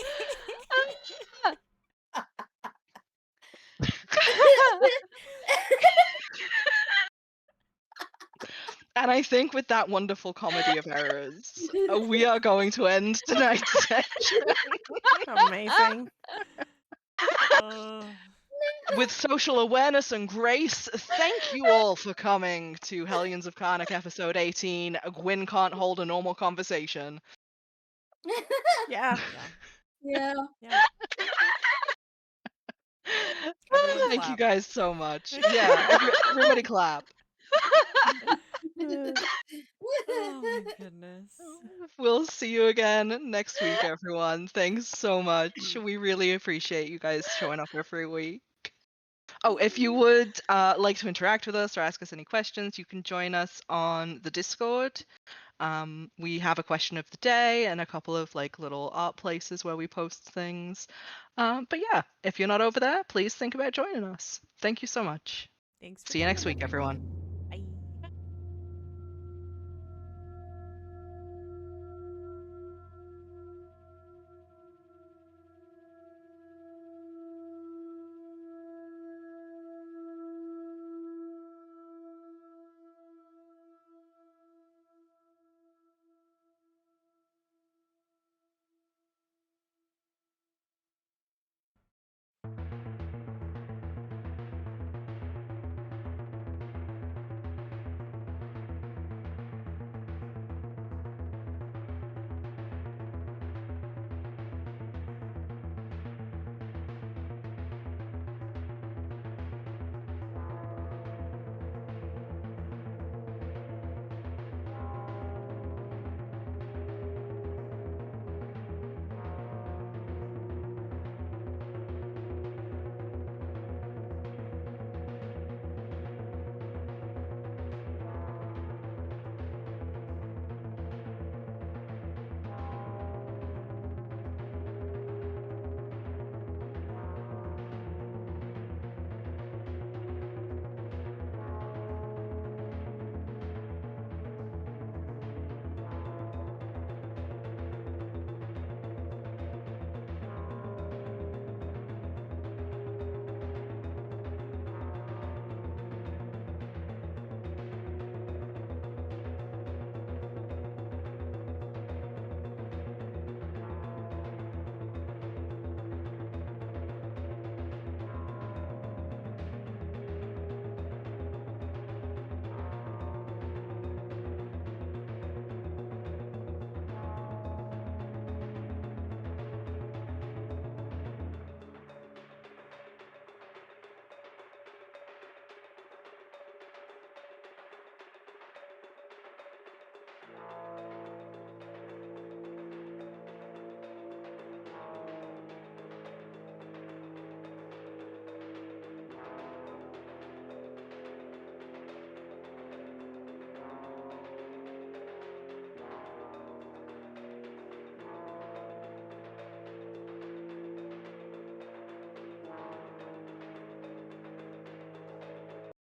A: And I think with that wonderful comedy of errors, we are going to end tonight's session.
D: Amazing.
A: With social awareness and grace, thank you all for coming to Hellions of Carnocht episode 18. Gwynn can't hold a normal conversation.
D: Yeah.
C: Yeah.
A: Thank you guys so much. Yeah, everybody clap.
B: Oh my goodness.
A: We'll see you again next week, everyone. Thanks so much. We really appreciate you guys showing up every week. Oh, if you would like to interact with us or ask us any questions, you can join us on the Discord. We have a question of the day and a couple of like little art places where we post things. But yeah, if you're not over there, please think about joining us. Thank you so much.
B: Thanks for
A: See you next
B: coming,
A: week, everyone.